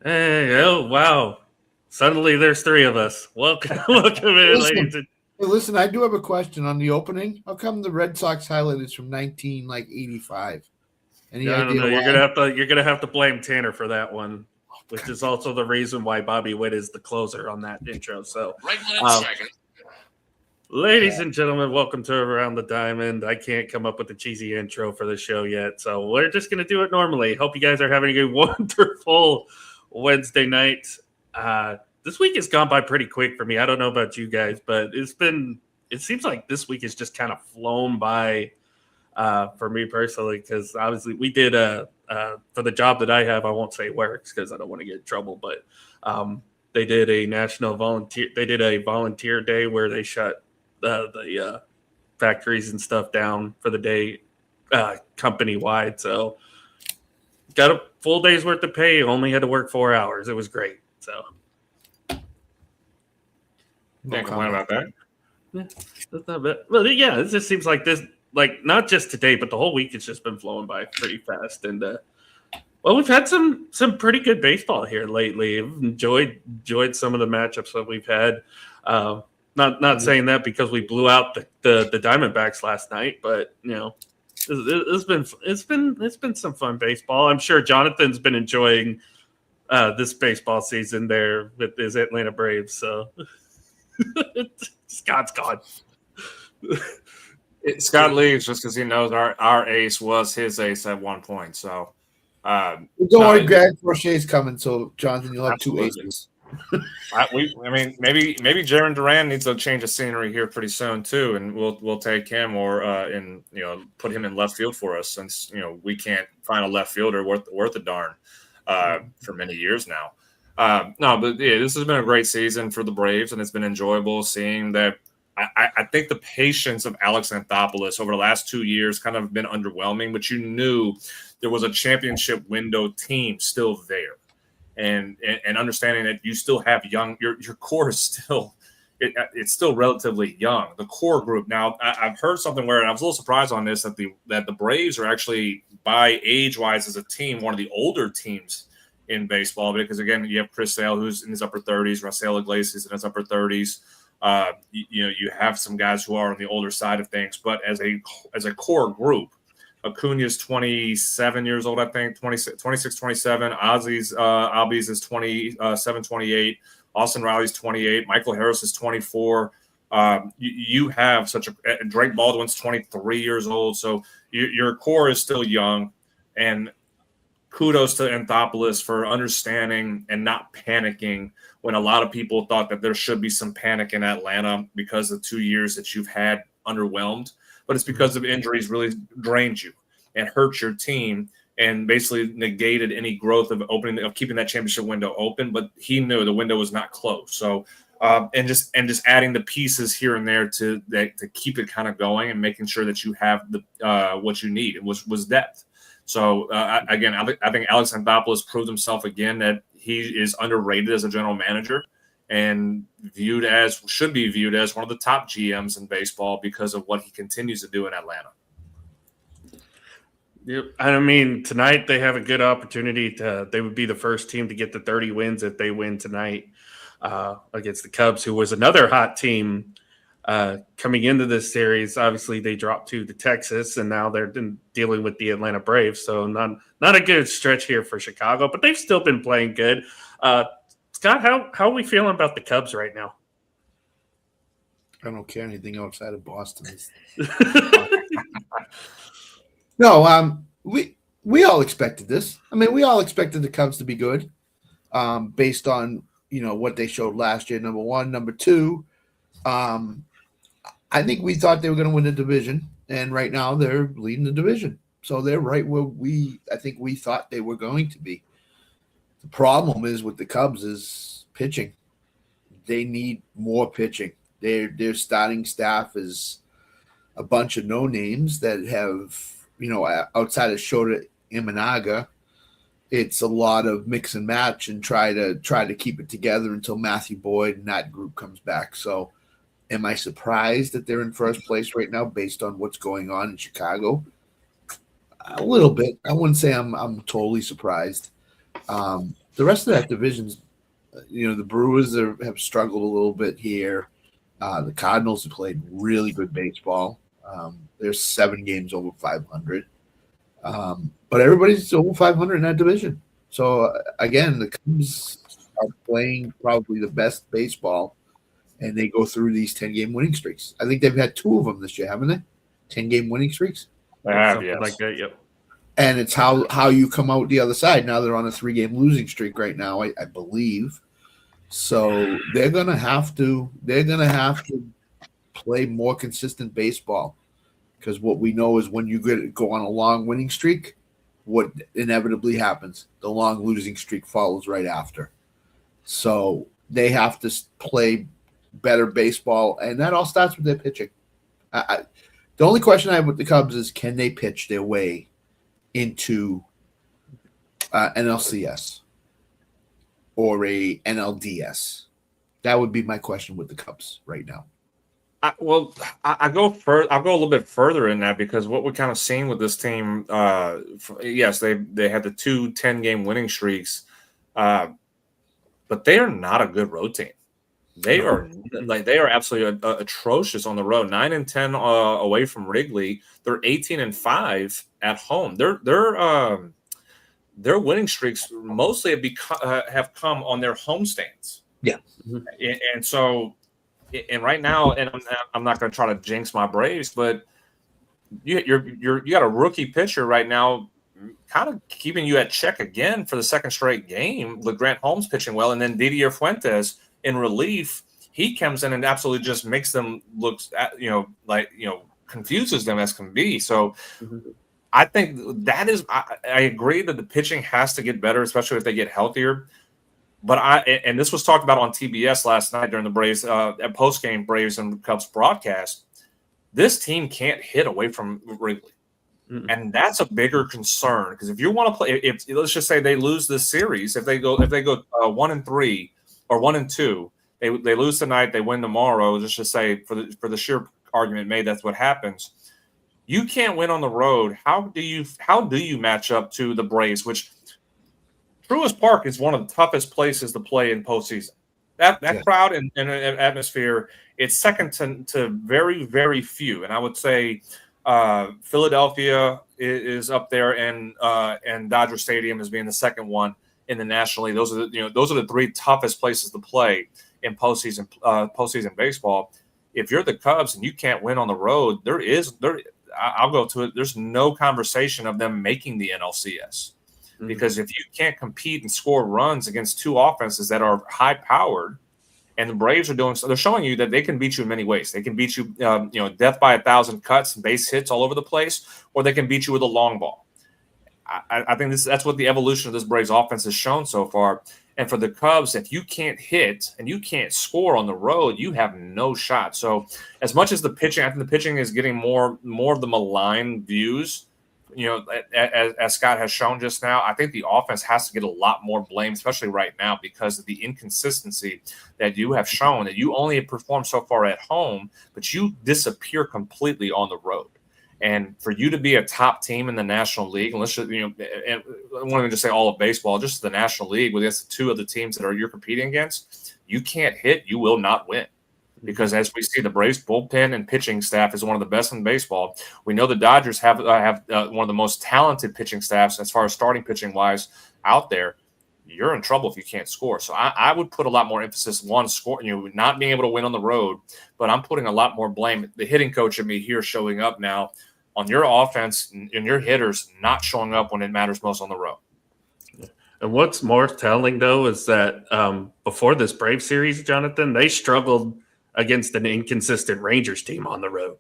Hey, oh wow! Suddenly, there's three of us. Welcome, welcome in, Listen, ladies. And hey, listen. I do have a question on the opening. How come the Red Sox highlight is from 1985? Any I don't idea know. why? You're gonna have to blame Tanner for that one, which is God, also the reason why Bobby Witt is the closer on that intro. So, Bregman um, second. ladies and gentlemen, welcome to Around the Diamond. I can't come up with a cheesy intro for the show yet, so we're just gonna do it normally. Hope you guys are having a wonderful Wednesday night. This week has gone by pretty quick for me. I don't know about you guys, but it seems like this week has just kind of flown by for me personally, because obviously we did for the job that I have. I won't say works because I don't want to get in trouble, but they did a national volunteer. They did a volunteer day where they shut the factories and stuff down for the day, company wide. So got a full day's worth of pay. Only had to work 4 hours. It was great. So no Can't complain comment. about that. yeah, that's not bad. Well, yeah, it just seems like this, like not just today, but the whole week has just been flowing by pretty fast. And well, we've had some pretty good baseball here lately. I've enjoyed some of the matchups that we've had. Not saying that because we blew out the Diamondbacks last night, but it's been some fun baseball. I'm sure Jonathan's been enjoying this baseball season there with his Atlanta Braves. So Scott's gone. Scott leaves just because he knows our ace was his ace at one point. So, Don't no, worry, Greg Crochet's coming. So, Jonathan, you'll have two absolutely. aces. I mean, maybe Jaron Duran needs a change of scenery here pretty soon too, and we'll take him or put him in left field for us, since we can't find a left fielder worth a darn for many years now. No, but yeah, this has been a great season for the Braves, and it's been enjoyable seeing that. I think the patience of Alex Anthopoulos over the last 2 years kind of been underwhelming, but you knew there was a championship window team still there. And understanding that you still have your core is still it's still relatively young. The core group now, I've heard something where, and I was a little surprised on this, that the Braves are actually, by age wise as a team, one of the older teams in baseball, because again you have Chris Sale, who's in his upper 30s, Rafael Iglesias in his upper 30s. You have some guys who are on the older side of things, but as a core group, Acuna's 27 years old, I think, 26, 27. Albies is 27, 28. Austin Riley's 28. Michael Harris is 24. You have Drake Baldwin's 23 years old. So your core is still young. And kudos to Anthopoulos for understanding and not panicking when a lot of people thought that there should be some panic in Atlanta because the 2 years that you've had underwhelmed. But it's because of injuries really drained you and hurt your team and basically negated any growth of keeping that championship window open. But he knew the window was not closed. So and just adding the pieces here and there to keep it kind of going and making sure that you have the what you need. It was depth. So again, I think Alex Anthopoulos proved himself again that he is underrated as a general manager and should be viewed as one of the top GMs in baseball because of what he continues to do in Atlanta. Yep. I mean, tonight they have a good opportunity they would be the first team to get to 30 wins if they win tonight against the Cubs, who was another hot team coming into this series. Obviously, they dropped to Texas, and now they're dealing with the Atlanta Braves. So not a good stretch here for Chicago, but they've still been playing good. Scott, how are we feeling about the Cubs right now? I don't care anything outside of Boston. No, we all expected this. I mean, we all expected the Cubs to be good, based on what they showed last year. Number one, number two, I think we thought they were going to win the division, and right now they're leading the division. So they're right where I think we thought they were going to be. The problem is with the Cubs is pitching. They need more pitching. Their starting staff is a bunch of no names that have, outside of Shota Imanaga, it's a lot of mix and match and try to keep it together until Matthew Boyd and that group comes back. So am I surprised that they're in first place right now based on what's going on in Chicago? A little bit. I wouldn't say I'm totally surprised. the rest of that division's, the Brewers have struggled a little bit here. The Cardinals have played really good baseball. They're 7 games over 500. But everybody's over 500 in that division. So, again, the Cubs are playing probably the best baseball, and they go through these 10-game winning streaks. I think they've had 2 of them this year, haven't they? 10-game winning streaks? They have, something yes. like that, yep. And it's how you come out the other side. Now they're on a 3-game losing streak right now, I believe. So they're gonna have to play more consistent baseball, because what we know is when you go on a long winning streak, what inevitably happens, the long losing streak follows right after. So they have to play better baseball, and that all starts with their pitching. The only question I have with the Cubs is, can they pitch their way into NLCS or a NLDS? That would be my question with the Cubs right now. I'll go a little bit further in that, because what we're kind of seeing with this team, yes, they had the 2 10-game winning streaks, but they are not a good road team. They are absolutely atrocious on the road. 9-10 away from Wrigley. They're 18-5 at home. Their winning streaks mostly have come on their homestands. Yeah, and so. And right now, and I'm not going to try to jinx my Braves, but you got a rookie pitcher right now, kind of keeping you at check again for the second straight game with Grant Holmes pitching well, and then Didier Fuentes in relief. He comes in and absolutely just makes them look, confuses them as can be. So I think that is, I agree that the pitching has to get better, especially if they get healthier. But and this was talked about on TBS last night during the Braves at post-game Braves and Cubs broadcast. This team can't hit away from Wrigley, and that's a bigger concern, because if you want to play, if let's just say they lose this series, if they go 1-3 or 1-2, they lose tonight, they win tomorrow. Let's just say for the sheer argument made, that's what happens. You can't win on the road. How do you match up to the Braves, which Truist Park is one of the toughest places to play in postseason. That crowd and atmosphere, it's second to very, very few. And I would say Philadelphia is up there, and Dodger Stadium as being the second one in the National League. Those are the 3 toughest places to play in postseason baseball. If you're the Cubs and you can't win on the road, I'll go to it. There's no conversation of them making the NLCS. Because if you can't compete and score runs against 2 offenses that are high-powered, and the Braves are doing so, they're showing you that they can beat you in many ways. They can beat you, death by 1,000 cuts and base hits all over the place, or they can beat you with a long ball. I think that's what the evolution of this Braves offense has shown so far. And for the Cubs, if you can't hit and you can't score on the road, you have no shot. So as much as the pitching, I think the pitching is getting more of the malign views. As Scott has shown just now, I think the offense has to get a lot more blame, especially right now, because of the inconsistency that you have shown, that you only have performed so far at home, but you disappear completely on the road. And for you to be a top team in the National League, and let's just, and I won't even just say all of baseball, just the National League, with the 2 of the teams that you're competing against, you can't hit, you will not win. Because as we see, the Braves bullpen and pitching staff is one of the best in baseball. We know the Dodgers have one of the most talented pitching staffs as far as starting pitching wise out there. You're in trouble if you can't score. So I would put a lot more emphasis on not being able to win on the road, but I'm putting a lot more blame. The hitting coach in me here showing up now on your offense and your hitters not showing up when it matters most on the road. And what's more telling, though, is that before this Brave series, Jonathan, they struggled against an inconsistent Rangers team on the road.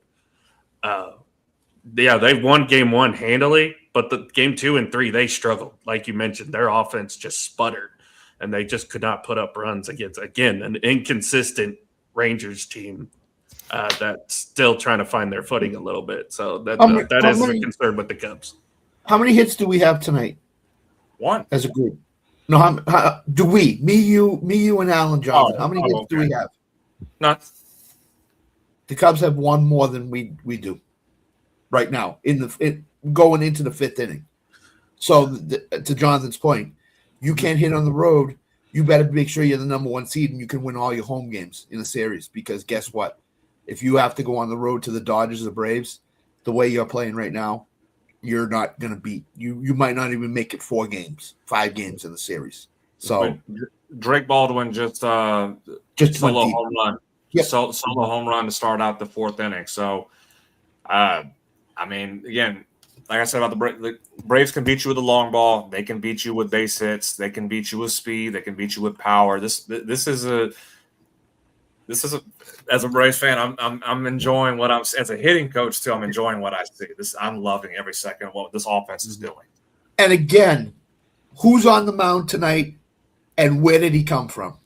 They've won game 1 handily, but the game 2 and 3, they struggled. Like you mentioned, their offense just sputtered, and they just could not put up runs against, again, an inconsistent Rangers team that's still trying to find their footing a little bit. So that is a concern with the Cubs. How many hits do we have tonight? 1 as a group. No, how do we? Me, you, and Alan Johnson. How many hits do we have? None. The Cubs have 1 more than we do right now going into the 5th inning. So to Jonathan's point, You can't hit on the road. You better make sure you're the number 1 seed and you can win all your home games in the series. Because guess what? If you have to go on the road to the Dodgers or the Braves, the way you're playing right now, you're not going to beat. You might not even make it 4 games, 5 games in the series. So Drake Baldwin just solo home run. Yep. Solo home run to start out the 4th inning. So, I mean, again, like I said about the Braves can beat you with the long ball. They can beat you with base hits. They can beat you with speed. They can beat you with power. This is a as a Braves fan, I'm enjoying what I'm as a hitting coach too. I'm enjoying what I see. I'm loving every second of what this offense is doing. And again, who's on the mound tonight, and where did he come from?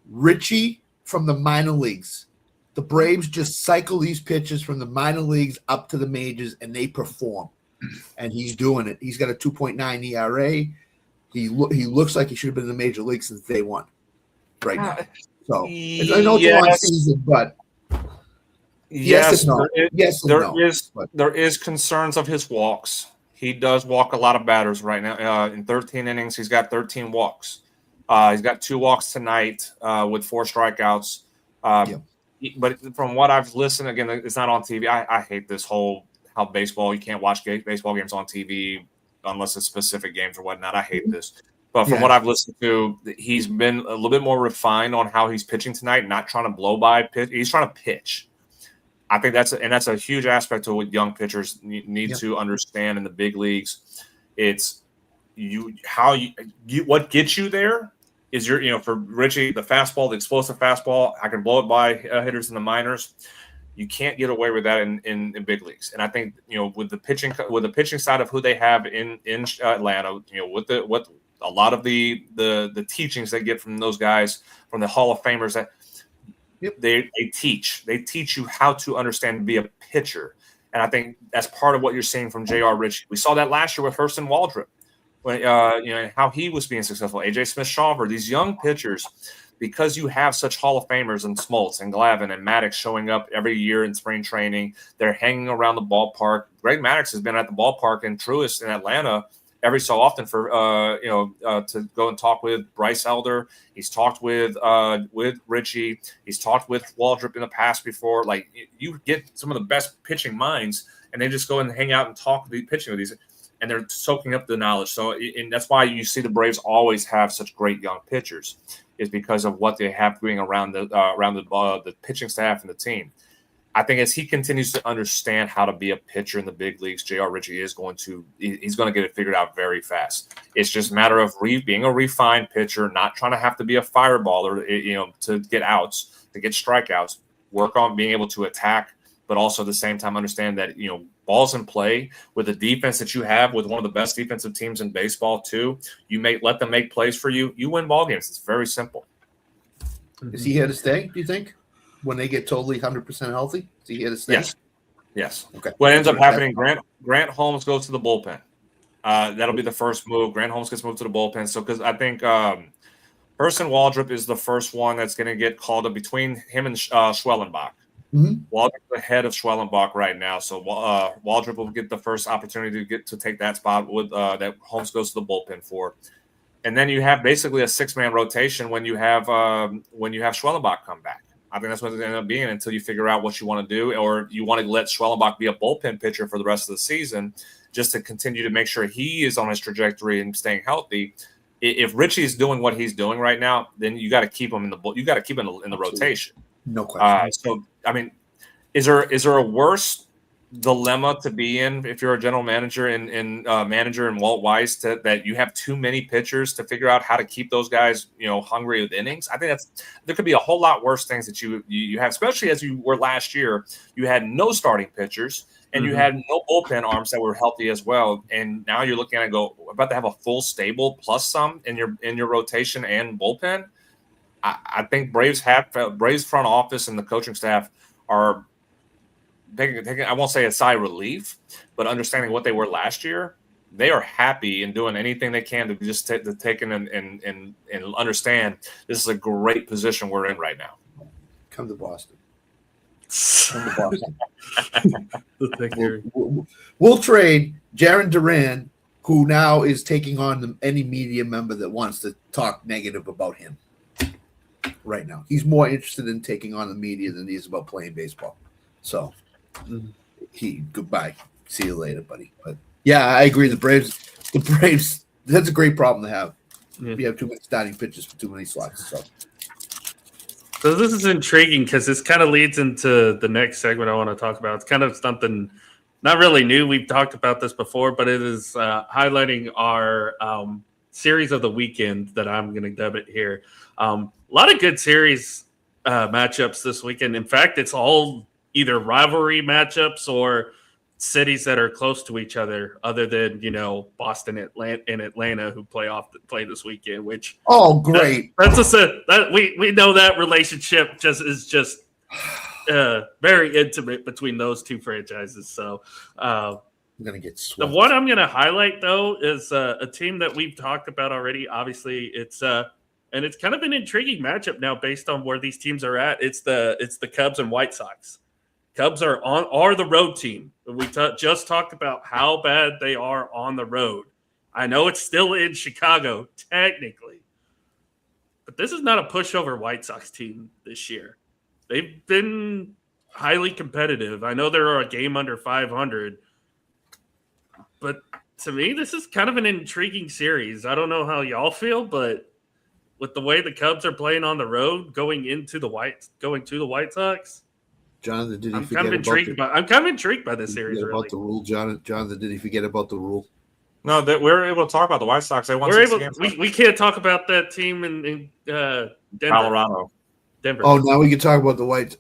Richie from the minor leagues. The Braves just cycle these pitchers from the minor leagues up to the majors, and they perform. And he's doing it. He's got a 2.9 ERA. He looks like he should have been in the major league since day one right now. So I know it's a long season, but yes and no. There is concerns of his walks. He does walk a lot of batters right now. In 13 innings, he's got 13 walks. He's got 2 walks tonight with 4 strikeouts. But from what I've listened, again, it's not on TV. I hate this whole how baseball, you can't watch baseball games on TV unless it's specific games or whatnot. I hate this. But from what I've listened to, he's been a little bit more refined on how he's pitching tonight, not trying to blow by pitch. He's trying to pitch. I think that's a huge aspect of what young pitchers need to understand in the big leagues. It's what gets you there is for Richie, the fastball, the explosive fastball. I can blow it by hitters in the minors. You can't get away with that in big leagues. And I think with the pitching side of who they have in Atlanta, with a lot of the teachings they get from those guys, from the Hall of Famers, that they teach you how to understand and be a pitcher. And I think that's part of what you're seeing from J.R. Ritchie. We saw that last year with Hurston Waldrop, when how he was being successful. A.J. Smith-Shawver, these young pitchers, because you have such Hall of Famers and Smoltz and Glavine and Maddox showing up every year in spring training. They're hanging around the ballpark. Greg Maddox has been at the ballpark in Truist in Atlanta every so often for to go and talk with Bryce Elder. He's talked with Richie. He's talked with Waldrop in the past before. Like, you get some of the best pitching minds, and they just go and hang out and talk the pitching with these, and they're soaking up the knowledge. So, and that's why you see the Braves always have such great young pitchers, is because of what they have doing around the pitching staff and the team. I think as he continues to understand how to be a pitcher in the big leagues, J.R. Ritchie he's going to get it figured out very fast. It's just a matter of being a refined pitcher, not trying to have to be a fireballer, to get outs, to get strikeouts, work on being able to attack, but also at the same time understand that, balls in play with the defense that you have with one of the best defensive teams in baseball too. You let them make plays for you. You win ball games. It's very simple. Is he here to stay, do you think? When they get totally 100% healthy? Is he here to stay? Yes. Okay. What ends up happening, Grant Holmes goes to the bullpen. That'll be the first move. Grant Holmes gets moved to the bullpen. So, because I think Hurston Waldrop is the first one that's going to get called up between him and Schwellenbach. Mm-hmm. Waldrop's ahead of Schwellenbach right now. So, Waldrop will get the first opportunity to take that spot with that Holmes goes to the bullpen for. And then you have basically a 6-man rotation when you have Schwellenbach come back. I think that's what it's going to end up being until you figure out what you want to do, or you want to let Schwellenbach be a bullpen pitcher for the rest of the season, just to continue to make sure he is on his trajectory and staying healthy. If Richie is doing what he's doing right now, then you got to keep him in the rotation. No question. So, I mean, is there a worse dilemma to be in if you're a general manager and manager in Walt Weiss that you have too many pitchers to figure out how to keep those guys hungry with innings? I think there could be a whole lot worse things that you have, especially as you were last year. You had no starting pitchers and you had no bullpen arms that were healthy as well, and now you're looking at it and about to have a full stable plus some in your rotation and bullpen. I think Braves front office and the coaching staff are taking, I won't say a sigh of relief, but understanding what they were last year, they are happy and doing anything they can to just take in and understand this is a great position we're in right now. Come to Boston. We'll trade Jarren Duran, who now is taking on any media member that wants to talk negative about him right now. He's more interested in taking on the media than he is about playing baseball. So goodbye. See you later, buddy. But yeah, I agree. The Braves, that's a great problem to have. Yeah. You have too many starting pitchers for too many slots. So this is intriguing because this kind of leads into the next segment I want to talk about. It's kind of something not really new. We've talked about this before, but it is highlighting our series of the weekend that I'm going to dub it here. A lot of good series matchups this weekend. In fact, it's all either rivalry matchups or cities that are close to each other, other than Boston and Atlanta, who play this weekend. Which great! We know that relationship is very intimate between those two franchises. So I'm gonna get swept. The one I'm gonna highlight though is a team that we've talked about already. Obviously, it's kind of an intriguing matchup now based on where these teams are at. It's the Cubs and White Sox. Cubs are the road team. We just talked about how bad they are on the road. I know it's still in Chicago, technically. But this is not a pushover White Sox team this year. They've been highly competitive. I know they're a game under 500. But to me, this is kind of an intriguing series. I don't know how y'all feel, but with the way the Cubs are playing on the road, going to the White Sox, Jonathan, I'm kind of intrigued by this series. Really. About the rule, Jonathan, did he forget about the rule? No, that we're able to talk about the White Sox. We can't talk about that team in Denver. Colorado. Denver. Oh, now we can talk about the Whites.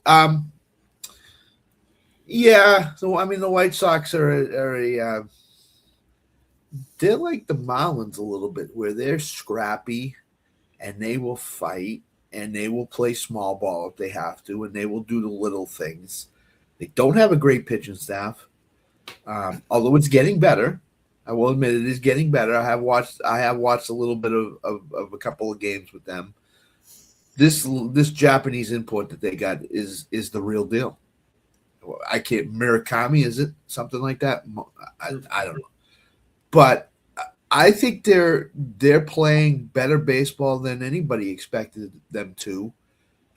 Yeah. So I mean, the White Sox are they're like the Marlins a little bit, where they're scrappy, and they will fight. And they will play small ball if they have to, and they will do the little things. They don't have a great pitching staff, although it's getting better. I will admit it is getting better. I have watched a little bit of a couple of games with them. This Japanese import that they got is the real deal. I can't Murakami, is it something like that? I don't know, but I think they're playing better baseball than anybody expected them to,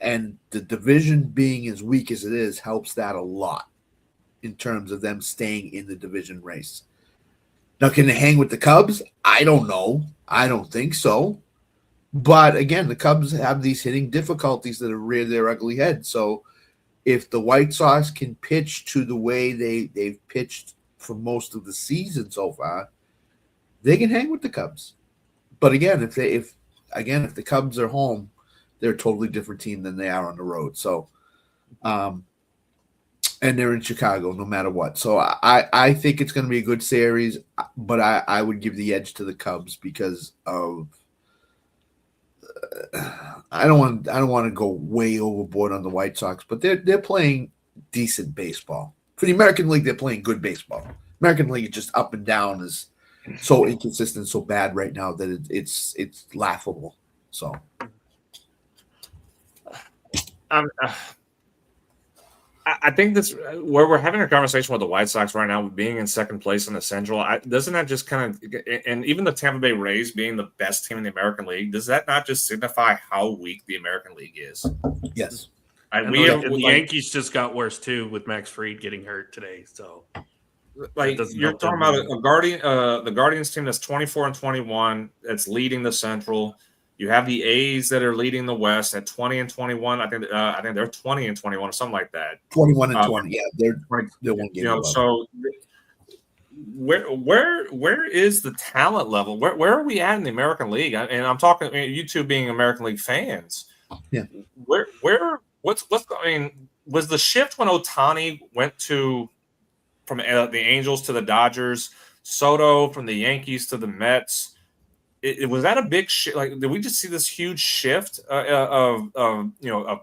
and the division being as weak as it is helps that a lot in terms of them staying in the division race. Now, can they hang with the Cubs? I don't know. I don't think so. But again, the Cubs have these hitting difficulties that have reared their ugly head. So if the White Sox can pitch to the way they've pitched for most of the season so far, they can hang with the Cubs. But again, if the Cubs are home, they're a totally different team than they are on the road. So, and they're in Chicago no matter what. So I think it's going to be a good series, but I would give the edge to the Cubs because of I don't want to go way overboard on the White Sox, but they're playing decent baseball. For the American League, they're playing good baseball. American League is just up and down, is so inconsistent, so bad right now that it's laughable. So, I think that's where we're having a conversation with the White Sox right now, being in second place in the Central. Doesn't that just kind of, and even the Tampa Bay Rays being the best team in the American League, does that not just signify how weak the American League is? Yes. The Yankees just got worse too with Max Fried getting hurt today. So. Like you're talking about the Guardians team that's 24-21, that's leading the Central. You have the A's that are leading the West at 20-21. I think they're 20-21 or something like that. 21-20. Yeah, they're one game. So where is the talent level? Where are we at in the American League? And I'm talking, you two being American League fans. Yeah. What's was the shift when Ohtani went from the Angels to the Dodgers, Soto from the Yankees to the Mets? Was that a big shift? Like, did we just see this huge shift of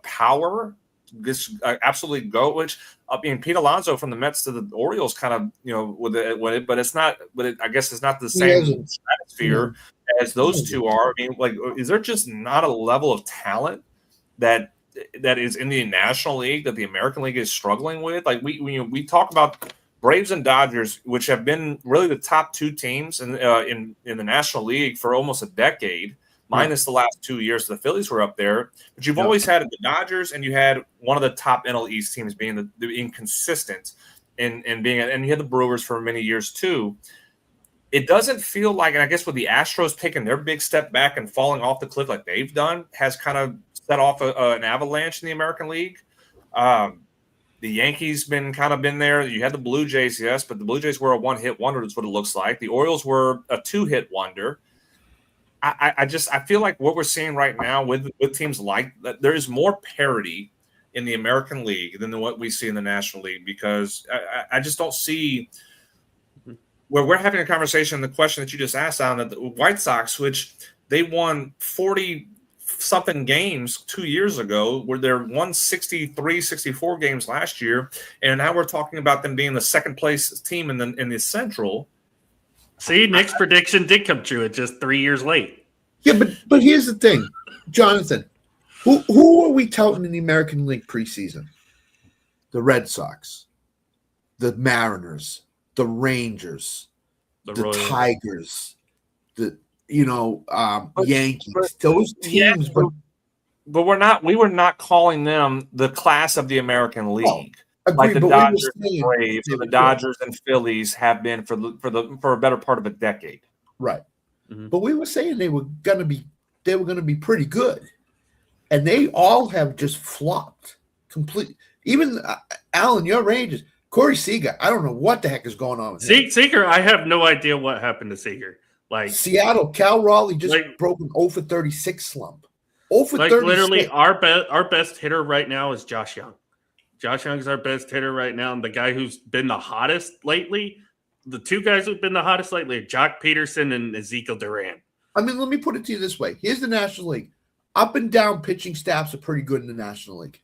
power? This absolutely go. Which Pete Alonso from the Mets to the Orioles, kind of with it, but it's not. But I guess it's not the same stratosphere as those two are. I mean, like, is there just not a level of talent that is in the National League that the American League is struggling with? Like we talk about Braves and Dodgers, which have been really the top two teams in the National League for almost a decade, minus the last 2 years. The Phillies were up there, but you've always had the Dodgers, and you had one of the top NL East teams being the inconsistent and you had the Brewers for many years too. It doesn't feel like, and I guess with the Astros taking their big step back and falling off the cliff like they've done, has kind of set off an avalanche in the American League. The Yankees been there. You had the Blue Jays, yes, but the Blue Jays were a one-hit wonder. That's what it looks like. The Orioles were a two-hit wonder. I feel like what we're seeing right now with teams like that, there is more parity in the American League than what we see in the National League, because I just don't see where we're having a conversation. The question that you just asked on the White Sox, which they won 40-something games 2 years ago, where they won 63, 64 games last year, and now we're talking about them being the second place team in the Central. See, Nick's prediction did come true. It's just 3 years late. Yeah, but here's the thing, Jonathan. Who are we touting in the American League preseason? The Red Sox, the Mariners, the Rangers, the Tigers, the Yankees. Those teams, but we were not calling them the class of the American League. Agreed, like the Dodgers and Braves, the Dodgers and Phillies have been for a better part of a decade. Right. Mm-hmm. But we were saying they were gonna be pretty good. And they all have just flopped completely. Even Alan, your Rangers, Corey Seager, I don't know what the heck is going on with him. Seager, I have no idea what happened to Seager. Like Seattle, Cal Raleigh just broke an 0 for 36 slump. 0 for 36. Literally, our best hitter right now is Josh Young. Josh Young is our best hitter right now, and the guy who's been the hottest lately, the two guys who've been the hottest lately are Jock Peterson and Ezekiel Duran. I mean, let me put it to you this way. Here's the National League. Up and down pitching staffs are pretty good in the National League.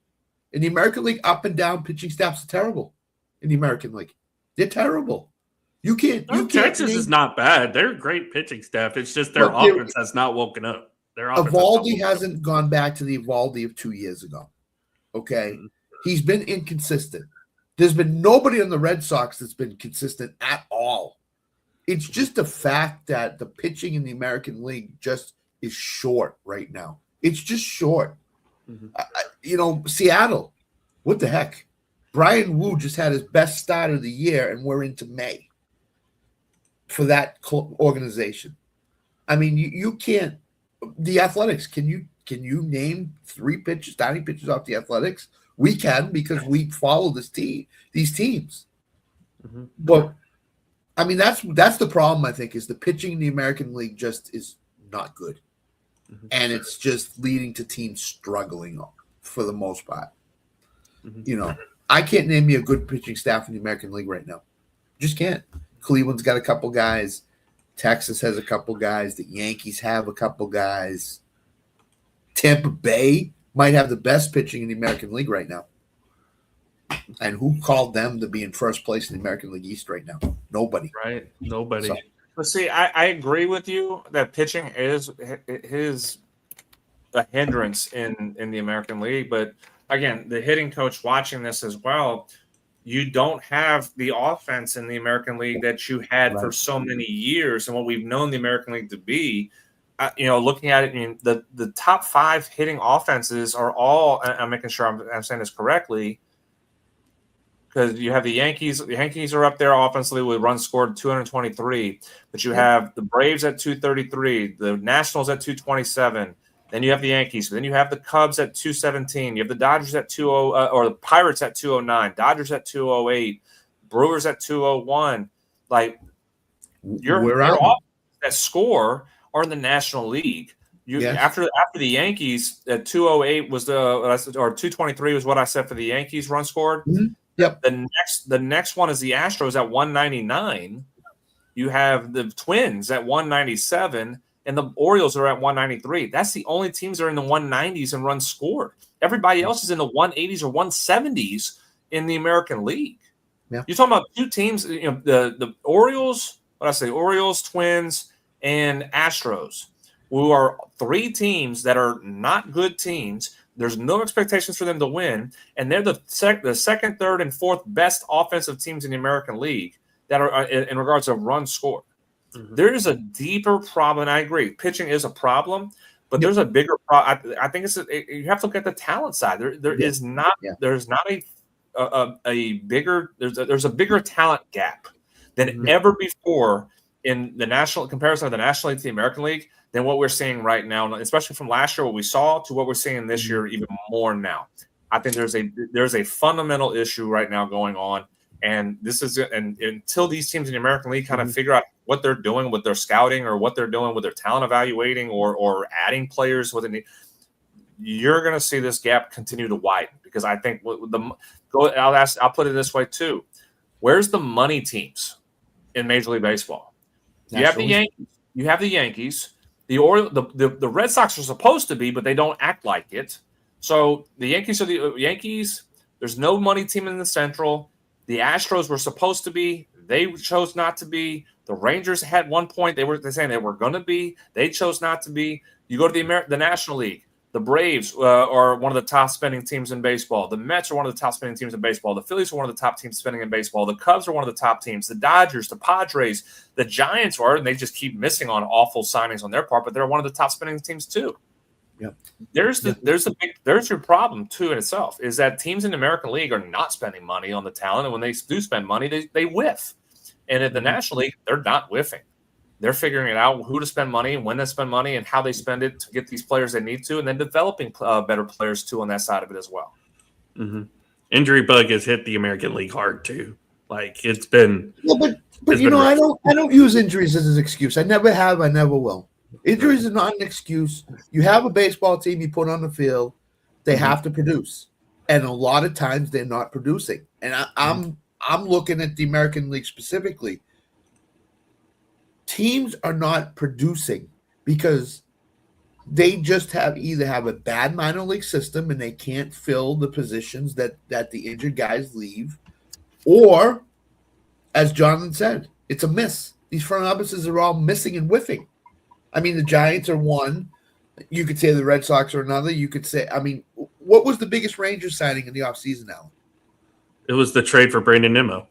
In the American League, up and down pitching staffs are terrible. In the American League, they're terrible. Texas is not bad. They're a great pitching staff. It's just their offense has not woken up. Evaldi hasn't gone back to the Evaldi of 2 years ago. Okay, he's been inconsistent. There's been nobody on the Red Sox that's been consistent at all. It's just a fact that the pitching in the American League just is short right now. It's just short. Mm-hmm. Seattle, what the heck? Brian Wu just had his best start of the year, and we're into May for that organization. I mean, you can't. The Athletics, can you name three starting pitchers off the Athletics? We can, because we follow these teams. Mm-hmm. But I mean, that's the problem. I think is the pitching in the American League just is not good. Mm-hmm. And it's just leading to teams struggling for the most part. Mm-hmm. I can't name you a good pitching staff in the American League right now. Just can't. Cleveland's got a couple guys. Texas has a couple guys. The Yankees have a couple guys. Tampa Bay might have the best pitching in the American League right now. And who called them to be in first place in the American League East right now? Nobody. Right. Nobody. But see, I agree with you that pitching is a hindrance in the American League. But again, the hitting coach watching this as well, you don't have the offense in the American League that you had for so many years and what we've known the American League to be. Looking at it, the top five hitting offenses are all, I'm making sure I'm saying this correctly, because you have the Yankees. The Yankees are up there offensively with runs scored 223, but you have the Braves at 233, the Nationals at 227. Then you have the Yankees. Then you have the Cubs at 217. You have the Dodgers at 20, or the Pirates at 209. Dodgers at 208. Brewers at 201. Like your offense that score are in the National League. After the Yankees at 208 was or 223 was what I said for the Yankees run scored. Mm-hmm. Yep. The next one is the Astros at 199. You have the Twins at 197. And the Orioles are at 193. That's the only teams that are in the 190s in runs scored. Everybody else is in the 180s or 170s in the American League. Yeah. You're talking about two teams, the Orioles, Orioles, Twins, and Astros, who are three teams that are not good teams. There's no expectations for them to win, and they're the second, third, and fourth best offensive teams in the American League that are in regards of runs scored. Mm-hmm. There is a deeper problem, and I agree. Pitching is a problem, but there's a bigger problem. I think you have to look at the talent side. There's not a bigger talent gap than ever before in the national comparison of the National League to the American League than what we're seeing right now, especially from last year, what we saw to what we're seeing this year, even more now. I think there's a fundamental issue right now going on, and this is and until these teams in the American League kind of figure out what they're doing with their scouting or what they're doing with their talent evaluating or adding players within you're going to see this gap continue to widen, because I think I'll put it this way too. Where's the money teams in Major League Baseball? You have the Yankees. The Red Sox are supposed to be, but they don't act like it. So the Yankees are the Yankees. There's no money team in the Central. The Astros were supposed to be. They chose not to be. The Rangers had one point. They're saying they were going to be. They chose not to be. You go to the National League. The Braves are one of the top spending teams in baseball. The Mets are one of the top spending teams in baseball. The Phillies are one of the top teams spending in baseball. The Cubs are one of the top teams. The Dodgers, the Padres, the Giants are, and they just keep missing on awful signings on their part, but they're one of the top spending teams too. Yeah. There's your problem too in itself, is that teams in the American League are not spending money on the talent, and when they do spend money, they whiff. And at the National League, they're not whiffing. They're figuring it out who to spend money, when to spend money, and how they spend it to get these players they need to, and then developing better players too on that side of it as well. Mm-hmm. Injury bug has hit the American League hard too. Like it's been. Well, but you know, I don't use injuries as an excuse. I never have. I never will. Injuries are not an excuse. You have a baseball team you put on the field. They have to produce, and a lot of times they're not producing. And I'm looking at the American League specifically. Teams are not producing because they just either have a bad minor league system and they can't fill the positions that the injured guys leave, or, as Jonathan said, it's a miss. These front offices are all missing and whiffing. I mean, the Giants are one. You could say the Red Sox are another. You could say, I mean, what was the biggest Rangers signing in the offseason, Alan? It was the trade for Brandon Nimmo.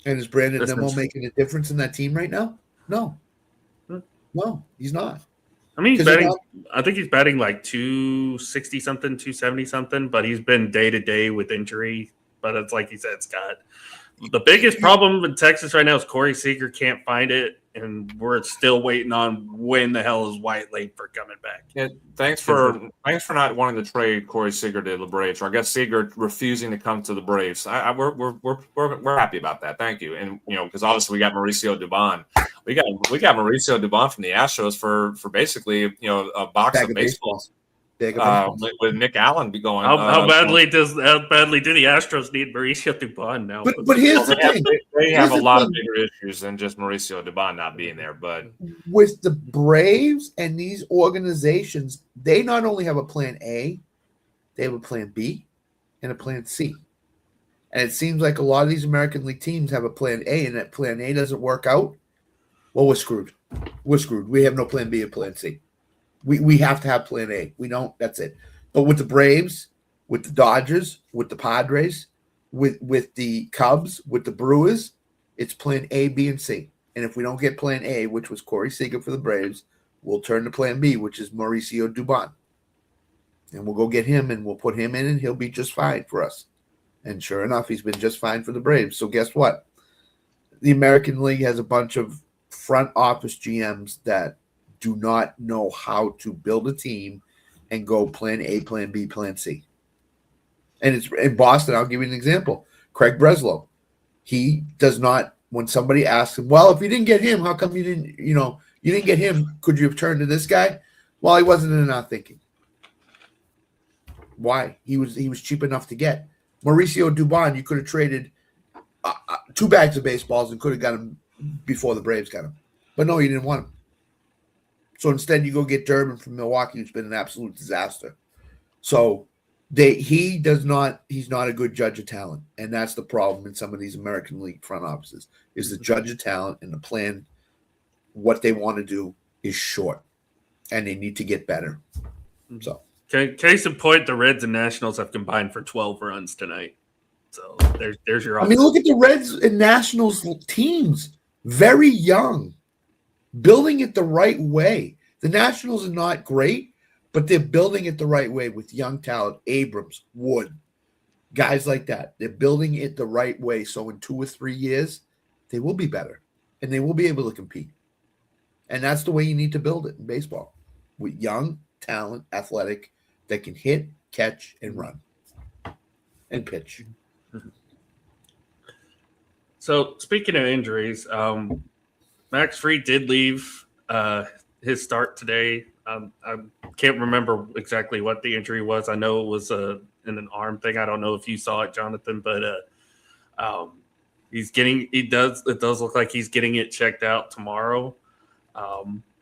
And is Brandon Nimmo making a difference in that team right now? No. No, he's not. I mean, he's batting. I think he's batting like 260 something, 270 something, but he's been day to day with injury. But it's like you said, Scott. The biggest problem in Texas right now is Corey Seager can't find it, and we're still waiting on when the hell is White Langford coming back. Yeah, thanks for not wanting to trade Corey Seager to the Braves, or I guess Seager refusing to come to the Braves. We're happy about that. Thank you, and because obviously we got Mauricio Dubon. We got Mauricio Dubon from the Astros for basically a box of baseballs. With Nick Allen be going. How badly do the Astros need Mauricio Dubon now? But here's the thing: they have a lot of bigger issues than just Mauricio Dubon not being there. But with the Braves and these organizations, they not only have a plan A, they have a plan B and a plan C. And it seems like a lot of these American League teams have a plan A, and that plan A doesn't work out. Well, we're screwed. We're screwed. We have no plan B or plan C. We have to have plan A. We don't. That's it. But with the Braves, with the Dodgers, with the Padres, with the Cubs, with the Brewers, it's plan A, B, and C. And if we don't get plan A, which was Corey Seager for the Braves, we'll turn to plan B, which is Mauricio Dubon. And we'll go get him, and we'll put him in, and he'll be just fine for us. And sure enough, he's been just fine for the Braves. So guess what? The American League has a bunch of front office GMs that do not know how to build a team and go plan A, plan B, plan C. And it's in Boston. I'll give you an example. Craig Breslow. He does not, when somebody asks him, well, if you didn't get him, how come you didn't get him? Could you have turned to this guy? Well, he wasn't in our thinking. Why? He was cheap enough to get. Mauricio Dubon, you could have traded 2 bags of baseballs and could have got him before the Braves got him. But no, you didn't want him. So instead, you go get Durbin from Milwaukee, who's been an absolute disaster. So he's not a good judge of talent. And that's the problem in some of these American League front offices, is the judge of talent and the plan, what they want to do is short. And they need to get better. So Case in point, the Reds and Nationals have combined for 12 runs tonight. So there's your. I mean, look at the Reds and Nationals teams. Very young, building it the right way. The Nationals are not great, but they're building it the right way with young talent, Abrams, Wood, guys like that. They're building it the right way. So in 2 or 3 years, they will be better, and they will be able to compete. And that's the way you need to build it in baseball, with young talent, athletic, that can hit, catch, and run, and pitch. So speaking of injuries, Max Fried did leave his start today. I can't remember exactly what the injury was. I know it was in an arm thing. I don't know if you saw it, Jonathan, but it does look like he's getting it checked out tomorrow.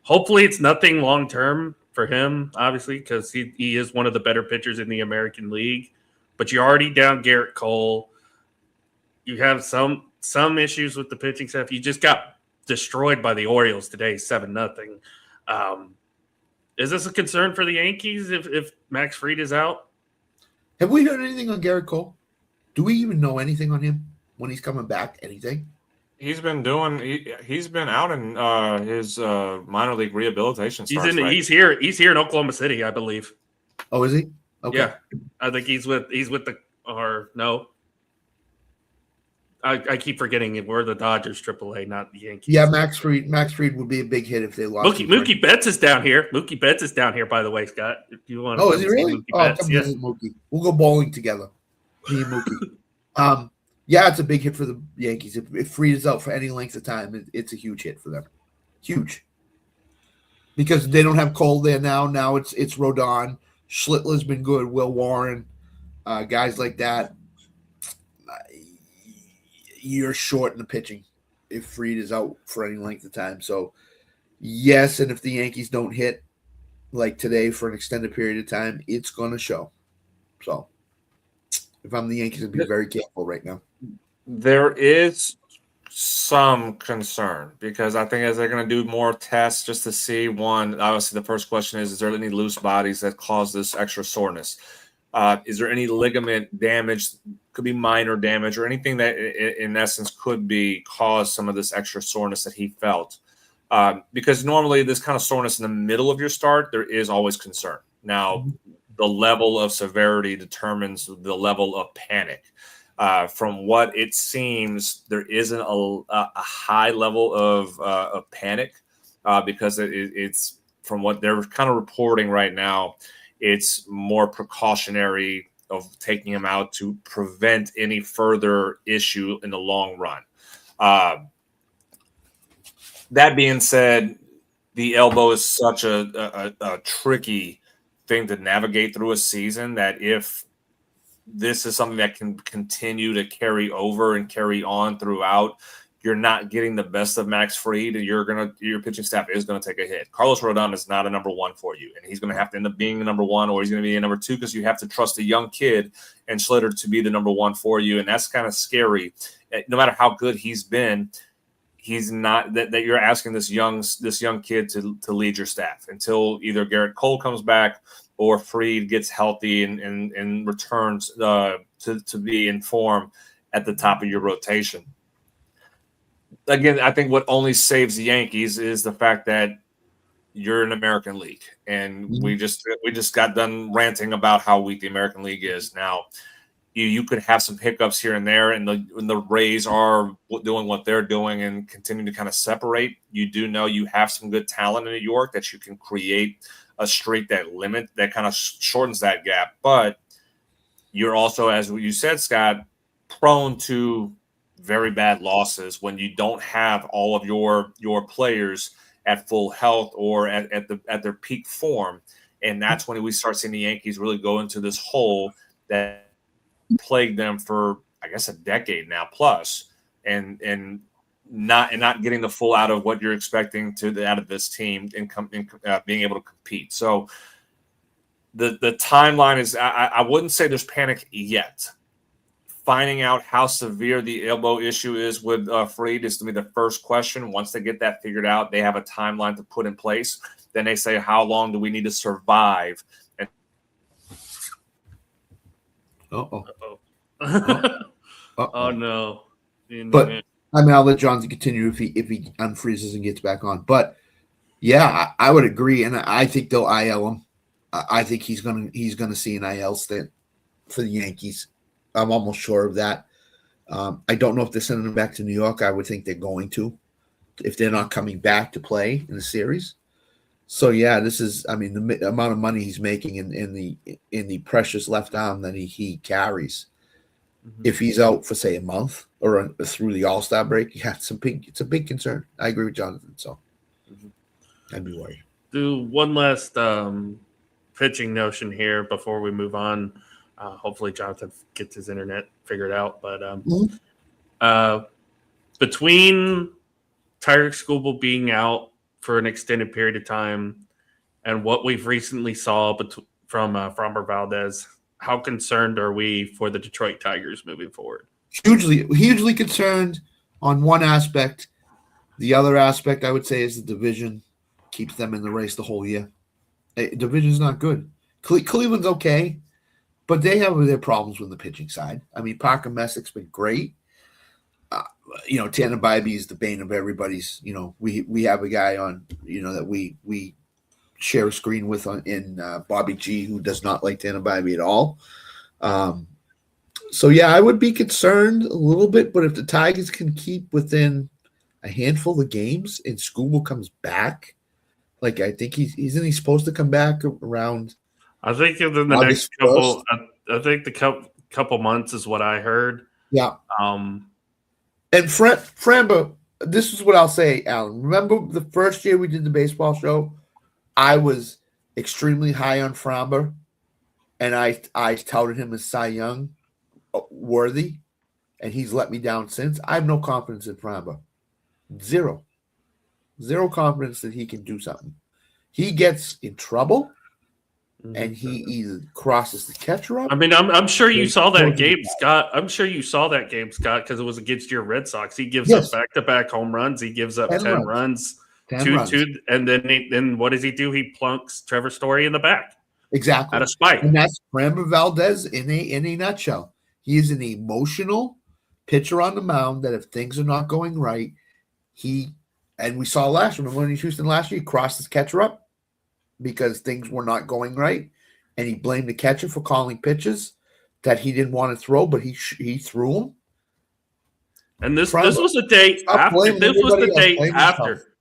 Hopefully it's nothing long term for him, obviously, because he is one of the better pitchers in the American League. But you're already down Garrett Cole. You have some issues with the pitching staff. You just got destroyed by the Orioles today, 7-0. Is this a concern for the Yankees if Max Fried is out? Have we heard anything on Garrett Cole? Do we even know anything on him when he's coming back? Anything? He's been out in his minor league rehabilitation. He's here in Oklahoma City, I believe. Oh, is he? Okay. Yeah, I think he's with the no. I keep forgetting we're the Dodgers AAA, not the Yankees. Yeah, Max Fried would be a big hit if they lost. Mookie Betts is down here. Mookie Betts is down here, by the way, Scott. If you want. Oh, is he really? Mookie Betts, come visit Mookie. We'll go bowling together. Me and Mookie. Yeah, it's a big hit for the Yankees. If Fried is out for any length of time, it's a huge hit for them. Huge. Because they don't have Cole there now. Now it's Rodon. Schlittler's been good. Will Warren. Guys like that. You're short in the pitching if Fried is out for any length of time. So, yes, and if the Yankees don't hit like today for an extended period of time, it's going to show. So, if I'm the Yankees, I'd be very careful right now. There is some concern because I think as they're going to do more tests just to see, one, obviously the first question is there any loose bodies that cause this extra soreness? Is there any ligament damage, could be minor damage, or anything that in essence could be cause some of this extra soreness that he felt? Because normally this kind of soreness in the middle of your start, there is always concern. Now, the level of severity determines the level of panic. From what it seems, there isn't a high level of panic because it's from what they're kind of reporting right now. It's more precautionary of taking him out to prevent any further issue in the long run. That being said, the elbow is such a tricky thing to navigate through a season that if this is something that can continue to carry over and carry on throughout, you're not getting the best of Max Fried, and your pitching staff is going to take a hit. Carlos Rodon is not a number one for you, and he's going to have to end up being the number one, or he's going to be a number two because you have to trust a young kid and Schlitter to be the number one for you, and that's kind of scary. No matter how good he's been, he's not that you're asking this young kid to lead your staff until either Garrett Cole comes back or Fried gets healthy and returns to be in form at the top of your rotation. Again, I think what only saves the Yankees is the fact that you're an American League, and we just got done ranting about how weak the American League is. Now, you could have some hiccups here and there, and the Rays are doing what they're doing and continuing to kind of separate. You do know you have some good talent in New York that you can create a streak that kind of shortens that gap. But you're also, as you said, Scott, prone to very bad losses when you don't have all of your players at full health or at their peak form. And that's when we start seeing the Yankees really go into this hole that plagued them for, I guess, a decade now plus, and not getting the full out of what you're expecting out of this team and being able to compete. So the timeline is, I wouldn't say there's panic yet. Finding out how severe the elbow issue is with Fried is to be the first question. Once they get that figured out, they have a timeline to put in place. Then they say, how long do we need to survive Uh-oh. Uh-oh. Uh-oh. Oh no. But I mean, I'll let Jonathan continue if he unfreezes and gets back on. But yeah, I would agree, and I think they'll IL him. I think he's gonna see an IL stint for the Yankees. I'm almost sure of that. I don't know if they're sending him back to New York. I would think they're going to, if they're not coming back to play in the series. So yeah, this is, I mean, the amount of money he's making in the precious left arm that he carries. Mm-hmm. If he's out for say a month or through the All-Star break, yeah, it's a big concern. I agree with Jonathan. So I'd be worried. Do one last pitching notion here before we move on. Hopefully Jonathan gets his internet figured out. But between Tyreek Skubal being out for an extended period of time and what we've recently saw from Framber Valdez, how concerned are we for the Detroit Tigers moving forward? Hugely concerned on one aspect. The other aspect, I would say, is the division keeps them in the race the whole year. Division's not good. Cleveland's okay, but they have their problems with the pitching side. I mean, Parker Messick's been great. Tanner Bybee is the bane of everybody's. We have a guy on, that we share a screen with in Bobby G, who does not like Tanner Bybee at all. So yeah, I would be concerned a little bit, but if the Tigers can keep within a handful of games and Skubal comes back, like I think isn't he supposed to come back around? I think within the August next couple. I think the couple months is what I heard. Yeah. And Framber, this is what I'll say, Alan. Remember the first year we did the baseball show? I was extremely high on Framber, and I touted him as Cy Young worthy, and he's let me down since. I have no confidence in Framber. Zero confidence that he can do something. He gets in trouble, and he either crosses the catcher up. I mean, I'm sure you saw that game, Scott. I'm sure you saw that game, Scott, because it was against your Red Sox. He gives up back-to-back home runs. He gives up 10 runs. 10 runs. And then what does he do? He plunks Trevor Story in the back. Exactly. Out of spite. And that's Framber Valdez in a nutshell. He is an emotional pitcher on the mound that if things are not going right, and we saw last year, remember when Houston last year, he crossed his catcher up because things were not going right, and he blamed the catcher for calling pitches that he didn't want to throw, but he threw them. And this was the day after. This was the day after.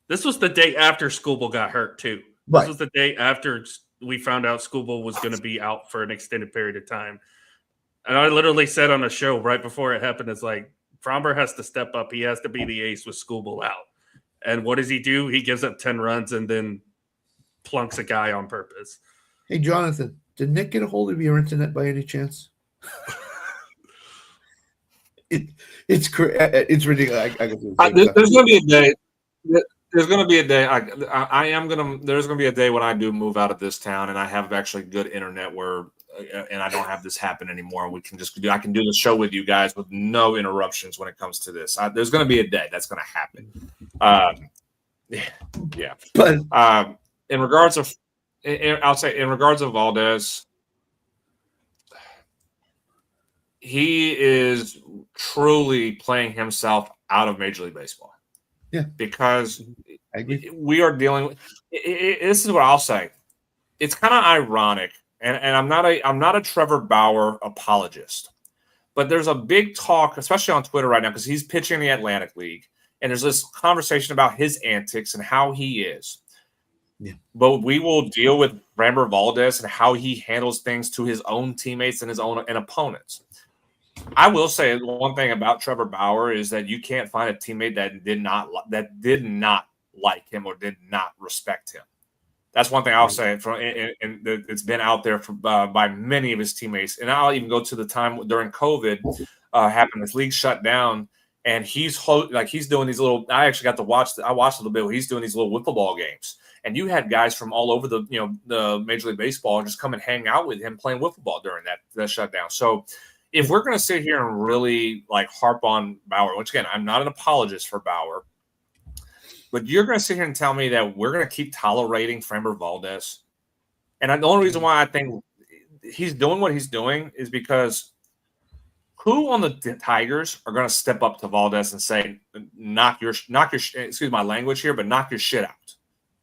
This was the day after Skubal got hurt too. Right. This was the day after we found out Skubal was going to be out for an extended period of time. And I literally said on a show right before it happened, it's like Framber has to step up. He has to be the ace with Skubal out. And what does he do? He gives up 10 runs and then plunks a guy on purpose. Hey, Jonathan, did Nick get a hold of your internet by any chance? It's ridiculous. There's going to be a day. There's going to be a day. There's going to be a day when I do move out of this town, and I have actually good internet where, and I don't have this happen anymore. I can do the show with you guys with no interruptions when it comes to this. There's going to be a day that's going to happen. Yeah. But in regards of Valdez, he is truly playing himself out of Major League Baseball. Yeah, because we are dealing with. This is what I'll say. It's kind of ironic, and I'm not a Trevor Bauer apologist, but there's a big talk, especially on Twitter right now, because he's pitching in the Atlantic League, and there's this conversation about his antics and how he is. Yeah. But we will deal with Framber Valdez and how he handles things to his own teammates and his own opponents. I will say one thing about Trevor Bauer is that you can't find a teammate that did not like him or did not respect him. That's one thing I'll say. And it's been out there by many of his teammates. And I'll even go to the time during COVID happened. This league shut down, and he's doing these little. I actually got to watch. I watched a little bit. Where he's doing these little wiffle ball games, and you had guys from all over the Major League Baseball just come and hang out with him playing wiffle ball during that shutdown. So if we're going to sit here and really harp on Bauer, which again, I'm not an apologist for Bauer, but you're going to sit here and tell me that we're going to keep tolerating Framber Valdez. And the only reason why I think he's doing what he's doing is because who on the Tigers are going to step up to Valdez and say, knock your excuse my language here, but knock your shit out.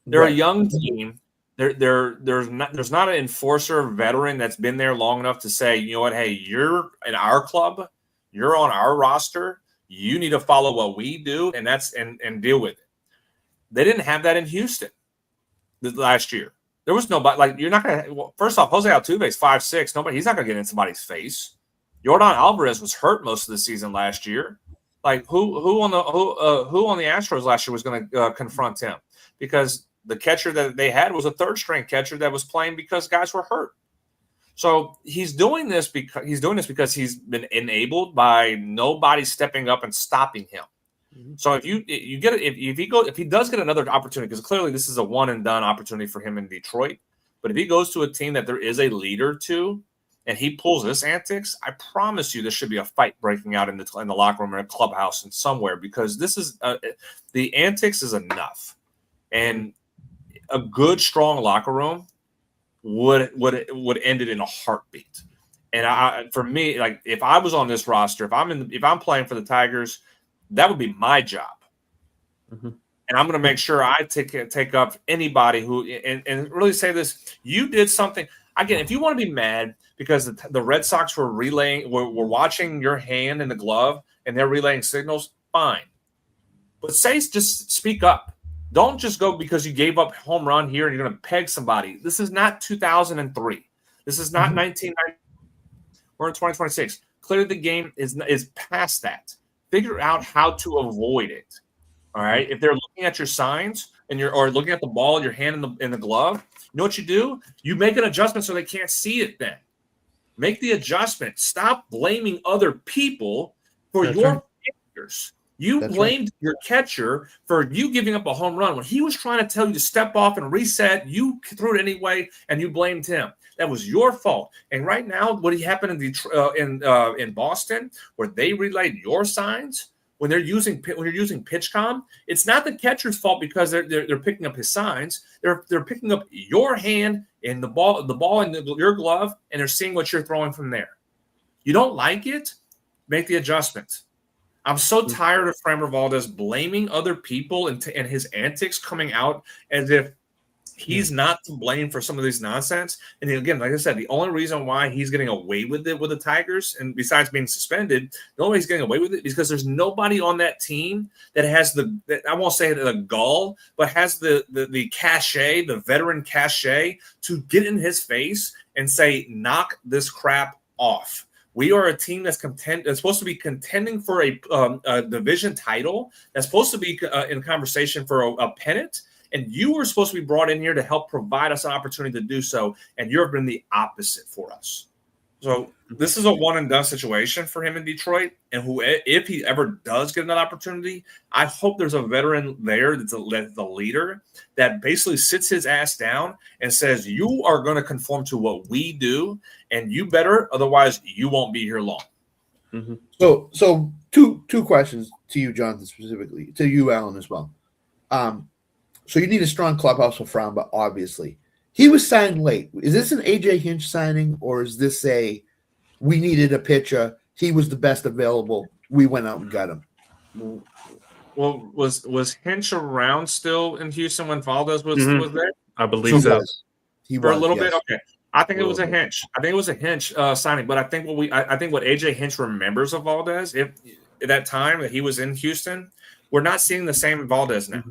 They're a young team. There's not an enforcer veteran that's been there long enough to say, you know what, hey, you're in our club, you're on our roster, you need to follow what we do, and that's and deal with it. They didn't have that in Houston last year. There was nobody like you're not gonna. Well, first off, Jose Altuve is 5'6". Nobody, he's not gonna get in somebody's face. Jordan Alvarez was hurt most of the season last year. Like who on the Astros last year was going to confront him? Because the catcher that they had was a third-string catcher that was playing because guys were hurt. So he's doing this because he's been enabled by nobody stepping up and stopping him. So if he does get another opportunity, because clearly this is a one and done opportunity for him in Detroit, but if he goes to a team that there is a leader to, and he pulls this antics, I promise you there should be a fight breaking out in the locker room or in a clubhouse and somewhere, because this is the antics is enough, and a good strong locker room would end it in a heartbeat. And for me, like if I was on this roster, if I'm playing for the Tigers, that would be my job. Mm-hmm. And I'm going to make sure I take up anybody who and really say this. You did something. Again, if you want to be mad because the Red Sox were watching your hand in the glove and they're relaying signals, fine. But just speak up. Don't just go because you gave up home run here and you're going to peg somebody. This is not 2003. This is not 1990. We're in 2026. Clearly the game is past that. Figure out how to avoid it. All right. If they're looking at your signs or looking at the ball in your hand in the glove, you know what you do? You make an adjustment so they can't see it then. Make the adjustment. Stop blaming other people for your failures. You blamed your catcher for you giving up a home run. When he was trying to tell you to step off and reset, you threw it anyway, and you blamed him. That was your fault. And right now, what happened in Boston, where they relayed your signs, when you're using PitchCom, it's not the catcher's fault because they're picking up his signs. They're picking up your hand and the ball in your glove, and they're seeing what you're throwing from there. You don't like it? Make the adjustment. I'm so tired of Framber Valdez blaming other people and his antics coming out as if he's not to blame for some of these nonsense. And again, like I said, the only reason why he's getting away with it with the Tigers, and besides being suspended, the only way he's getting away with it is because there's nobody on that team that has I won't say the gall, but has the cachet, the veteran cachet to get in his face and say, knock this crap off. We are a team that's supposed to be contending for a division title. That's supposed to be in conversation for a pennant. And you were supposed to be brought in here to help provide us an opportunity to do so. And you've been the opposite for us. So this is a one-and-done situation for him in Detroit. And if he ever does get another opportunity, I hope there's a veteran there that's the leader that basically sits his ass down and says, you are going to conform to what we do, and you better, otherwise you won't be here long. Mm-hmm. So two questions to you, Jonathan, specifically. To you, Alan, as well. So you need a strong clubhouse for Framba, obviously. He was signed late. Is this an AJ Hinch signing, or is this we needed a pitcher, he was the best available, we went out and got him? Well, was Hinch around still in Houston when Valdez was there? I believe so. He for was, a little yes. bit. Okay, I think it was a Hinch. I think it was a Hinch signing. But I think what AJ Hinch remembers of Valdez, if at that time that he was in Houston, we're not seeing the same Valdez now.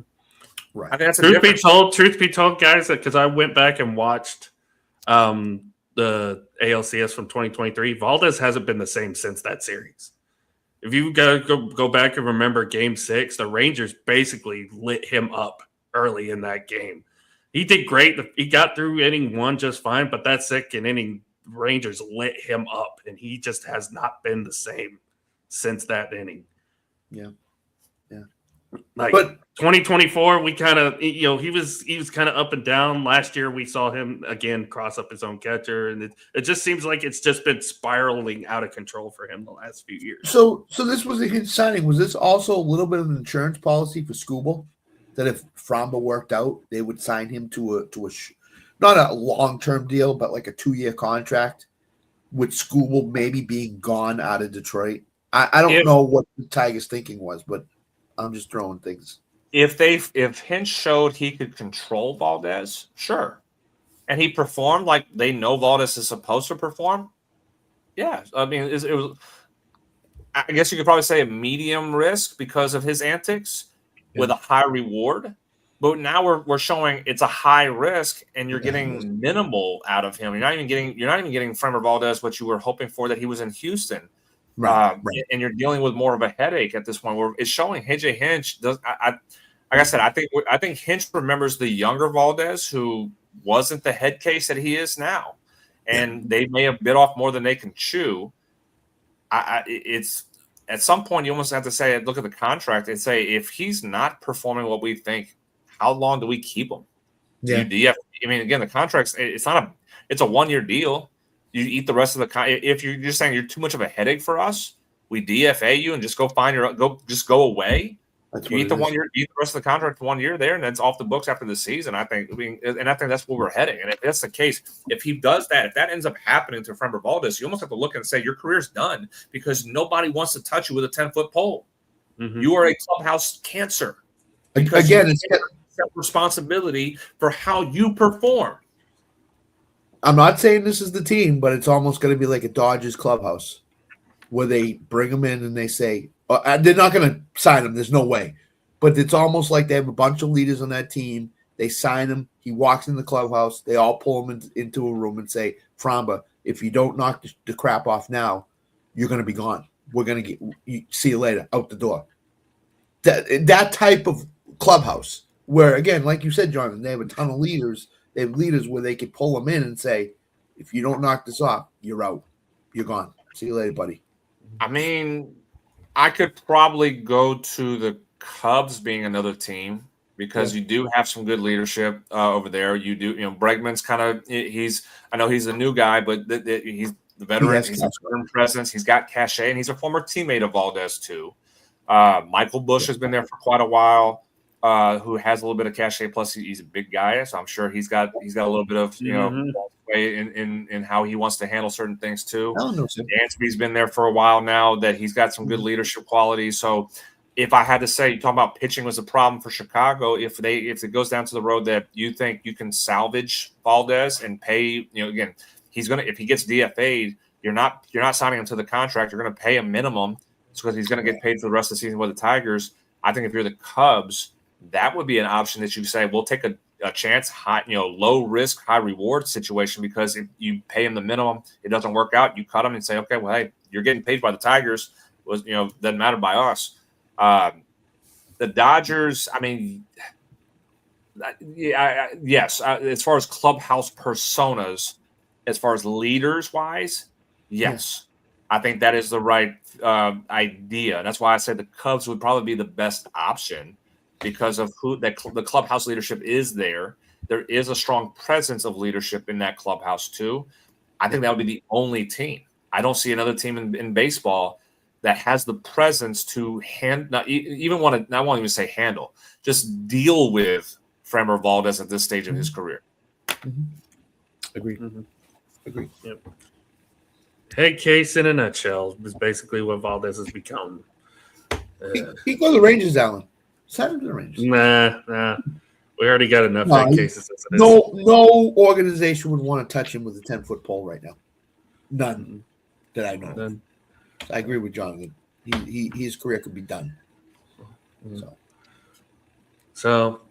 Right. I think that's truth be told, guys, because I went back and watched the ALCS from 2023. Valdez hasn't been the same since that series. If you go back and remember Game 6, the Rangers basically lit him up early in that game. He did great. He got through inning 1 just fine, but that second inning, Rangers lit him up, and he just has not been the same since that inning. Yeah. But 2024, we kind of, he was kind of up and down. Last year, we saw him again cross up his own catcher, and it just seems like it's just been spiraling out of control for him the last few years. So this was a Hinch signing. Was this also a little bit of an insurance policy for Skubal, that if Framba worked out, they would sign him to not a long-term deal, but like a 2-year contract with Skubal maybe being gone out of Detroit. I don't know what the Tigers' thinking was, but I'm just throwing things. If Hinch showed he could control Valdez, sure, and he performed like they know Valdez is supposed to perform, yeah. I mean, it was. I guess you could probably say a medium risk because of his antics with a high reward. But now we're showing it's a high risk, and you're getting minimal out of him. You're not even getting Framber Valdez what you were hoping for that he was in Houston. Right. And you're dealing with more of a headache at this point. Where it's showing AJ Hinch does. Like I said, I think Hinch remembers the younger Valdez who wasn't the head case that he is now, and they may have bit off more than they can chew. It's at some point you almost have to say, look at the contract and say, if he's not performing what we think, how long do we keep him? Yeah. I mean, again, the contract's it's a 1-year deal. You eat the rest of the if you're just saying you're too much of a headache for us, we DFA you and just go go away. You eat the 1 year, eat the rest of the contract 1 year there, and then it's off the books after the season. I think that's where we're heading. And if that's the case, if he does that, if that ends up happening to Framber Valdez, you almost have to look and say your career's done because nobody wants to touch you with a 10-foot pole. Mm-hmm. You are a clubhouse cancer. Again, it's responsibility for how you perform. I'm not saying this is the team, but it's almost going to be like a Dodgers clubhouse where they bring them in and they say, they're not going to sign him. There's no way. But it's almost like they have a bunch of leaders on that team. They sign him. He walks in the clubhouse. They all pull him into a room and say, Framba, if you don't knock the crap off now, you're going to be gone. We're going to see you later, out the door. That type of clubhouse where, again, like you said, Jonathan, they have a ton of leaders. They have leaders where they can pull them in and say, if you don't knock this off, you're out. You're gone. See you later, buddy. I mean, I could probably go to the Cubs being another team because you do have some good leadership over there. You do, Bregman's kind of I know he's a new guy, but he's the veteran. He's a veteran presence. He's got cachet, and he's a former teammate of Valdez too. Michael Bush has been there for quite a while, who has a little bit of cachet. Plus, he's a big guy, so I'm sure he's got a little bit of way in how he wants to handle certain things too. Dansby's been there for a while now. That he's got some good leadership qualities. So, if I had to say, you talk about pitching was a problem for Chicago. If it goes down to the road that you think you can salvage Valdez and pay, again, if he gets DFA'd, you're not signing him to the contract. You're going to pay a minimum because he's going to get paid for the rest of the season with the Tigers. I think if you're the Cubs, that would be an option that you say, we'll take a chance, high, low risk, high reward situation, because if you pay him the minimum, it doesn't work out. You cut him and say, okay, well, hey, you're getting paid by the Tigers. Doesn't matter by us. The Dodgers, I mean, yes, as far as clubhouse personas, as far as leaders wise, yes. I think that is the right idea. And that's why I said the Cubs would probably be the best option because of who the clubhouse leadership is there. There is a strong presence of leadership in that clubhouse too. I think that would be the only team. I don't see another team in baseball that has the presence to not even say handle, just deal with Framber Valdez at this stage of his career. Mm-hmm. Agreed. Mm-hmm. Agreed. Yep. Head case in a nutshell is basically what Valdez has become. He go to the Rangers, Alan. Send him to the Rangers. Nah. We already got enough head cases. No organization would want to touch him with a 10-foot pole right now. None that I know. None. I agree with Jonathan. His career could be done. So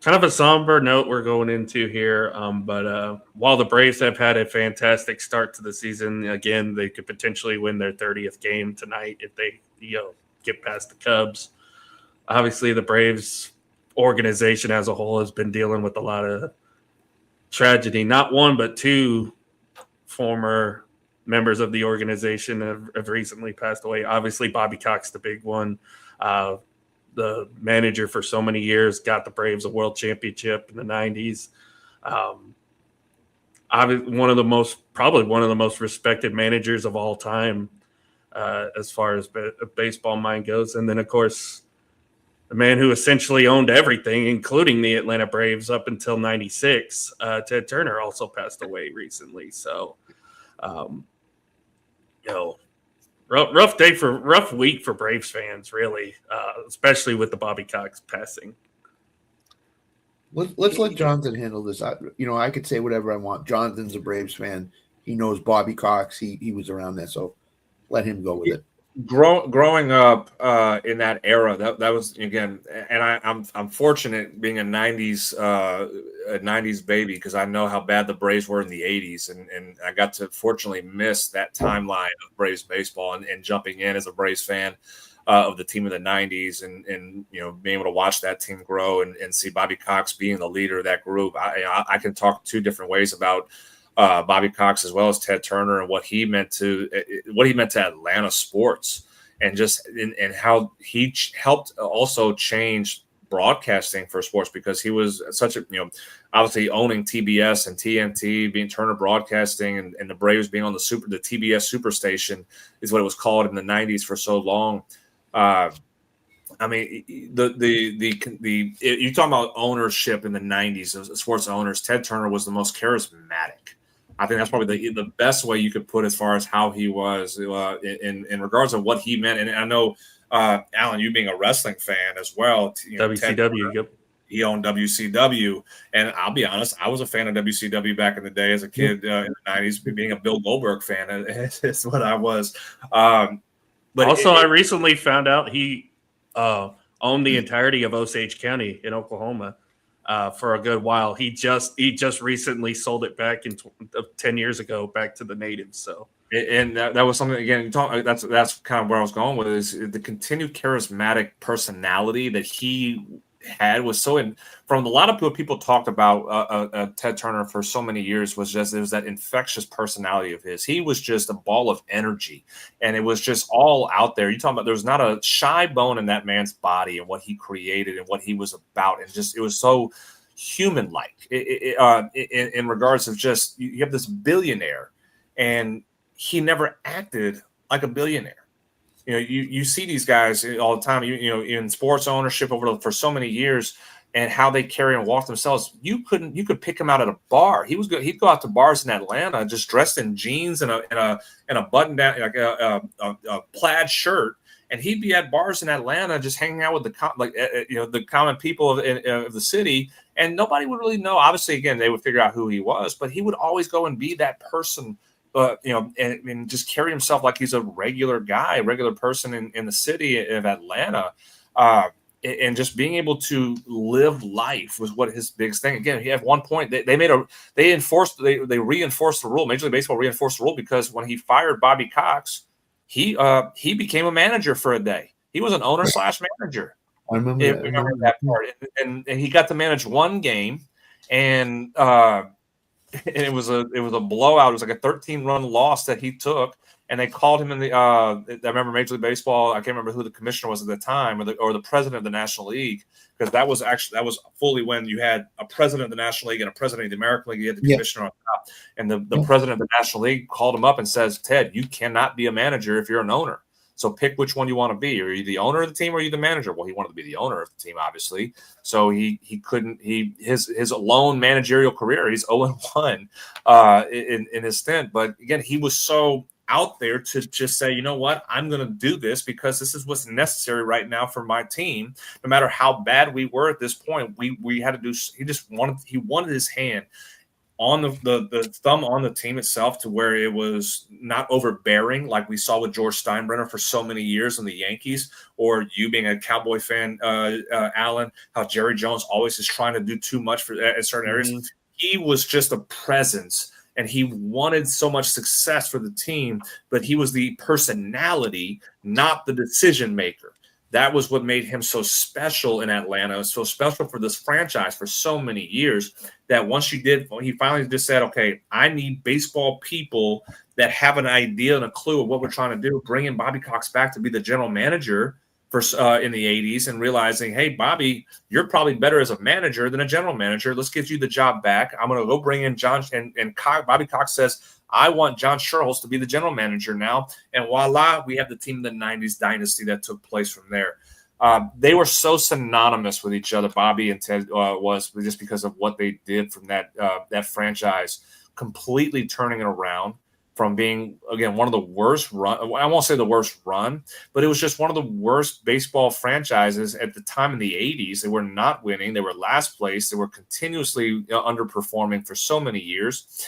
kind of a somber note we're going into here. But while the Braves have had a fantastic start to the season, again, they could potentially win their 30th game tonight if they get past the Cubs. Obviously, the Braves organization as a whole has been dealing with a lot of tragedy. Not one, but two former members of the organization have recently passed away. Obviously, Bobby Cox, the big one. The manager for so many years, got the Braves a world championship in the 90s. Probably one of the most respected managers of all time as far as a baseball mind goes. And then, of course, the man who essentially owned everything, including the Atlanta Braves up until 96. Ted Turner also passed away recently. So, rough week for Braves fans, really, especially with the Bobby Cox passing. Let's let Jonathan handle this. I could say whatever I want. Jonathan's a Braves fan. He knows Bobby Cox. He was around there, so let him go with it. Growing up in that era, that was, again, and I'm fortunate being a '90s baby, because I know how bad the Braves were in the '80s, and I got to fortunately miss that timeline of Braves baseball and jumping in as a Braves fan of the team of the '90s, and being able to watch that team grow and see Bobby Cox being the leader of that group. I can talk two different ways about Bobby Cox as well as Ted Turner and what he meant to Atlanta sports, and how he helped also change broadcasting for sports, because he was such a, obviously owning TBS and TNT, being Turner Broadcasting, and the Braves being on the TBS Superstation is what it was called in the '90s for so long. I mean, you talking about ownership in the '90s of sports owners. Ted Turner was the most charismatic. I think that's probably the best way you could put as far as how he was in regards of what he meant. And I know, Alan, you being a wrestling fan as well. WCW, Turner, yep. He owned WCW, and I'll be honest, I was a fan of WCW back in the day as a kid in the '90s. Being a Bill Goldberg fan is what I was. But also, I recently found out he owned the entirety of Osage County in Oklahoma for a good while. He just recently sold it back 10 years ago back to the natives. So, and that was something, again, that's kind of where I was going with, is the continued charismatic personality that he had was so from a lot of people talked about Ted Turner for so many years, was that infectious personality of his. He was just a ball of energy, and it was just all out there. You talking about, there was not a shy bone in that man's body and what he created and what he was about, and just, it was so human like in regards of just, you have this billionaire and he never acted like a billionaire. You see these guys all the time, in sports ownership for so many years, and how they carry and walk themselves. You could pick him out at a bar. He'd go out to bars in Atlanta just dressed in jeans and a button down, like a plaid shirt, and he'd be at bars in Atlanta just hanging out with the common people of the city, and nobody would really know. Obviously, again, they would figure out who he was, but he would always go and be that person. And just carry himself like he's a regular guy, regular person in the city of Atlanta, and just being able to live life was what his biggest thing. Again, he at one point they reinforced the rule. Major League Baseball reinforced the rule, because when he fired Bobby Cox, he became a manager for a day. He was an owner / manager. I remember that part, and he got to manage one game, and it was a blowout. It was like a 13-run loss that he took, and they called him in the. I remember Major League Baseball. I can't remember who the commissioner was at the time, or the president of the National League, because that was fully when you had a president of the National League and a president of the American League. You had the commissioner on top, and the president of the National League called him up and says, "Ted, you cannot be a manager if you're an owner. So pick which one you want to be. Are you the owner of the team or are you the manager?" Well, he wanted to be the owner of the team, obviously. So he couldn't. His lone managerial career, he's 0-1 in his stint. But again, he was so out there to just say, you know what, I'm going to do this because this is what's necessary right now for my team. No matter how bad we were at this point, we had to do. He wanted his hand on the thumb on the team itself, to where it was not overbearing like we saw with George Steinbrenner for so many years in the Yankees, or you being a Cowboy fan, Alan, how Jerry Jones always is trying to do too much for at certain areas. Mm-hmm. He was just a presence, and he wanted so much success for the team, but he was the personality, not the decision maker. That was what made him so special in Atlanta, so special for this franchise for so many years, that he finally just said, okay, I need baseball people that have an idea and a clue of what we're trying to do, bringing Bobby Cox back to be the general manager in the 80s, and realizing, hey, Bobby, you're probably better as a manager than a general manager. Let's get you the job back. I'm going to go bring in John. And Bobby Cox says, I want John Schuerholz to be the general manager now. And voila, we have the team of the 90s dynasty that took place from there. They were so synonymous with each other. Bobby and Ted was just because of what they did from that franchise, completely turning it around from being, again, one of the worst run. I won't say the worst run, but it was just one of the worst baseball franchises at the time in the 80s. They were not winning. They were last place. They were continuously underperforming for so many years.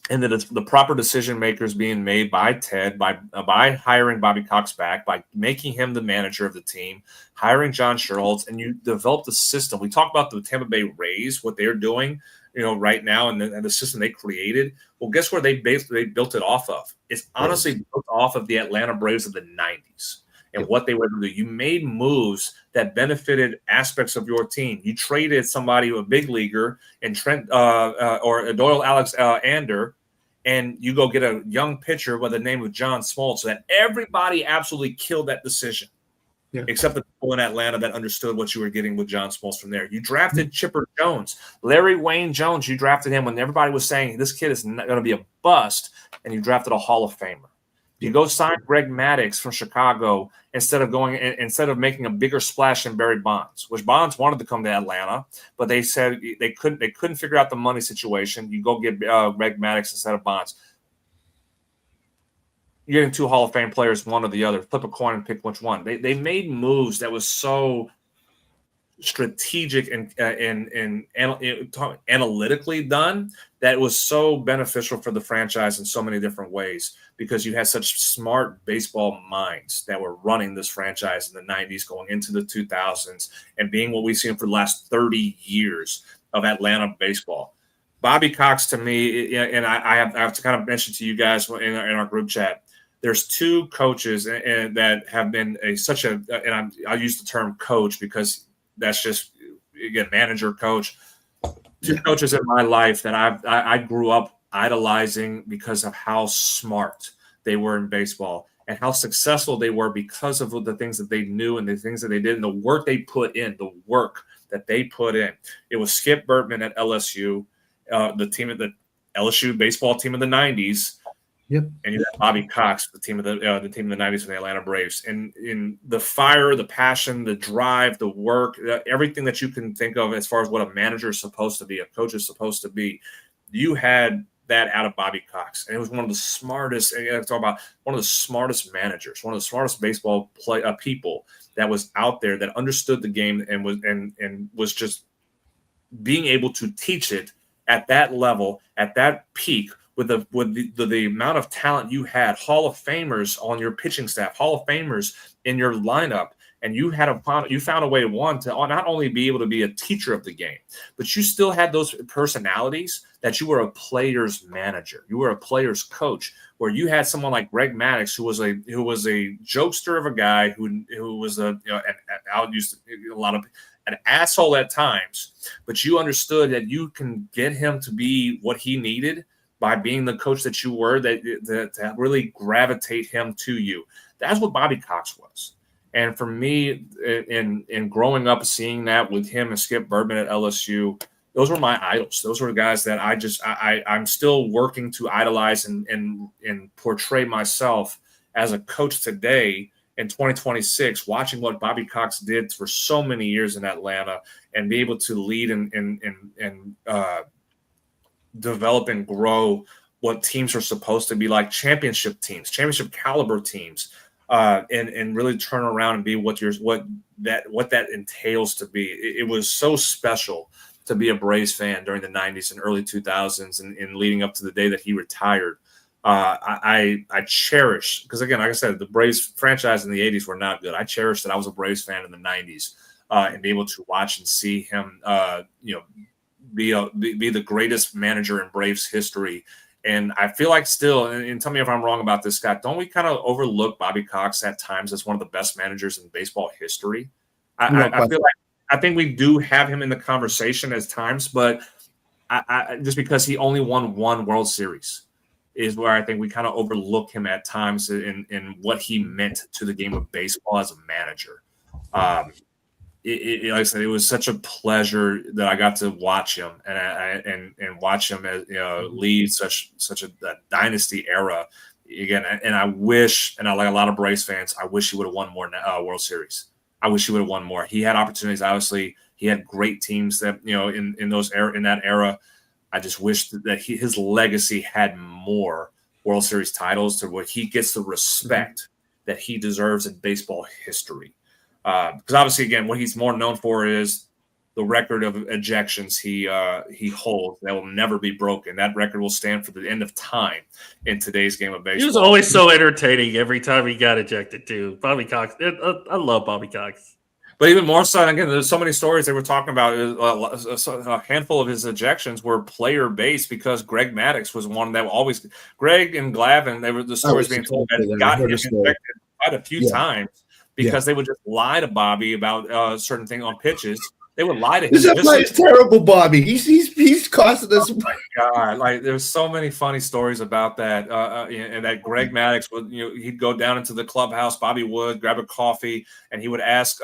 And that it's the proper decision makers being made by Ted, by hiring Bobby Cox back, by making him the manager of the team, hiring John Sherholtz, and you develop the system. We talk about the Tampa Bay Rays, what they're doing, right now, and the system they created. Well, guess where they built it off of? It's honestly built off of the Atlanta Braves of the 90s and what they were able to do. You made moves that benefited aspects of your team. You traded somebody, a big leaguer, and Trent or Doyle Alexander, and you go get a young pitcher by the name of John Smoltz, so that everybody absolutely killed that decision. Yeah. Except the people in Atlanta that understood what you were getting with John Smoltz from there. You drafted Chipper Jones. Larry Wayne Jones, you drafted him when everybody was saying this kid is not going to be a bust, and you drafted a Hall of Famer. You go sign Greg Maddux from Chicago instead of making a bigger splash than Barry Bonds, which Bonds wanted to come to Atlanta, but they said they couldn't figure out the money situation. You go get Greg Maddux instead of Bonds. You're getting two Hall of Fame players, one or the other. Flip a coin and pick which one. They made moves that was so strategic and analytically done that it was so beneficial for the franchise in so many different ways, because you had such smart baseball minds that were running this franchise in the 90s going into the 2000s and being what we've seen for the last 30 years of Atlanta baseball. Bobby Cox, to me, and I have to kind of mention to you guys in our group chat, there's two coaches that have been I'll use the term coach because that's just, again, manager, coach. Two coaches in my life that I grew up idolizing because of how smart they were in baseball and how successful they were because of the things that they knew and the things that they did and the work they put in, It was Skip Bertman at LSU, the team at the LSU baseball team of the 90s. Yep. And you have Bobby Cox, the team of the 90s from the Atlanta Braves. And in the fire, the passion, the drive, the work, everything that you can think of as far as what a manager is supposed to be, a coach is supposed to be, you had that out of Bobby Cox. And it was one of the smartest, and talk about one of the smartest managers, one of the smartest baseball people that was out there that understood the game and was just being able to teach it at that level, at that peak, with the amount of talent you had, Hall of Famers on your pitching staff, Hall of Famers in your lineup, and you found a way to not only be able to be a teacher of the game, but you still had those personalities that you were a player's manager, you were a player's coach, where you had someone like Greg Maddux, who was a jokester of a guy who was I'll use a lot of an asshole at times, but you understood that you can get him to be what he needed by being the coach that you were, that to really gravitate him to you. That's what Bobby Cox was. And for me, in growing up, seeing that with him and Skip Bertman at LSU, those were my idols. Those were the guys that I'm still working to idolize and portray myself as a coach today in 2026, watching what Bobby Cox did for so many years in Atlanta and be able to lead and develop and grow what teams are supposed to be like, championship teams, championship caliber teams, and really turn around and be what that entails to be. It was so special to be a Braves fan during the 90s and early 2000s and leading up to the day that he retired. I cherish, because again, like I said, the Braves franchise in the 80s were not good. I cherish that I was a Braves fan in the 90s and be able to watch and see him, be the greatest manager in Braves history. And I feel like still, and tell me if I'm wrong about this, Scott, don't we kind of overlook Bobby Cox at times as one of the best managers in baseball history? I feel like I think we do have him in the conversation at times, but I just because he only won one World Series is where I think we kind of overlook him at times in what he meant to the game of baseball as a manager. Like I said, it was such a pleasure that I got to watch him and watch him lead such a dynasty era again. And I wish, and I like a lot of Braves fans, I wish he would have won more World Series. I wish he would have won more. He had opportunities. Obviously, he had great teams that in that era. I just wish that his legacy had more World Series titles to where he gets the respect that he deserves in baseball history. Because obviously, again, what he's more known for is the record of ejections he holds that will never be broken. That record will stand for the end of time in today's game of baseball. He was always so entertaining every time he got ejected, too. Bobby Cox. I love Bobby Cox. But even more so, again, there's so many stories they were talking about. A handful of his ejections were player-based because Greg Maddux was one that always – Greg and Glavine, they were the stories being told that got him ejected quite a few times because they would just lie to Bobby about certain things on pitches. They would lie to him. This is terrible, Bobby. He's costing us. Oh my God! Like there's so many funny stories about that, and that Greg Maddux would, he'd go down into the clubhouse. Bobby would grab a coffee, and he would ask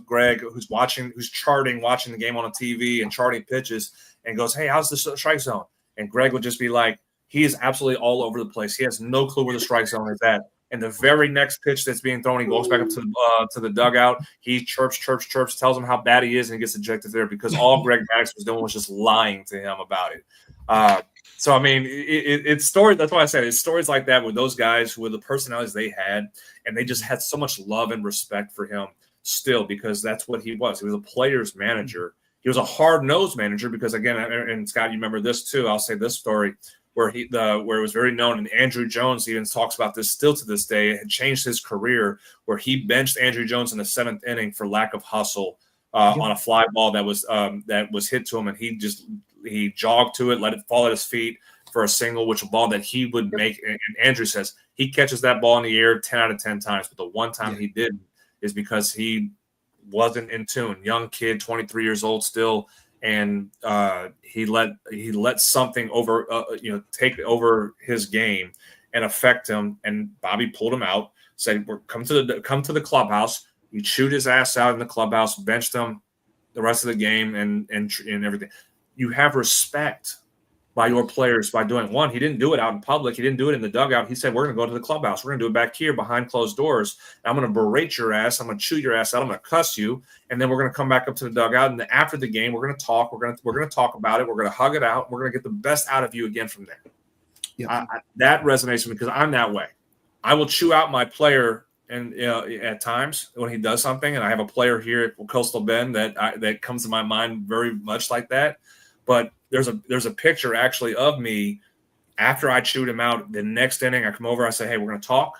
Greg, who's watching the game on a TV and charting pitches, and goes, "Hey, how's the strike zone?" And Greg would just be like, "He is absolutely all over the place. He has no clue where the strike zone is at." And the very next pitch that's being thrown, he goes back up to the dugout. He chirps, tells him how bad he is, and he gets ejected there because all Greg Maddux was doing was just lying to him about it. So, I mean, it's stories. That's why I said it's stories like that with those guys with the personalities they had, and they just had so much love and respect for him still because that's what he was. He was a player's manager. He was a hard-nosed manager because, again, and Scott, you remember this too. I'll say this story. Where it was very known, and Andrew Jones even talks about this still to this day. It had changed his career, where he benched Andrew Jones in the 7th inning for lack of hustle on a fly ball that was hit to him, and he jogged to it, let it fall at his feet for a single, which a ball that he would make. And Andrew says he catches that ball in the air 10 out of 10 times, but the one time he didn't is because he wasn't in tune. Young kid, 23 years old still. And he let something take over his game and affect him. And Bobby pulled him out, said, "Come to the clubhouse." He chewed his ass out in the clubhouse, benched him the rest of the game, and everything. You have respect by your players by doing one. He didn't do it out in public. He didn't do it in the dugout. He said, "We're going to go to the clubhouse. We're going to do it back here behind closed doors. I'm going to berate your ass. I'm going to chew your ass out. I'm going to cuss you. And then we're going to come back up to the dugout. And then after the game, we're going to talk. We're going to talk about it. We're going to hug it out. We're going to get the best out of you again from there." Yeah. That resonates with me because I'm that way. I will chew out my player and at times when he does something. And I have a player here at Coastal Bend that comes to my mind very much like that. But there's a picture actually of me after I chewed him out. The next inning, I come over, I say, "Hey, we're going to talk.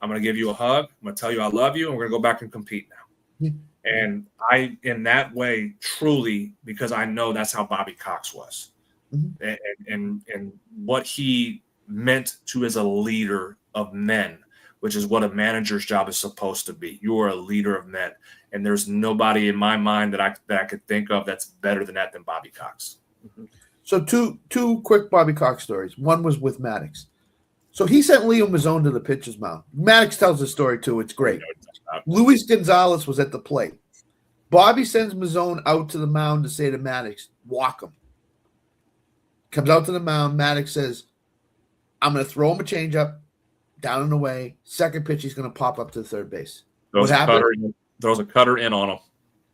I'm going to give you a hug. I'm going to tell you I love you, and we're going to go back and compete now." Yeah. And I, in that way, truly, because I know that's how Bobby Cox was, and what he meant to as a leader of men, which is what a manager's job is supposed to be. You are a leader of men, and there's nobody in my mind that I could think of that's better than that than Bobby Cox. So two quick Bobby Cox stories. One was with Maddux. So he sent Leo Mazzone to the pitcher's mound. Maddux tells the story too. It's great. Luis Gonzalez was at the plate. Bobby sends Mazzone out to the mound to say to Maddux, "Walk him." Comes out to the mound. Maddux says, "I'm going to throw him a changeup down and away. Second pitch, he's going to pop up to third base." Throws a cutter in on him.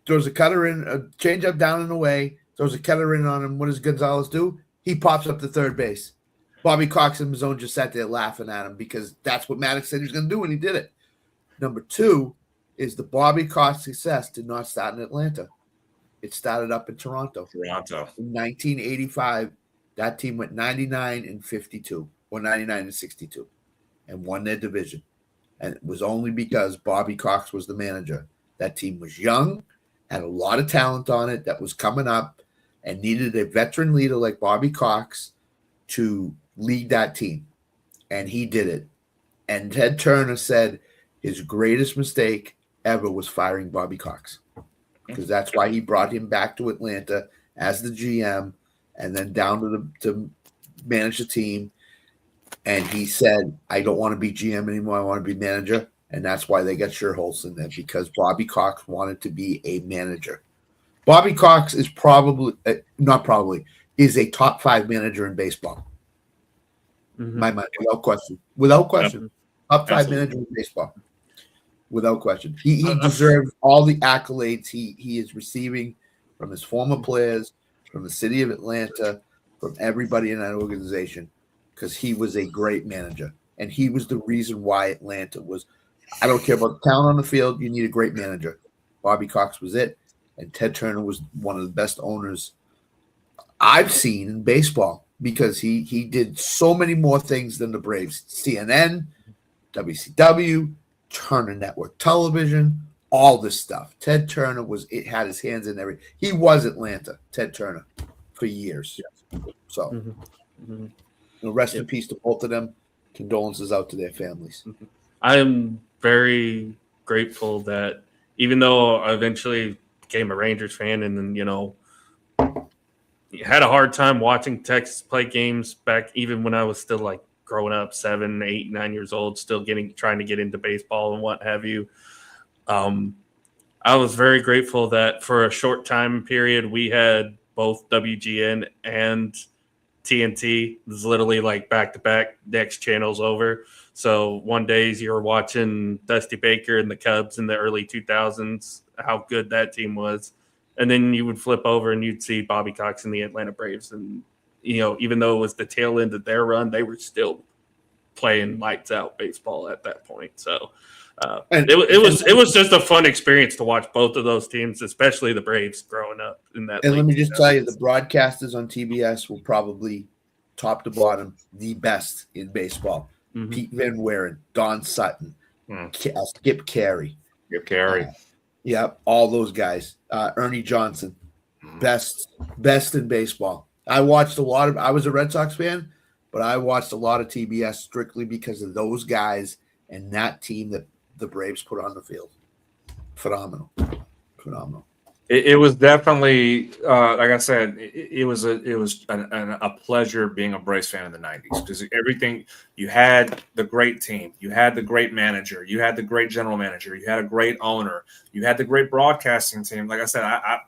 Throws a cutter in, a changeup down and away. Throws a cutter in on him. What does Gonzalez do? He pops up to third base. Bobby Cox and Mazzone just sat there laughing at him because that's what Maddux said he was going to do, and he did it. Number two is the Bobby Cox success did not start in Atlanta. It started up in Toronto. In 1985, that team went 99-52 or 99-62 and won their division. And it was only because Bobby Cox was the manager. That team was young, had a lot of talent on it that was coming up, and needed a veteran leader like Bobby Cox to lead that team. And he did it. And Ted Turner said his greatest mistake ever was firing Bobby Cox, because that's why he brought him back to Atlanta as the GM and then down to manage the team. And he said, "I don't want to be GM anymore. I want to be manager." And that's why they got Sherholz in there, because Bobby Cox wanted to be a manager. Bobby Cox is is a top 5 manager in baseball. My mind, without question. Top 5 manager in baseball. without question. He deserves all the accolades he is receiving from his former players, from the city of Atlanta, from everybody in that organization, because he was a great manager. And he was the reason why Atlanta was. I don't care about the talent on the field. You need a great manager. Bobby Cox was it. And Ted Turner was one of the best owners I've seen in baseball, because he did so many more things than the Braves. CNN, WCW, Turner Network Television, all this stuff. Ted Turner had his hands in everything. He was Atlanta, Ted Turner, for years. So, rest in peace to both of them. Condolences out to their families. I am very grateful that even though I eventually became a Rangers fan and then, had a hard time watching Texas play games back even when I was still like growing up, 7, 8, 9 years old, still trying to get into baseball and what have you. I was very grateful that for a short time period, we had both WGN and TNT. It was literally like back-to-back, next channels over. So one days you were watching Dusty Baker and the Cubs in the early 2000s, how good that team was. And then you would flip over and you'd see Bobby Cox and the Atlanta Braves. And, even though it was the tail end of their run, they were still playing lights out baseball at that point. So it was just a fun experience to watch both of those teams, especially the Braves growing up in that. And let me just tell you, the broadcasters on TBS were probably top to bottom the best in baseball. Mm-hmm. Pete Van Wieren, Don Sutton, Skip Carey. Yep, all those guys. Ernie Johnson, best in baseball. I watched I was a Red Sox fan, but I watched a lot of TBS strictly because of those guys and that team that the Braves put on the field. Phenomenal. It was definitely, like I said, it was a pleasure being a Braves fan in the 90s, because everything, you had the great team, you had the great manager, you had the great general manager, you had a great owner, you had the great broadcasting team. Like I said, I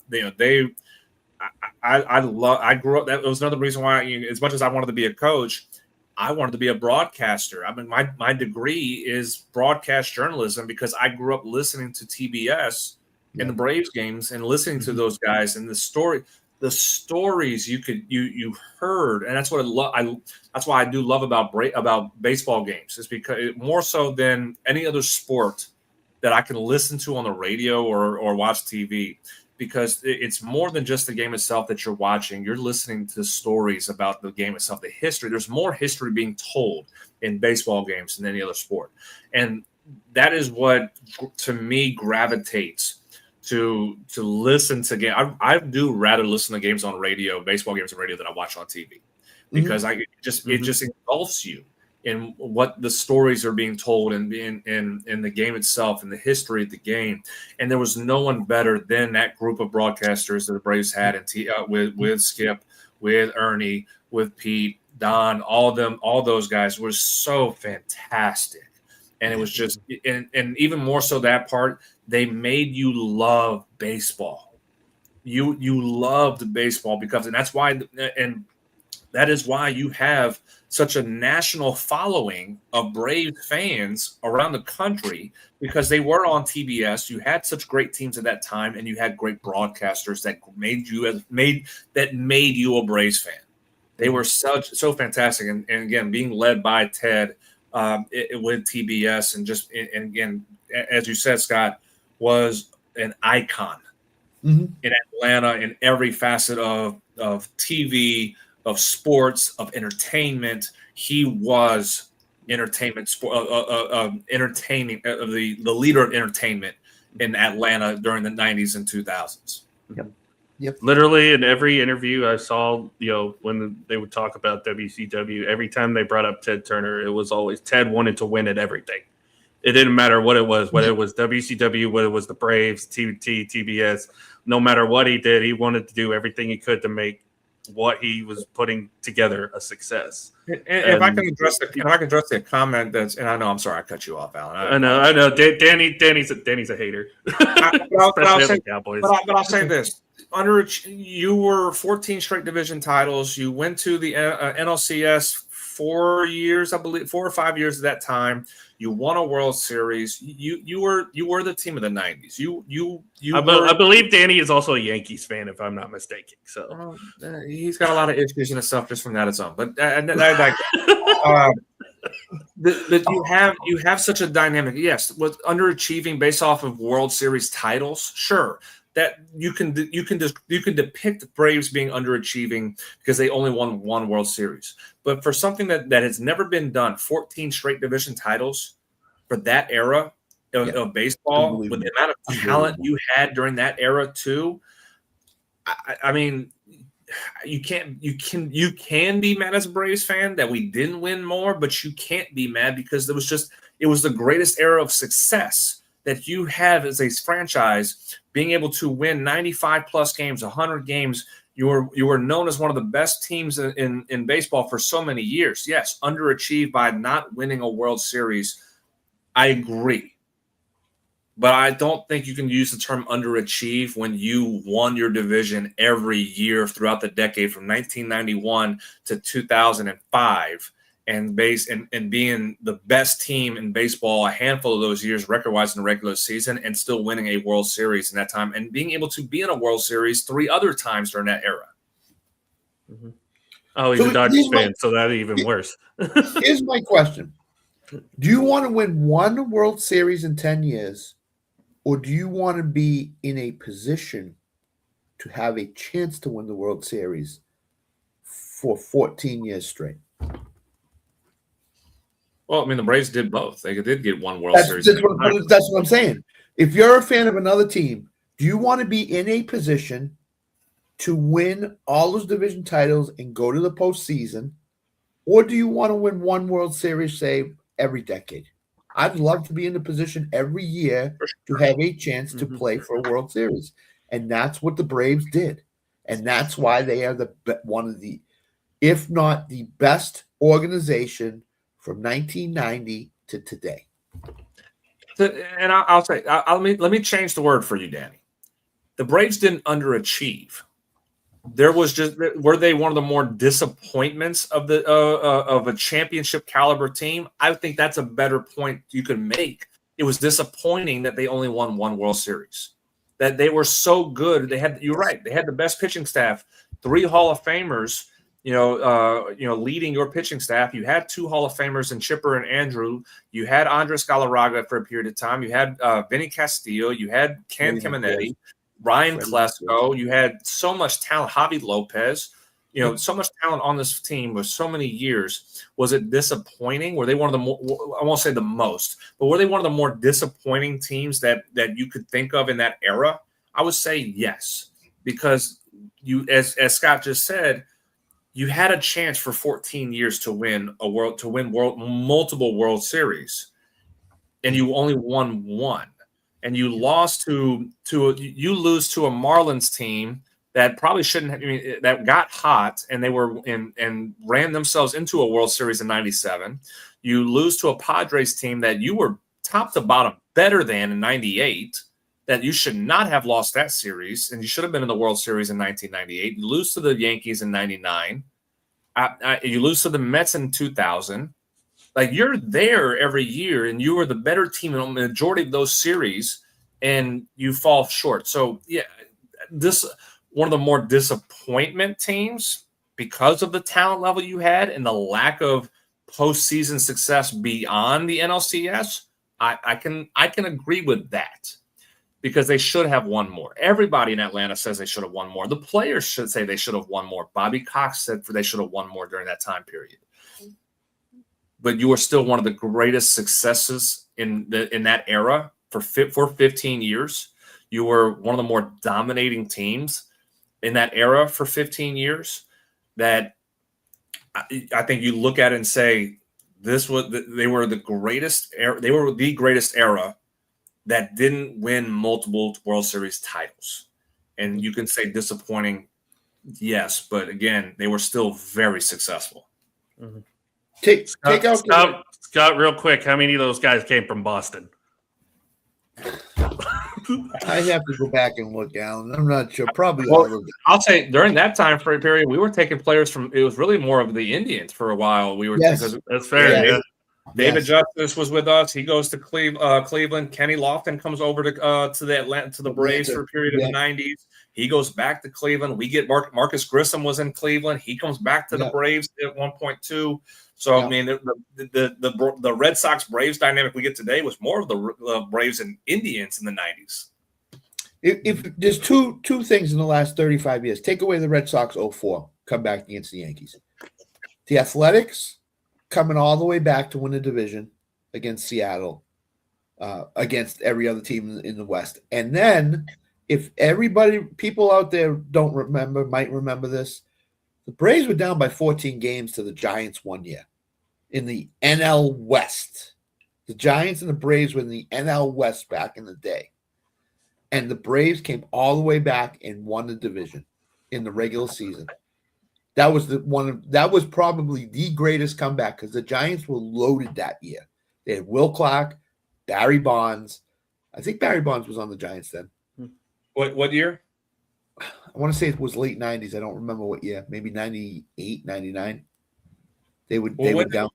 grew up. That was another reason why, as much as I wanted to be a coach, I wanted to be a broadcaster. I mean, my degree is broadcast journalism, because I grew up listening to TBS in the Braves games and listening to those guys, and the stories you heard. And that's what that's why I do love about baseball games, is because more so than any other sport that I can listen to on the radio or watch TV, because it's more than just the game itself that you're watching. You're listening to stories about the game itself, the history. There's more history being told in baseball games than any other sport. And that is what, to me, gravitates to listen to games. I do rather listen to games on radio, baseball games on radio, than I watch on TV, because it just engulfs you in what the stories are being told and in the game itself and the history of the game. And there was no one better than that group of broadcasters that the Braves had, with Skip, with Ernie, with Pete, Don, all those guys were so fantastic. And it was just, and even more so that part, they made you love baseball. You loved baseball because, and that's why, and that is why you have such a national following of Braves fans around the country, because they were on TBS. You had such great teams at that time, and you had great broadcasters that made you a Braves fan. They were so fantastic, and again, being led by Ted with TBS, and again, as you said, Scott, was an icon in Atlanta in every facet of TV, of sports, of entertainment. He was entertainment, entertaining, the leader of entertainment in Atlanta during the 90s and 2000s. Yep. Literally in every interview I saw, when they would talk about WCW, every time they brought up Ted Turner, it was always Ted wanted to win at everything. It didn't matter what it was, whether it was WCW, whether it was the Braves, TBS, no matter what he did, he wanted to do everything he could to make what he was putting together a success. If I can address the comment that's, and I know, I'm sorry, I cut you off, Alan. I know. Danny's a hater. But I'll say this: you were 14 straight division titles. You went to the NLCS 4 years, I believe, 4 or 5 years at that time. You won a World Series. You were the team of the 90s. I believe Danny is also a Yankees fan, if I'm not mistaken. So he's got a lot of issues and stuff just from that its own. But you have such a dynamic. Yes, with underachieving based off of World Series titles, sure. That you can depict the Braves being underachieving because they only won one World Series. But for something that has never been done, 14 straight division titles for that era of baseball, with the amount of talent you had during that era too. I mean, you can be mad as a Braves fan that we didn't win more, but you can't be mad because it was the greatest era of success that you have as a franchise, being able to win 95 plus games, 100 games. You were known as one of the best teams in baseball for so many years. Yes, underachieved by not winning a World Series. I agree. But I don't think you can use the term underachieve when you won your division every year throughout the decade from 1991 to 2005. And being the best team in baseball a handful of those years record-wise in the regular season and still winning a World Series in that time and being able to be in a World Series 3 other times during that era. Mm-hmm. Oh, he's a Dodgers fan, so that's even worse. Here's my question. Do you want to win one World Series in 10 years, or do you want to be in a position to have a chance to win the World Series for 14 years straight? Well, I mean, the Braves did both. They did get one World Series. That's what I'm saying. If you're a fan of another team, do you want to be in a position to win all those division titles and go to the postseason, or do you want to win one World Series, say, every decade? I'd love to be in the position every year to have a chance to play for a World Series, and that's what the Braves did, and that's why they are one of the, if not the best organization from 1990 to today. And I'll say, let me change the word for you, Danny. The Braves didn't underachieve. Were they one of the more disappointments of a championship caliber team? I think that's a better point you could make. It was disappointing that they only won one World Series. That they were so good. You're right. They had the best pitching staff, 3 Hall of Famers. Leading your pitching staff. You had 2 Hall of Famers in Chipper and Andrew. You had Andres Galarraga for a period of time. You had Vinny Castillo. You had Ken Caminetti, Ryan Klesko. You had so much talent. Javi Lopez. So much talent on this team for so many years. Was it disappointing? Were they one of the more, I won't say the most, but were they one of the more disappointing teams that you could think of in that era? I would say yes, because you, as Scott just said, you had a chance for 14 years to win multiple World Series, and you only won one, and you lost you lose to a Marlins team that probably shouldn't have, that got hot and they were and ran themselves into a World Series in '97. You lose to a Padres team that you were top to bottom better than in '98. That you should not have lost that series, and you should have been in the World Series in 1998. You lose to the Yankees in '99. You lose to the Mets in 2000. Like, you're there every year, and you were the better team in the majority of those series, and you fall short. So, yeah, this one of the more disappointment teams because of the talent level you had and the lack of postseason success beyond the NLCS. I can agree with that. Because they should have won more. Everybody in Atlanta says they should have won more. The players should say they should have won more. Bobby Cox said they should have won more during that time period. But you were still one of the greatest successes in that era for 15 years. You were one of the more dominating teams in that era for 15 years. That I think you look at it and say they were the greatest era. They were the greatest era that didn't win multiple World Series titles. And you can say disappointing, yes, but again, they were still very successful. Mm-hmm. Take out Scott, real quick, how many of those guys came from Boston? I have to go back and look down. I'm not sure. Probably well, all of them. I'll say during that time frame period, we were taking players from. It was really more of the Indians for a while. We were yes. That's fair. Yeah. David Yes. Justice was with us. He goes to Cleveland. Kenny Lofton comes over to the Braves for a period in the '90s. He goes back to Cleveland. We get Marcus Grissom was in Cleveland. He comes back to the Braves at 1.2. So I mean, the Red Sox Braves dynamic we get today was more of the Braves and Indians in the '90s. If there's two things in the last 35 years, take away the Red Sox 04, come back against the Yankees. The Athletics coming all the way back to win the division against Seattle, against every other team in the West. And then, if people out there might remember this, the Braves were down by 14 games to the Giants one year in the NL West. The Giants and the Braves were in the NL West back in the day. And the Braves came all the way back and won the division in the regular season. That was probably the greatest comeback because the Giants were loaded that year. They had Will Clark, Barry Bonds. I think Barry Bonds was on the Giants then. What year? I want to say it was late 90s. I don't remember what year. Maybe 98, 99. They were down.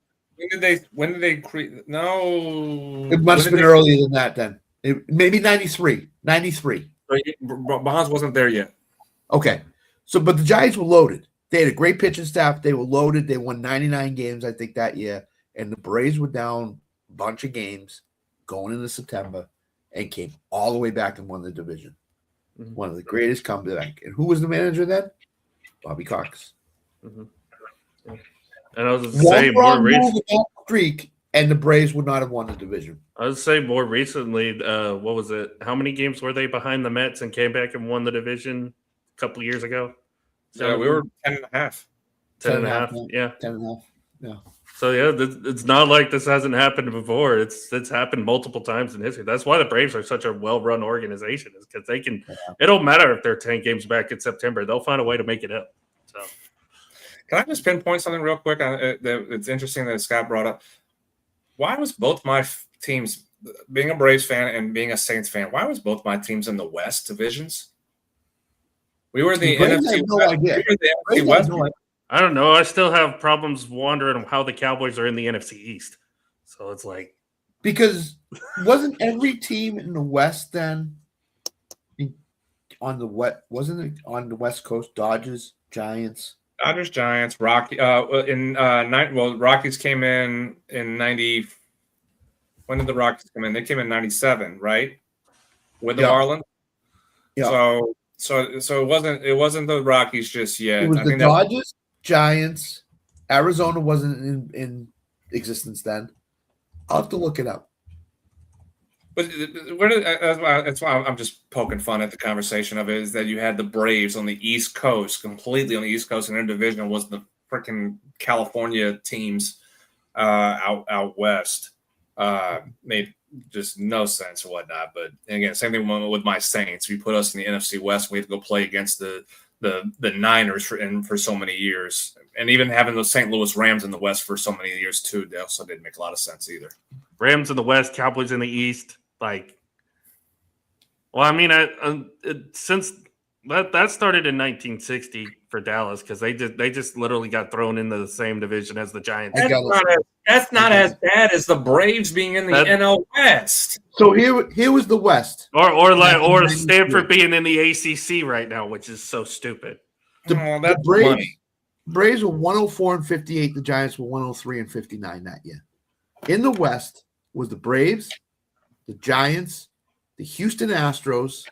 When did they create? No. It must have been earlier than that then. Maybe 93. 93. Bonds wasn't there yet. Okay. But the Giants were loaded. They had a great pitching staff. They were loaded. They won 99 games, I think, that year. And the Braves were down a bunch of games going into September and came all the way back and won the division. Mm-hmm. One of the greatest comebacks. And who was the manager then? Bobby Cox. Mm-hmm. Yeah. And I was saying more recently, streak, and the Braves would not have won the division. I was saying more recently, what was it? How many games were they behind the Mets and came back and won the division a couple of years ago? So yeah, we were 10.5. 10.5. Yeah. 10.5. Yeah. So yeah, it's not like this hasn't happened before. It's happened multiple times in history. That's why the Braves are such a well-run organization, is because they can. Yeah. It don't matter if they're 10 games back in September; they'll find a way to make it up. So, can I just pinpoint something real quick? It's interesting that Scott brought up. Why was both my teams, being a Braves fan and being a Saints fan, why was both my teams in the West divisions? We were the NFC West. We were the NFC West. I don't know. I still have problems wondering how the Cowboys are in the NFC East. So it's like, because wasn't every team in the West then on the wasn't it on the West Coast? Dodgers, Giants, Rocky. Rockies came in 90. When did the Rockies come in? They came in 97, right? With the Marlins. Yeah. So it wasn't the Rockies just yet. It was the Dodgers, Giants. Arizona wasn't in existence then. I'll have to look it up. But that's why I'm just poking fun at the conversation of it, is that you had the Braves on the East Coast, completely on the East Coast, and their division was the freaking California teams out west. Made just no sense or whatnot. But again, same thing with my Saints. We put us in the NFC West. We have to go play against the Niners for so many years, and even having those St. Louis Rams in the West for so many years too. They also didn't make a lot of sense either. Rams in the West, Cowboys in the East. Since that started in 1960 for Dallas, because they just literally got thrown into the same division as the Giants. That's not as bad as the Braves being in the NL West. So here was the West, or Stanford being in the ACC right now, which is so stupid. The Braves were 104-58. The Giants were 103-59 that year. In the West was the Braves, the Giants, the Houston Astros,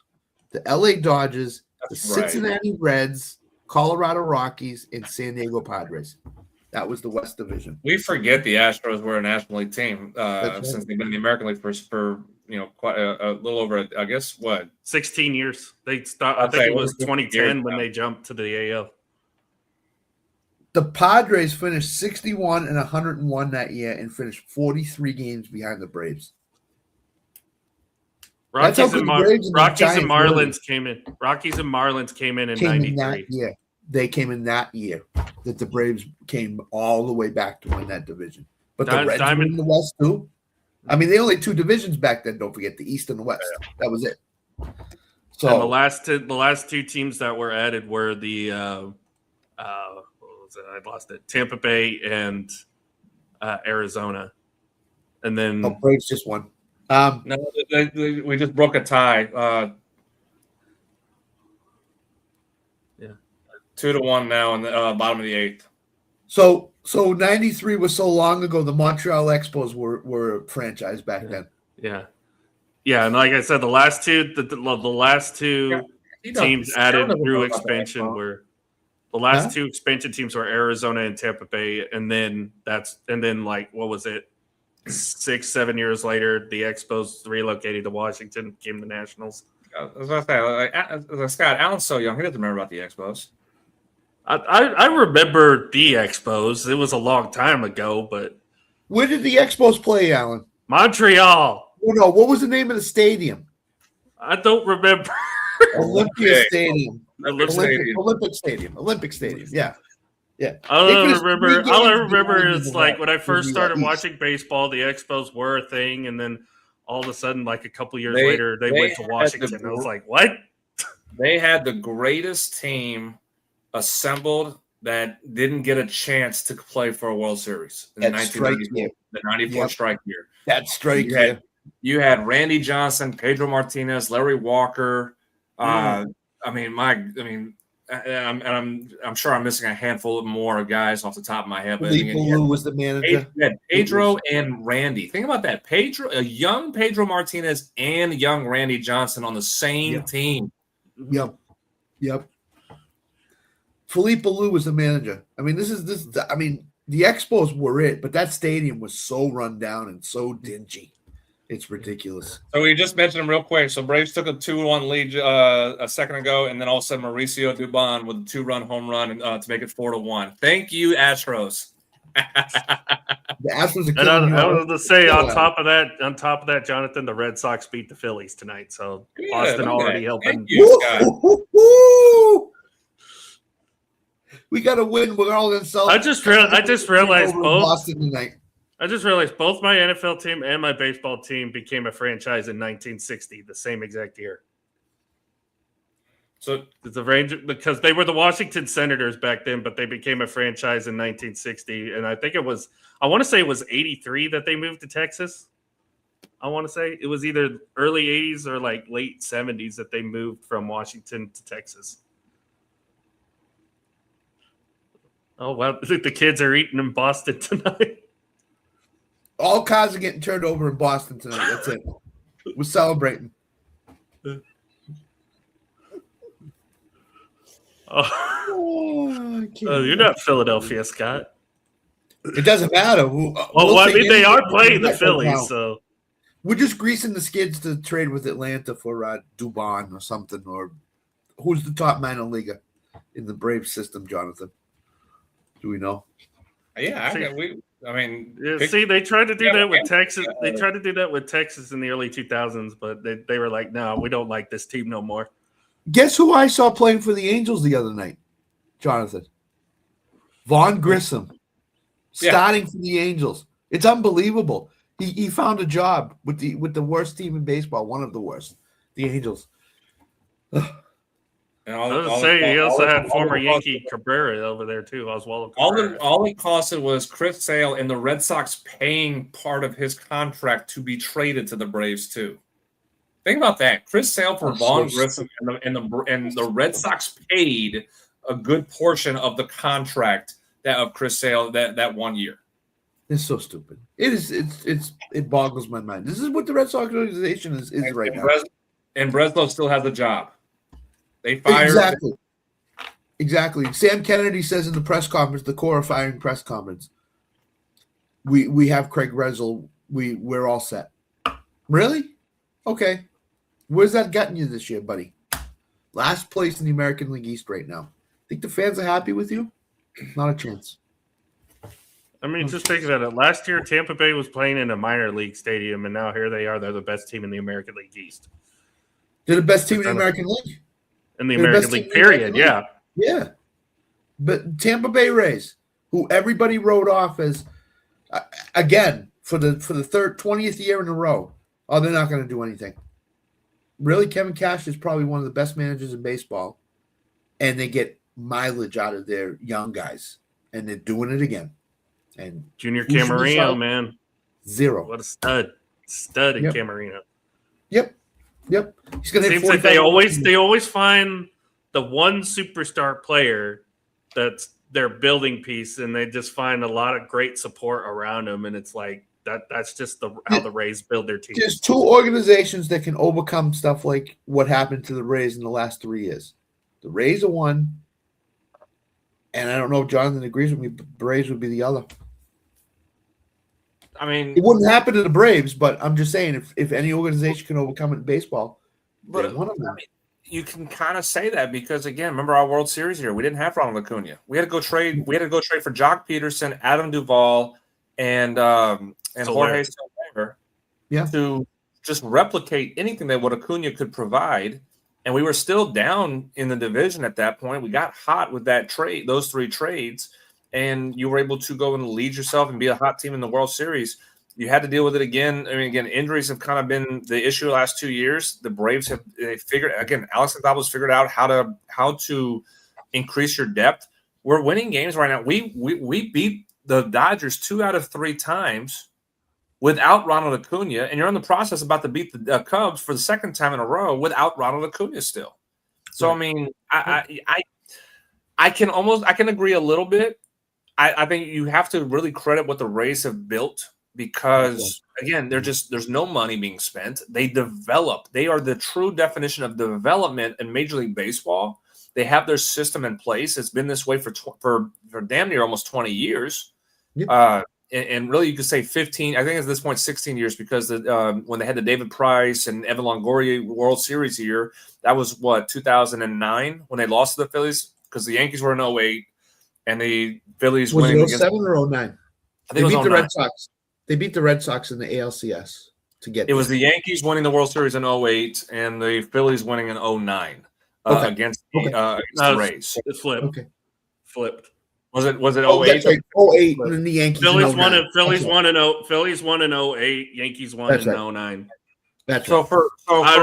the LA Dodgers, the Cincinnati Reds, Colorado Rockies, and San Diego Padres. That was the West Division. We forget the Astros were a National League team since they've been in the American League for quite a little over, I guess, 16 years. They stopped. I think it was 2010 when they jumped to the AL. The Padres finished 61-101 that year and finished 43 games behind the Braves. Rockies and Marlins came in. Rockies and Marlins came in 93. They came in that year that the Braves came all the way back to win that division. But the Reds were in the West too. I mean, they only had two divisions back then. Don't forget the East and the West. That was it. So and the last two teams that were added were the what was it? I lost it. Tampa Bay and Arizona. and then Braves just won. No, we just broke a tie. Yeah. 2-1 now in the bottom of the 8th. So 93 was so long ago. The Montreal Expos were a franchise back then. Yeah, and like I said, the last two teams added through expansion were the last two expansion teams were Arizona and Tampa Bay, and then like what was it, 6-7 years later, the Expos relocated to Washington, became the Nationals. I was going to say, Scott, Alan's so young, he doesn't remember about the Expos. I remember the Expos. It was a long time ago, but where did the Expos play, Alan? Montreal. Oh, no, what was the name of the stadium? I don't remember. Olympia Stadium. Olympic Stadium. Yeah. All I remember is like when I first started watching baseball, the Expos were a thing, and then all of a sudden, like a couple years later, they went to Washington. I was like, what? They had the greatest team assembled that didn't get a chance to play for a World Series in 1994, the 94 strike year. That strike year. You had Randy Johnson, Pedro Martinez, Larry Walker. I'm sure I'm missing a handful of more guys off the top of my head. Felipe Alou was the manager. Pedro and Randy. Think about that. A young Pedro Martinez and young Randy Johnson on the same team. Yep. Felipe Alou was the manager. I mean, the Expos were it, but that stadium was so run down and so dingy. It's ridiculous. So we just mentioned them real quick. So Braves took a 2-1 lead a second ago, and then all of a sudden Mauricio Dubon with a 2-run home run to make it 4-1. Thank you, Astros. The Astros are and I was to say on top of that, Jonathan, the Red Sox beat the Phillies tonight. So Boston already helping. We got to win. We're all in South. I just realized both. Boston tonight. I just realized both my NFL team and my baseball team became a franchise in 1960, the same exact year. So it's a range because they were the Washington Senators back then, but they became a franchise in 1960. And I want to say it was 83 that they moved to Texas. I want to say it was either early 80s or like late 70s that they moved from Washington to Texas. Oh, wow. The kids are eating in Boston tonight. All cars are getting turned over in Boston tonight. That's it. We're celebrating. You're not Philadelphia, Scott. It doesn't matter. They are playing the Phillies, so we're just greasing the skids to trade with Atlanta for Dubon or something. Or who's the top minor leaguer in the Braves system, Jonathan? Do we know? Yeah, they tried to do that with Texas. They tried to do that with Texas in the early 2000s, but they were like, no, we don't like this team no more. Guess who I saw playing for the Angels the other night, Jonathan? Vaughn Grissom, starting for the Angels. It's unbelievable. He found a job with the worst team in baseball, one of the worst, the Angels. And he also had former Yankee Cabrera over there too. Oswaldo Cabrera. All it costed was Chris Sale and the Red Sox paying part of his contract to be traded to the Braves too. Think about that. Chris Sale for Vaughn Grissom and the Red Sox paid a good portion of the contract of Chris Sale that 1 year. It's so stupid. It boggles my mind. This is what the Red Sox organization is right now. And Breslow still has a job. They fired Exactly. Sam Kennedy says in the press conference, the core firing press conference, we have Craig Resl. We're all set. Really? Okay. Where's that gotten you this year, buddy? Last place in the American League East right now. Think the fans are happy with you? Not a chance. I mean, just think about it. Last year, Tampa Bay was playing in a minor league stadium, and now here they are. They're the best team in the American League East. They're the best team in the American League. In the American League, period. Yeah. Yeah. But Tampa Bay Rays, who everybody wrote off as, again, for the 20th year in a row, they're not going to do anything. Really, Kevin Cash is probably one of the best managers in baseball, and they get mileage out of their young guys, and they're doing it again. And Junior Camarillo, man. Zero. What a stud in Yep. Camarino. Yep. He's going to hit Seems like 45. they always find the one superstar player that's their building piece, and they just find a lot of great support around him. And it's like that's just how the Rays build their team. There's two organizations that can overcome stuff like what happened to the Rays in the last 3 years. The Rays are one, and I don't know if Jonathan agrees with me, but the Braves would be the other. I mean, It wouldn't happen to the Braves, but I'm just saying if any organization can overcome it in baseball, they're one of them. I mean, you can kind of say that because, again, remember our World Series here? We didn't have Ronald Acuna. We had to go trade. We had to go trade for Jock Peterson, Adam Duvall, and Jorge Soler to just replicate anything that what Acuna could provide. And we were still down in the division at that point. We got hot with that trade, those 3 trades, and you were able to go and lead yourself and be a hot team in the World Series. You had to deal with it again. I mean, again, injuries have kind of been the issue the last 2 years. The Braves have figured again. Alex Gonzalez figured out how to increase your depth. We're winning games right now. We beat the Dodgers 2 out of 3 times without Ronald Acuna, and you're in the process about to beat the Cubs for the 2nd time in a row without Ronald Acuna still. So I mean, I can agree a little bit. I think you have to really credit what the Rays have built because, again, there's no money being spent. They develop. They are the true definition of development in Major League Baseball. They have their system in place. It's been this way for damn near almost 20 years. Yep. And really, you could say 15. I think at this point, 16 years because when they had the David Price and Evan Longoria World Series year, that was 2009 when they lost to the Phillies because the Yankees were in 08. And the Phillies was winning it 07 or 09? I think they beat 09. the Red Sox. They beat the Red Sox in the ALCS to get. It was the Yankees winning the World Series in 08 and the Phillies winning in 09 against the Rays. It flipped. Okay. Flipped. Was it 08? That's right. 08 and then the Yankees. Phillies won in 08. Yankees won in 09. That's right. I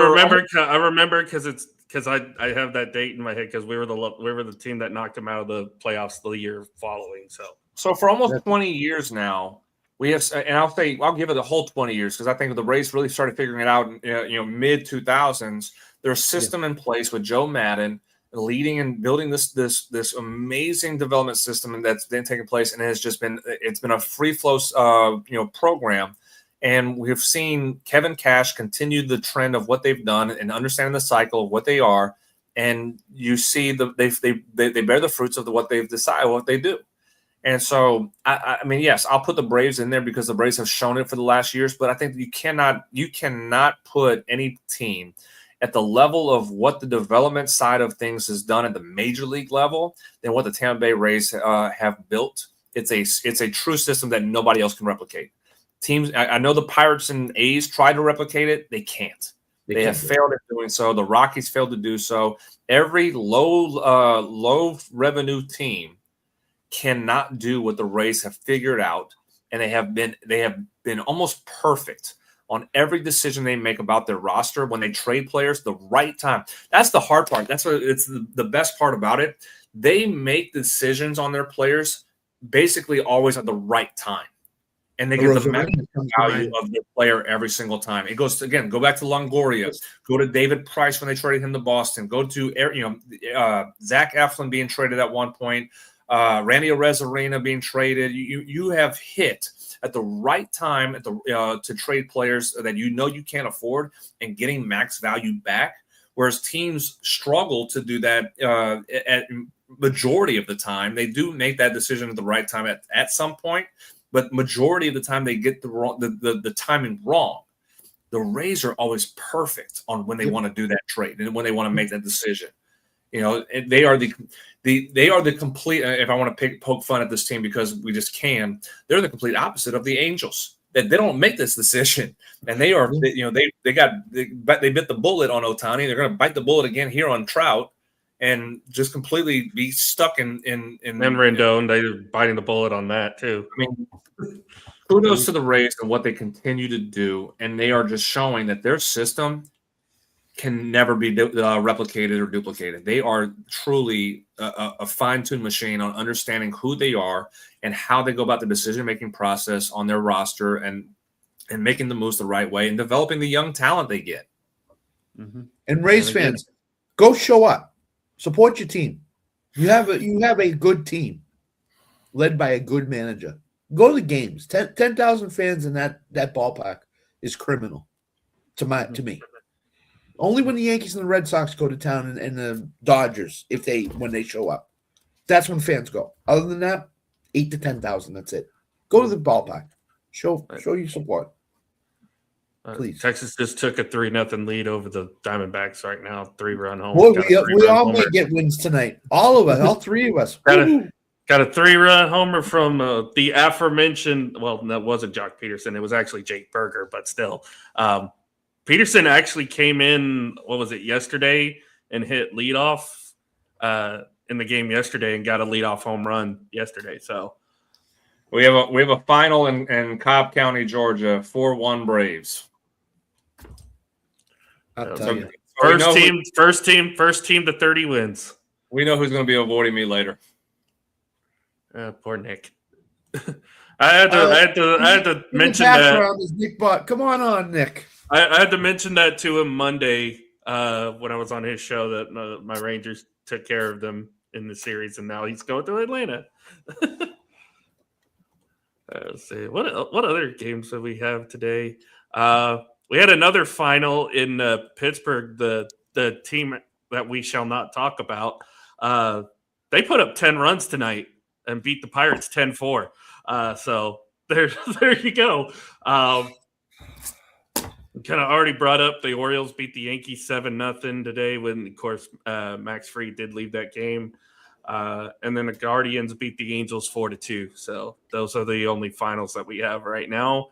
remember because I have that date in my head because we were the team that knocked him out of the playoffs the year following. So for almost 20 years now, we have, and I'll give it the whole 20 years because I think the Rays really started figuring it out in mid 2000s. There's a system in place with Joe Madden leading and building this amazing development system that's been taking place, and it's been a free flow program. And we've seen Kevin Cash continue the trend of what they've done and understanding the cycle of what they are. And you see they bear the fruits of what they've decided, what they do. And so, I mean, yes, I'll put the Braves in there because the Braves have shown it for the last years. But I think you cannot put any team at the level of what the development side of things has done at the major league level than what the Tampa Bay Rays have built. It's a true system that nobody else can replicate. Teams, I know the Pirates and A's tried to replicate it. They can't. They have failed at doing so. The Rockies failed to do so. Every low revenue team cannot do what the Rays have figured out, and they have been almost perfect on every decision they make about their roster when they trade players the right time. That's the hard part. That's what it's the best part about it. They make decisions on their players basically always at the right time. And they get the maximum value of the player every single time. It goes to, again, go back to Longoria, go to David Price when they traded him to Boston, go to Zach Eflin being traded at one point, Randy Arozarena being traded. You have hit at the right time to trade players that you can't afford and getting max value back. Whereas teams struggle to do that at majority of the time. They do make that decision at the right time at some point. But majority of the time they get the timing wrong. The Rays are always perfect on when they want to do that trade and when they want to make that decision. They are the complete. If I want to poke fun at this team because we just can, they're the complete opposite of the Angels. That they don't make this decision, and they are. They bit the bullet on Ohtani. They're going to bite the bullet again here on Trout. And just completely be stuck in Rendon, they're biting the bullet on that too. I mean, kudos to the Rays and what they continue to do, and they are just showing that their system can never be replicated or duplicated. They are truly a fine-tuned machine on understanding who they are and how they go about the decision-making process on their roster. And and making the moves the right way and developing the young talent they get. Mm-hmm. And Rays fans, go show up, support your team. You have a good team, led by a good manager. Go to the games. 10,000 fans in that ballpark is criminal to me. Only when the Yankees and the Red Sox go to town and the Dodgers, when they show up, that's when fans go. Other than that, 8 to 10,000. That's it. Go to the ballpark. Show your support. Please. Texas just took a 3-0 lead over the Diamondbacks right now. 3-run home. Boy, we all may get wins tonight. All of us, all three of us. Got a 3-run homer from the aforementioned. Well, that wasn't Jock Peterson. It was actually Jake Berger, but still. Peterson actually came in, yesterday and hit leadoff in the game yesterday and got a leadoff home run yesterday. So we have a final in Cobb County, Georgia, 4-1 Braves. First team to 30 wins. We know who's going to be avoiding me later. Poor Nick. I had to mention that. Nick Butt. Come on, Nick. I had to mention that to him Monday when I was on his show that my Rangers took care of them in the series, and now he's going to Atlanta. Let's see what other games that we have today. We had another final in Pittsburgh. The team that we shall not talk about. They put up 10 runs tonight and beat the Pirates 10-4. So there you go. Kind of already brought up the Orioles beat the Yankees 7-0 today when, of course, Max Fried did leave that game. And then the Guardians beat the Angels 4-2. So those are the only finals that we have right now.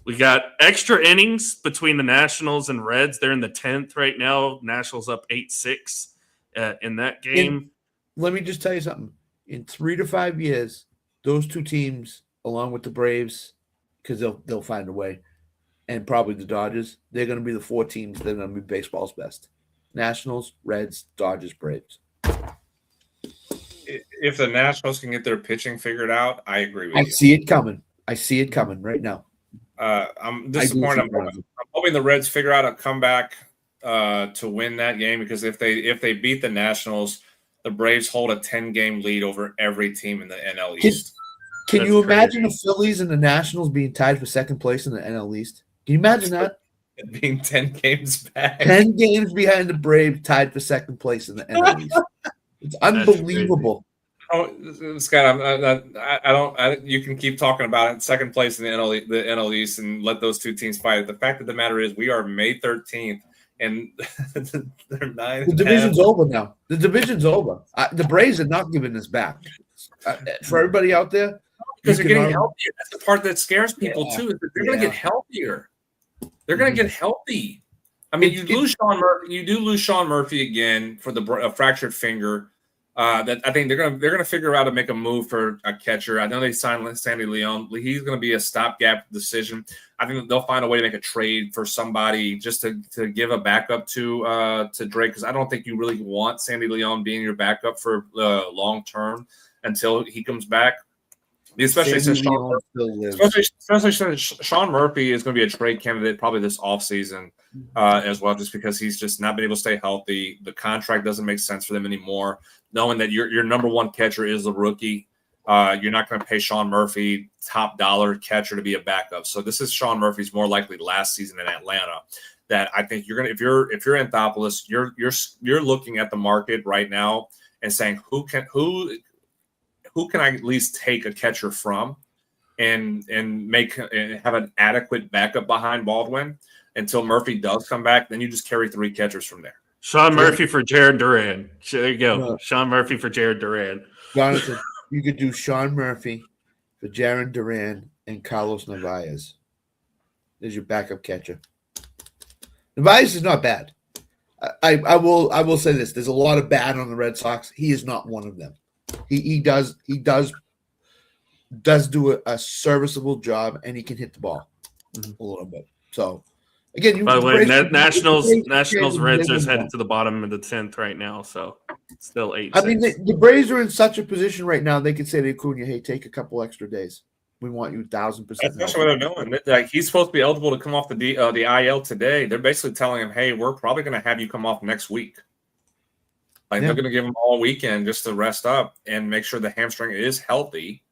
We got extra innings between the Nationals and Reds. They're in the 10th right now. Nationals up 8-6 in that game. Let me just tell you something. In 3 to 5 years, those two teams, along with the Braves, because they'll find a way, and probably the Dodgers, they're going to be the 4 teams that are going to be baseball's best. Nationals, Reds, Dodgers, Braves. If the Nationals can get their pitching figured out, I agree with you. I see it coming right now. I'm disappointed. I'm hoping the Reds figure out a comeback to win that game, because if they beat the Nationals, the Braves hold a 10-game lead over every team in the NL East. Can you imagine the Phillies and the Nationals being tied for second place in the NL East? Can you imagine that? Being 10 games back. 10 games behind the Braves, tied for second place in the NL East. It's unbelievable. Oh, Scott, I don't. You can keep talking about it. Second place in the NL East, and let those two teams fight. The fact of the matter is, we are May 13th, and they're 9. The division's over now. The division's over. The Braves are not giving this back. For everybody out there, because they're getting healthier. That's the part that scares people too. Is that they're going to get healthier. They're going to get healthy. I mean, you lose Sean Murphy. You do lose Sean Murphy again for the fractured finger. That I think they're gonna figure out how to make a move for a catcher. I know they signed Sandy Leon. He's gonna be a stopgap decision. I think they'll find a way to make a trade for somebody just to give a backup to Drake, because I don't think you really want Sandy Leon being your backup for long term until he comes back. Especially since Sean Murphy is going to be a trade candidate probably this offseason as well, just because he's just not been able to stay healthy. The contract doesn't make sense for them anymore. Knowing that your number one catcher is a rookie, you're not going to pay Sean Murphy top dollar catcher to be a backup. So this is Sean Murphy's more likely last season in Atlanta. That I think you're going to, if you're Anthopoulos, you're looking at the market right now and saying who can I at least take a catcher from and have an adequate backup behind Baldwin until Murphy does come back. Then you just carry 3 catchers from there. Sean Murphy for Jared Duran. There you go. No. Sean Murphy for Jared Duran. Jonathan, you could do Sean Murphy for Jared Duran and Carlos Narvaez. There's your backup catcher. Narvaez is not bad. I will say this. There's a lot of bad on the Red Sox. He is not one of them. He does do a serviceable job, and he can hit the ball a little bit. So again, by the way, Nationals Reds are headed to the bottom of the 10th right now, so still 8. I mean, the Braves are in such a position right now. They could say to Acuna, "Hey, take a couple extra days. We want you 1,000%. That's what they're doing. Like, he's supposed to be eligible to come off the IL today. They're basically telling him, "Hey, we're probably going to have you come off next week." Like, they're going to give him all weekend just to rest up and make sure the hamstring is healthy,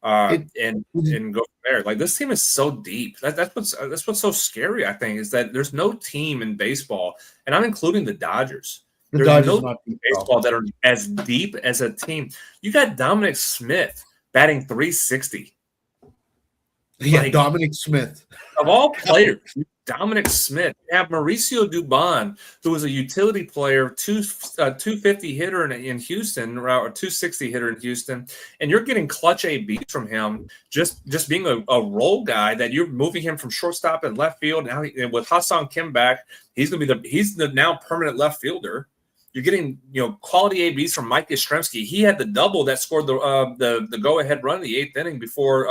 and go from there. Like, this team is so deep. That's what's so scary. I think is that there's no team in baseball, and I'm including the Dodgers. There's no team in baseball that are as deep as a team. You got Dominic Smith batting 360. Yeah, like, Dominic Smith. Of all players, Dominic Smith. You have Mauricio Dubon, who was a utility player, 250 hitter in Houston, or 260 hitter in Houston, and you're getting clutch ABs from him, just being a role guy that you're moving him from shortstop and left field. Now with Ha-Seong Kim back, he's the now permanent left fielder. You're getting quality ABs from Mike Yastrzemski. He had the double that scored the go-ahead run in the 8th inning before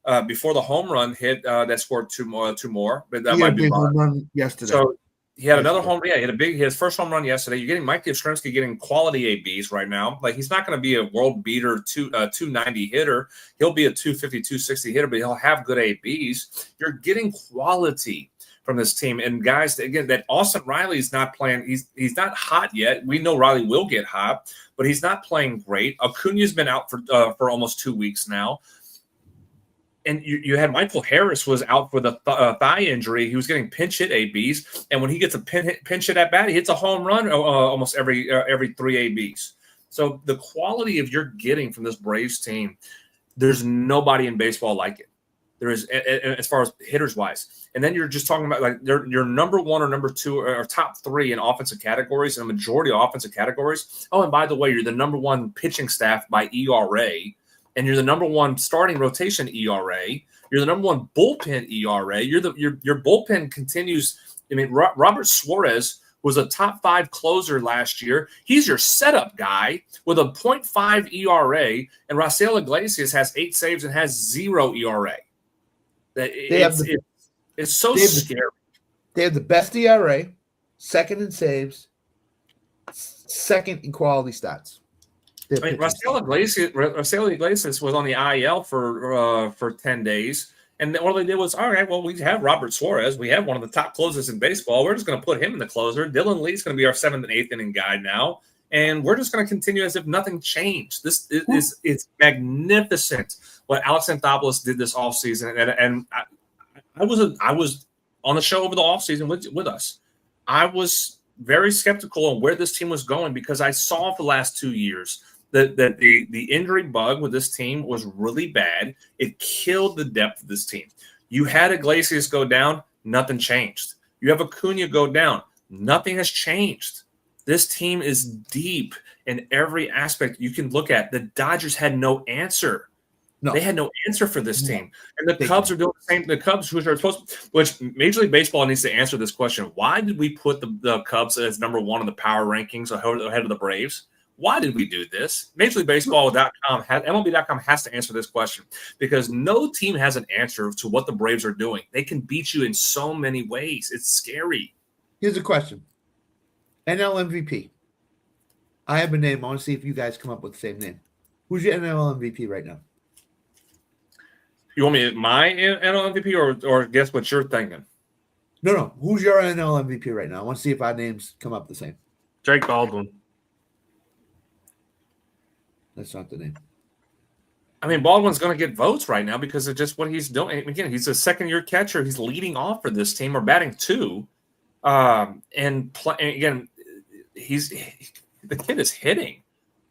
the home run hit that scored two more, but that might be home run yesterday. So he had another home. Yeah, he had his first home run yesterday. You're getting Mike Yastrzemski getting quality ABs right now. Like, he's not going to be a world beater 290 hitter. He'll be a 250, 260 hitter, but he'll have good ABs. You're getting quality from this team. And guys, again, that Austin Riley's not playing. He's not hot yet. We know Riley will get hot, but he's not playing great. Acuna's been out for almost 2 weeks now. And you had Michael Harris was out for the thigh injury. He was getting pinch hit ABs, and when he gets a pinch hit at bat, he hits a home run almost every 3 ABs. So the quality of you're getting from this Braves team, there's nobody in baseball like it. There is, as far as hitters wise. And then you're just talking about like your number 1 or number 2 or top 3 in offensive categories, and a majority of offensive categories. Oh, and by the way, you're the number 1 pitching staff by ERA. And you're the number 1 starting rotation ERA. You're the number 1 bullpen ERA. Your bullpen continues. I mean, Robert Suarez was a top 5 closer last year. He's your setup guy with a 0.5 ERA, and Raisel Iglesias has 8 saves and has 0 ERA. It's so scary. They have the best ERA, second in saves, second in quality stats. I mean, Raisel Iglesias was on the IL for 10 days, and all they did was, all right, well, we have Robert Suarez. We have one of the top closers in baseball. We're just going to put him in the closer. Dylan Lee's going to be our 7th and 8th inning guy now, and we're just going to continue as if nothing changed. This is it's magnificent what Alex Anthopoulos did this offseason, and I was on the show over the offseason with us. I was very skeptical on where this team was going because I saw for the last 2 years that the injury bug with this team was really bad. It killed the depth of this team. You had Iglesias go down, nothing changed. You have Acuna go down, nothing has changed. This team is deep in every aspect you can look at. The Dodgers had no answer. No. They had no answer for this team. And the Cubs are doing the same. The Cubs, which Major League Baseball needs to answer this question. Why did we put the Cubs as number 1 in the power rankings ahead of the Braves? Why did we do this? Major League Baseball.com, MLB.com has to answer this question because no team has an answer to what the Braves are doing. They can beat you in so many ways. It's scary. Here's a question. NL MVP. I have a name. I want to see if you guys come up with the same name. Who's your NL MVP right now? You want me my NL MVP or guess what you're thinking? No. Who's your NL MVP right now? I want to see if our names come up the same. Drake Baldwin. That's not the name. I mean, Baldwin's going to get votes right now because of just what he's doing. Again, he's a second-year catcher. He's leading off for this team or batting 2. And again, the kid is hitting.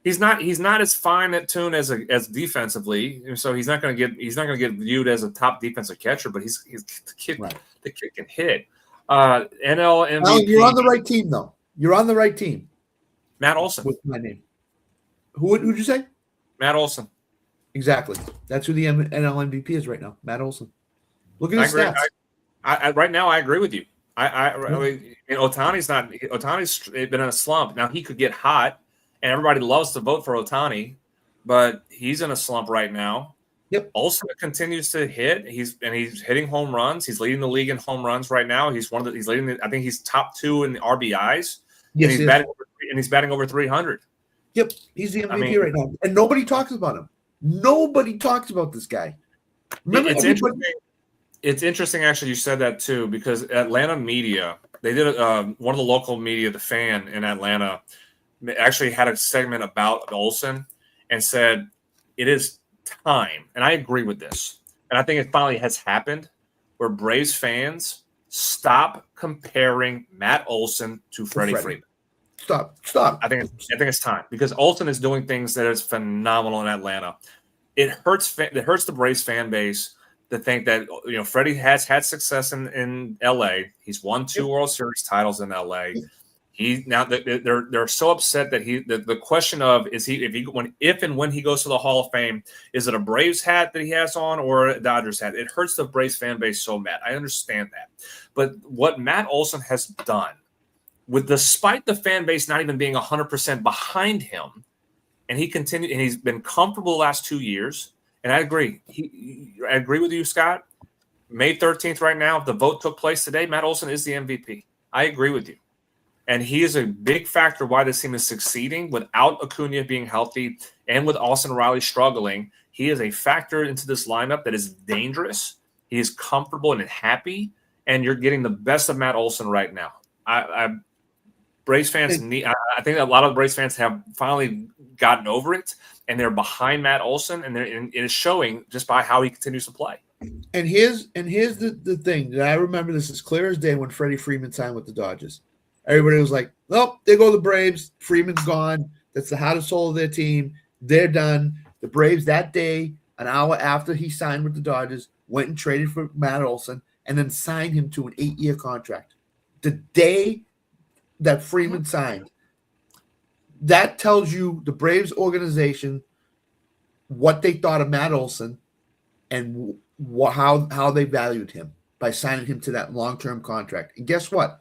He's not as fine at tune as defensively, so he's not going to get viewed as a top defensive catcher. But he's the kid. Right. The kid can hit. NL MVP. Well, you're on the right team, though. You're on the right team. Matt Olson. What's my name? Who'd you say? Matt Olson. Exactly. That's who the NL MVP is right now. Matt Olson. Look at his stats. Right now, I agree with you. I mean, Ohtani's been in a slump. Now he could get hot, and everybody loves to vote for Ohtani, but he's in a slump right now. Yep. Olson continues to hit. He's hitting home runs. He's leading the league in home runs right now. He's leading. I think he's top 2 in the RBIs. Yes, and he's batting over 300. Yep, he's the MVP right now, and nobody talks about him. Nobody talks about this guy. Remember, It's interesting, actually, you said that too, because Atlanta media, they did one of the local media, The Fan in Atlanta, actually had a segment about Olsen and said it is time, and I agree with this, and I think it finally has happened, where Braves fans stop comparing Matt Olsen to Freddie Freeman. Stop. I think it's time, because Olsen is doing things that is phenomenal in Atlanta. It hurts the Braves fan base to think that, you know, Freddie has had success in LA. He's won 2 World Series titles in LA. They're so upset that the question of if and when he goes to the Hall of Fame, is it a Braves hat that he has on or a Dodgers hat? It hurts the Braves fan base so mad. I understand that. But what Matt Olson has done, despite the fan base not even being 100% behind him, and he's been comfortable the last 2 years. And I agree. I agree with you, Scott. May 13th right now, if the vote took place today, Matt Olson is the MVP. I agree with you. And he is a big factor why this team is succeeding without Acuna being healthy and with Austin Riley struggling. He is a factor into this lineup that is dangerous. He is comfortable and happy, and you're getting the best of Matt Olson right now. Braves fans I think a lot of Braves fans have finally gotten over it, and they're behind Matt Olson, and it is showing just by how he continues to play. And here's the thing that I remember this as clear as day when Freddie Freeman signed with the Dodgers. Everybody was like, "Nope, there go the Braves. Freeman's gone. That's the heart and soul of their team. They're done." The Braves that day, an hour after he signed with the Dodgers, went and traded for Matt Olson and then signed him to an 8-year contract. The day that Freeman signed, that tells you the Braves organization what they thought of Matt Olson and how they valued him by signing him to that long-term contract. And guess what?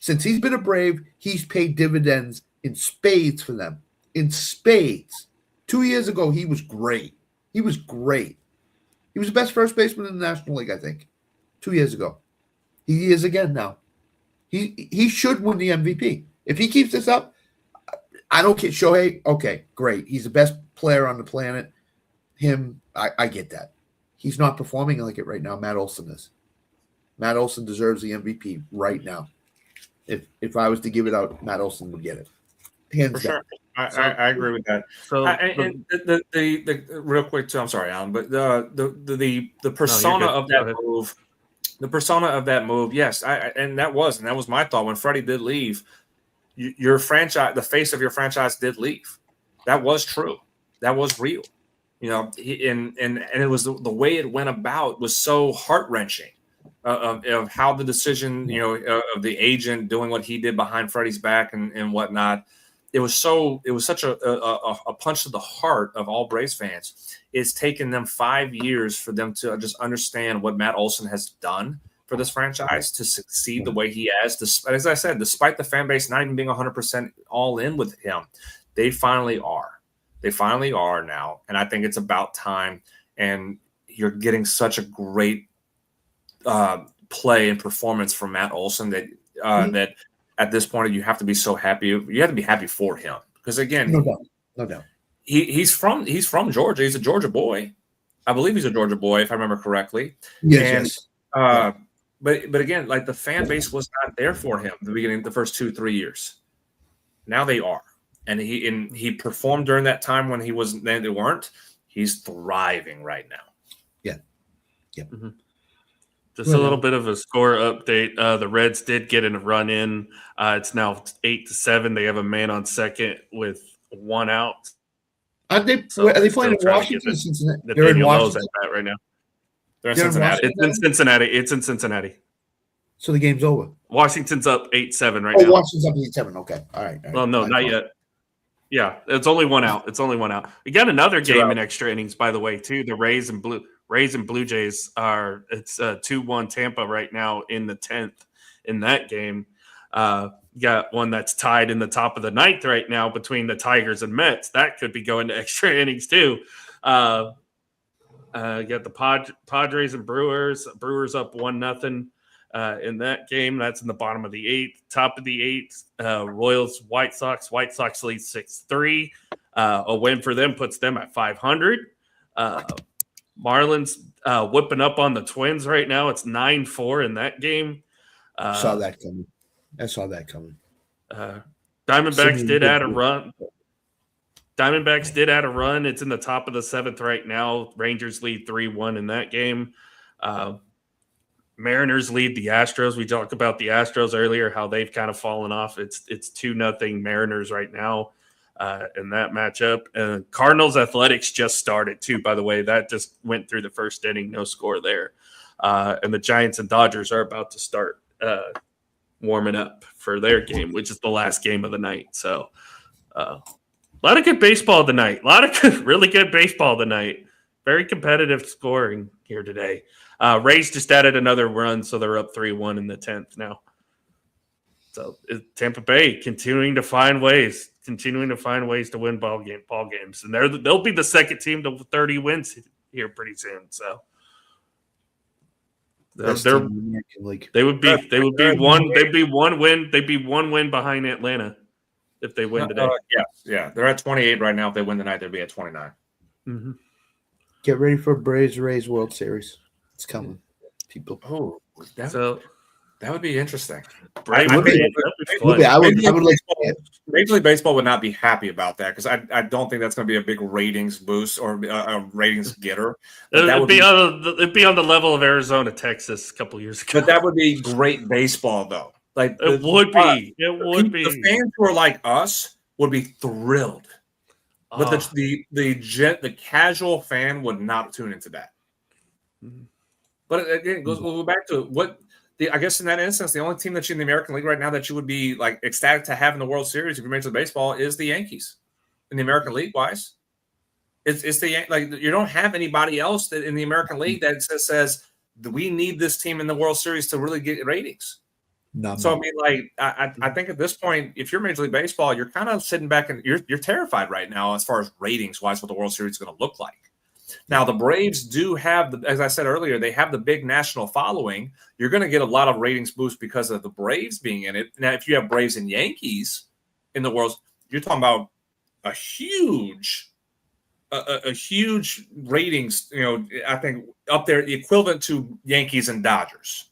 Since he's been a Brave, he's paid dividends in spades for them. In spades. 2 years ago, he was great. He was great. He was the best first baseman in the National League, I think, 2 years ago. He is again now. He should win the MVP. If he keeps this up, I don't care. Shohei, okay, great. He's the best player on the planet. I get that. He's not performing like it right now. Matt Olson is. Matt Olson deserves the MVP right now. If I was to give it out, Matt Olson would get it. Hands For down. sure. I agree with that. So the real quick too. I'm sorry, Alan, but the persona of that move, the persona of that move, yes, and that was my thought when Freddie did leave. Your franchise, the face of your franchise, did leave. That was true. That was real. You know, and it was the way it went about was so heart-wrenching. Of how the decision, you know, of the agent doing what he did behind Freddie's back and whatnot. It was such a punch to the heart of all Braves fans. It's taken them 5 years for them to just understand what Matt Olson has done for this franchise to succeed the way he has. As I said, despite the fan base not even being 100% all in with him, they finally are. They finally are now. And I think it's about time. And you're getting such a great play and performance from Matt Olson that that at this point you have to be so happy. You have to be happy for him because again, no doubt. He's from Georgia. He's a Georgia boy. I believe he's a Georgia boy if I remember correctly. Yes. But again, like the fan base was not there for him at the beginning, the first 2-3 years. Now they are, and he performed during that time when he wasn't. They weren't. He's thriving right now. Yeah. Mm-hmm. Just a little bit of a score update. The Reds did get in a run in. It's now 8-7. They have a man on second with 1 out. Are they playing in Washington or Cincinnati? They're in Washington right now. They're in Cincinnati. It's in Cincinnati. It's in Cincinnati. So the game's over. Washington's up 8-7 right now. Oh, Washington's up 8-7. Okay. All right. Well, no, not yet. Yeah, it's only 1 out. We got another game in extra innings, by the way, too. The Rays and Blue Jays it's 2-1 Tampa right now in the 10th in that game. Got one that's tied in the top of the 9th right now between the Tigers and Mets. That could be going to extra innings too. Got the Padres and Brewers. Brewers up 1-0 in that game. That's in the bottom of the 8th. Top of the 8th, Royals, White Sox. White Sox lead 6-3. A win for them puts them at 500. Marlins whipping up on the Twins right now. It's 9-4 in that game. Saw that coming. I saw that coming. Diamondbacks did add a run. It's in the top of the 7th right now. Rangers lead 3-1 in that game. Mariners lead the Astros. We talked about the Astros earlier, how they've kind of fallen off. It's 2-0 Mariners right now in that matchup. And Cardinals Athletics just started too, by the way. That just went through the first inning, no score there. And the Giants and Dodgers are about to start warming up for their game, which is the last game of the night. So a lot of good baseball tonight. A lot of really good baseball tonight. Very competitive scoring here today. Rays just added another run, so they're up 3-1 in the 10th now. So Tampa Bay continuing to find ways to win ball games, and they'll be the second team to 30 wins here pretty soon. So they would be one win behind Atlanta if they win today. Yeah, they're at 28 right now. If they win tonight, they'll be at 29. Mm-hmm. Get ready for Braves-Rays World Series. It's coming, people. Oh, that would be interesting. I would like. Major League Baseball would not be happy about that because I don't think that's going to be a big ratings boost or a ratings getter. It'd be on the level of Arizona, Texas a couple years ago. But that would be great baseball, though. Like it would be. The fans who are like us would be thrilled, but the casual fan would not tune into that. But again, we'll go back to what I guess in that instance, the only team that's in the American League right now that you would be like ecstatic to have in the World Series if you're Major League Baseball is the Yankees. In the American League wise, it's the like you don't have anybody else that in the American League that says we need this team in the World Series to really get ratings. So I mean, like I think at this point, if you're Major League Baseball, you're kind of sitting back and you're terrified right now as far as ratings wise what the World Series is going to look like. Now, the Braves do have, as I said earlier, they have the big national following. You're going to get a lot of ratings boost because of the Braves being in it. Now, if you have Braves and Yankees in the World, you're talking about a huge ratings, I think up there, equivalent to Yankees and Dodgers.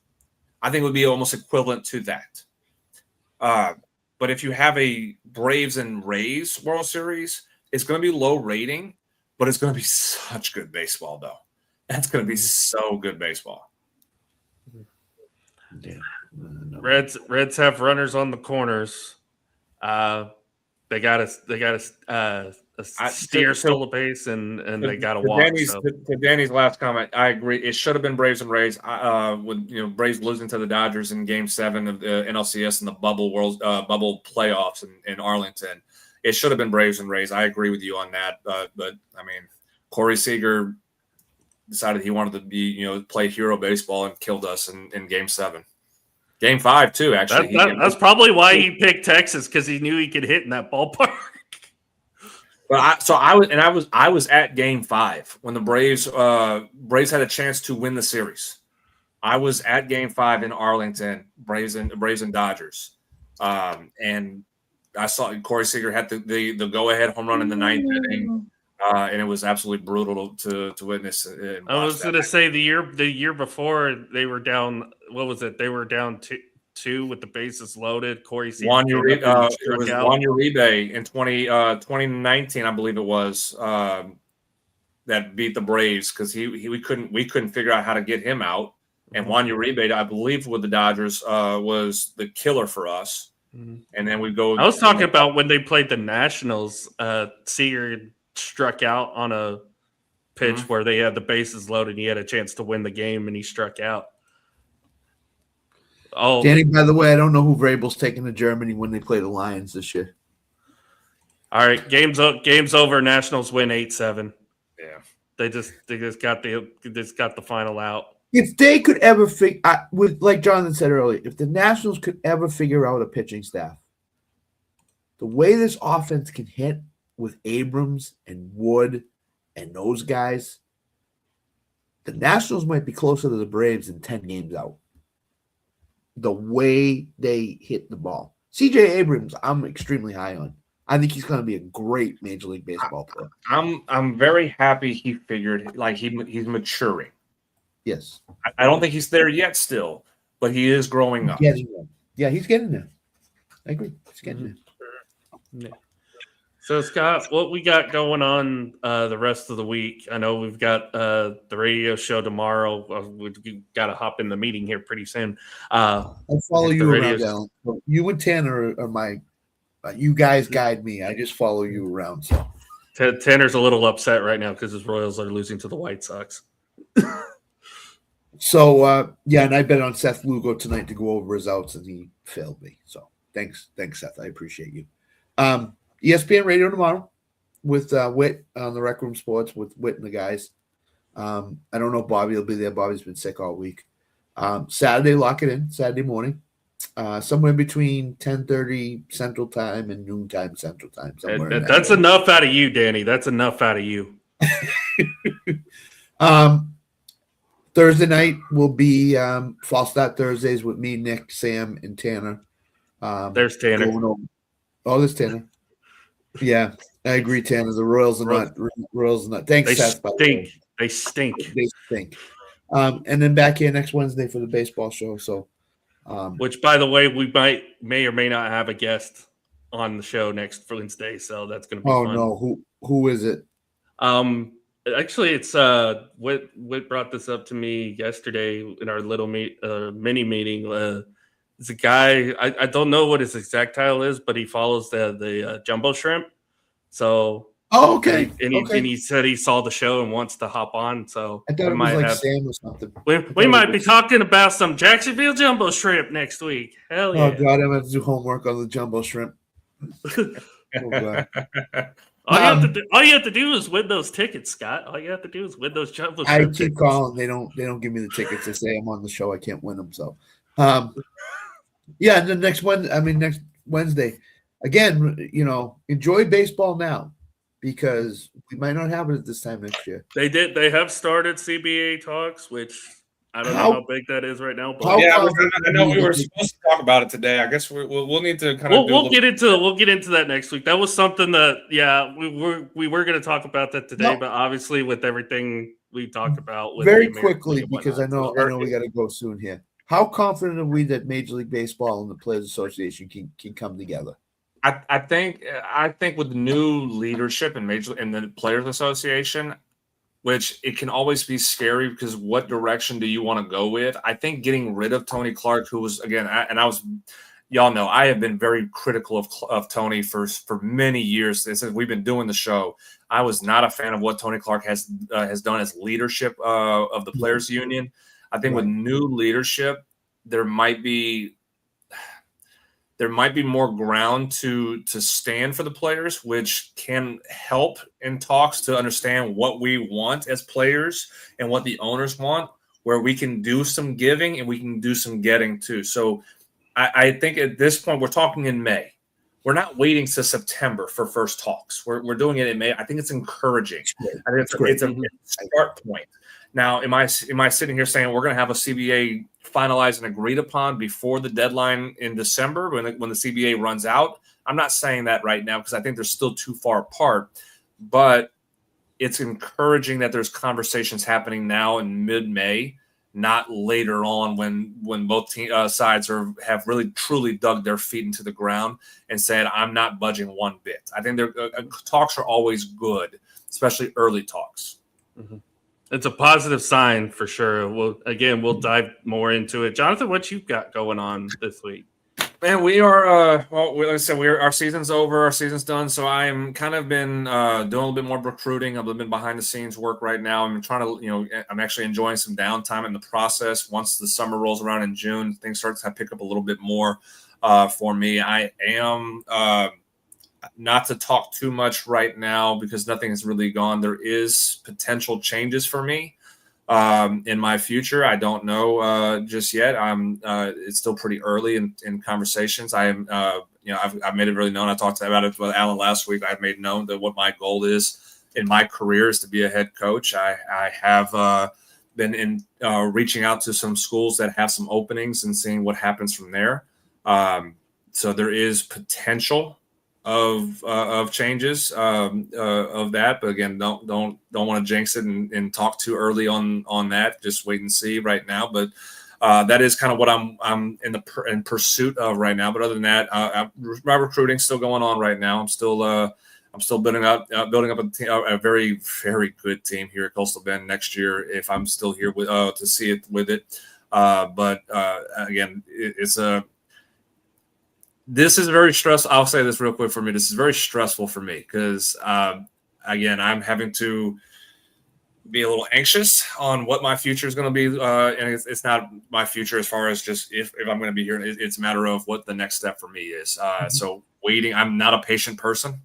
I think it would be almost equivalent to that. But if you have a Braves and Rays World Series, it's going to be low rating. But it's going to be such good baseball, though. That's going to be so good baseball. Yeah. Reds have runners on the corners. They got to steer still a base, and they got to walk. To Danny's last comment, I agree. It should have been Braves and Rays. With Braves losing to the Dodgers in Game 7 of the NLCS and the bubble playoffs in Arlington. It should have been Braves and Rays. I agree with you on that. But I mean, Corey Seager decided he wanted to be, play hero baseball and killed us in Game 7. Game 5 too, actually. That's probably why he picked Texas, because he knew he could hit in that ballpark. But I was at Game 5 when the Braves had a chance to win the series. I was at Game 5 in Arlington, Braves and Dodgers, and I saw Corey Seager had the go-ahead home run in the 9th inning, and it was absolutely brutal to witness. I was going to say the year before they were down. What was it? They were down 2 with the bases loaded. Corey Seager. Juan Uribe in 2019, I believe it was, that beat the Braves because we couldn't figure out how to get him out. And Juan Uribe, I believe, with the Dodgers was the killer for us. And then we go. I was talking about when they played the Nationals. Seager struck out on a pitch where they had the bases loaded. And he had a chance to win the game, and he struck out. Oh, Danny, by the way, I don't know who Vrabel's taking to Germany when they play the Lions this year. All right, game's over. Nationals win 8-7. Yeah, they just got the final out. If they could ever figure with, like Jonathan said earlier, if the Nationals could ever figure out a pitching staff, the way this offense can hit with Abrams and Wood and those guys, the Nationals might be closer to the Braves in 10 games out. The way they hit the ball. CJ Abrams, I'm extremely high on. I think he's going to be a great Major League Baseball player. I'm very happy he figured like he's maturing. Yes. I don't think he's there yet still, but he is growing up. Yeah, he's getting there. I agree. He's getting there. Yeah. So, Scott, what we got going on the rest of the week? I know we've got the radio show tomorrow. We've got to hop in the meeting here pretty soon. I'll follow you around, Alan. You and Tanner are my you guys guide me. I just follow you around. So Tanner's a little upset right now because his Royals are losing to the White Sox. So, and I bet on Seth Lugo tonight to go over his outs, and he failed me. So thanks, Seth. I appreciate you. ESPN Radio tomorrow with Whit on the Rec Room Sports with Whit and the guys. I don't know if Bobby will be there. Bobby's been sick all week. Saturday, lock it in. Saturday morning, somewhere between 10:30 Central Time and noontime Central Time. That's enough out of you, Danny. That's enough out of you. Thursday night will be False Start Thursdays with me, Nick, Sam, and Tanner. There's Tanner. There's Tanner. Yeah, I agree, Tanner. The Royals are not. Thanks, Seth. They stink. They stink. And then back here next Wednesday for the baseball show. So, which, by the way, we may or may not have a guest on the show next Wednesday. So that's going to be fun. No, who is it? Actually, it's Whit brought this up to me yesterday in our little mini meeting. It's a guy, I don't know what his exact title is, but he follows the Jumbo Shrimp. So, okay. And he said he saw the show and wants to hop on. So I thought it was like Sam or something. We might be talking about some Jacksonville Jumbo Shrimp next week. Hell yeah! Oh God, I'm going to do homework on the Jumbo Shrimp. Oh God. All you have to do is win those tickets, Scott. All you have to do is win those Jumbo Shrimp. I keep tickets. calling. They don't give me the tickets. They say I'm on the show. I can't win them. So, and then next Wednesday, again, enjoy baseball now because we might not have it at this time next year. They have started CBA talks, which I don't know how big that is right now. But I know we were supposed to talk about it today. I guess we'll need to kind of. We'll get into that next week. That was something that we were going to talk about that today, but obviously with everything we talked about, with very quickly because I know we got to go soon here. How confident are we that Major League Baseball and the Players Association can come together? I think with the new leadership in the Players Association, which it can always be scary because what direction do you want to go with? I think getting rid of Tony Clark, who was y'all know I have been very critical of Tony for many years since we've been doing the show. I was not a fan of what Tony Clark has done as leadership of the Players Union. I think with new leadership, there might be more ground to stand for the players, which can help in talks to understand what we want as players and what the owners want, where we can do some giving and we can do some getting too. So I think at this point, we're talking in May. We're not waiting to September for first talks. We're doing it in May. I think it's encouraging. I think it's a start point. Now, am I sitting here saying we're going to have a CBA finalized and agreed upon before the deadline in December when the CBA runs out? I'm not saying that right now because I think they're still too far apart. But it's encouraging that there's conversations happening now in mid-May, not later on when both sides have really truly dug their feet into the ground and said, I'm not budging one bit. I think talks are always good, especially early talks. Mm-hmm. It's a positive sign for sure. We'll dive more into it. Jonathan, what you got going on this week? Man, we are like I said, our season's over, our season's done. So I'm kind of been doing a little bit more recruiting. I've been behind the scenes work right now. I'm trying to, I'm actually enjoying some downtime in the process. Once the summer rolls around in June, things start to pick up a little bit more for me. I am not to talk too much right now because nothing has really gone. There is potential changes for me in my future. I don't know just yet. It's still pretty early in conversations. I've made it really known. I talked about it with Alan last week. I've made known that what my goal is in my career is to be a head coach. I have been reaching out to some schools that have some openings and seeing what happens from there. So there is potential of changes of that. But again, don't want to jinx it and talk too early on that. Just wait and see right now. But that is kind of what I'm in pursuit of right now. But other than that, my recruiting's still going on right now. I'm still building up a very, very good team here at Coastal Bend next year if I'm still here with to see it with it. But again, this is very stressful. I'll say this real quick for me. This is very stressful for me because again, I'm having to be a little anxious on what my future is going to be. And it's not my future as far as just if I'm going to be here. It's a matter of what the next step for me is. So waiting, I'm not a patient person.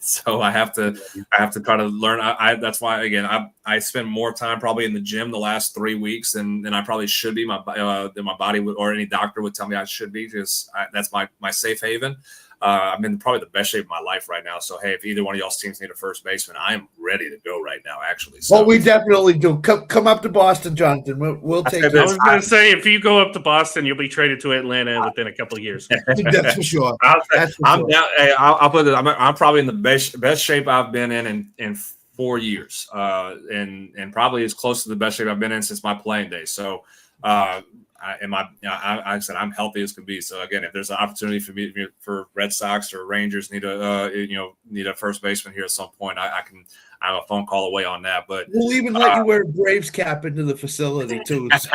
So I have to try to learn. That's why, again, I spend more time probably in the gym the last 3 weeks than I probably should be. My body would, or any doctor would tell me I should be, because that's my safe haven. I'm in probably the best shape of my life right now. So, hey, if either one of y'all's teams need a first baseman, I'm ready to go right now, actually. So, well, we definitely do. Come up to Boston, Jonathan. We'll take it. I was going to say, if you go up to Boston, you'll be traded to Atlanta within a couple of years. That's for sure. I'll put it. I'm probably in the best shape I've been in 4 years, and probably as close to the best shape I've been in since my playing days. So, I said I'm healthy as can be. So again, if there's an opportunity for me for Red Sox or Rangers need a first baseman here at some point, I'm a phone call away on that. But we'll even let you wear a Braves cap into the facility too. So.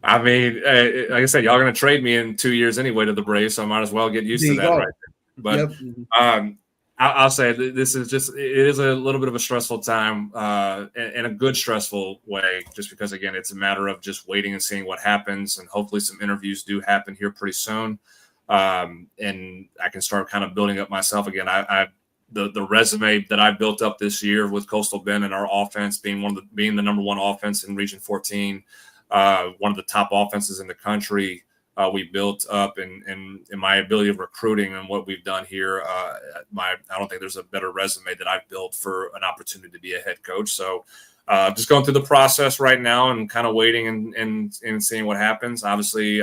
I mean, like I said, y'all are going to trade me in 2 years anyway to the Braves, so I might as well get used to that, right? But I'll say it is a little bit of a stressful time, in a good stressful way, just because, again, it's a matter of just waiting and seeing what happens, and hopefully some interviews do happen here pretty soon. And I can start kind of building up myself again. The resume that I built up this year with Coastal Bend and our offense being the number one offense in Region 14, one of the top offenses in the country. We built up in my ability of recruiting and what we've done here. I don't think there's a better resume that I've built for an opportunity to be a head coach. So just going through the process right now and kind of waiting and seeing what happens. Obviously,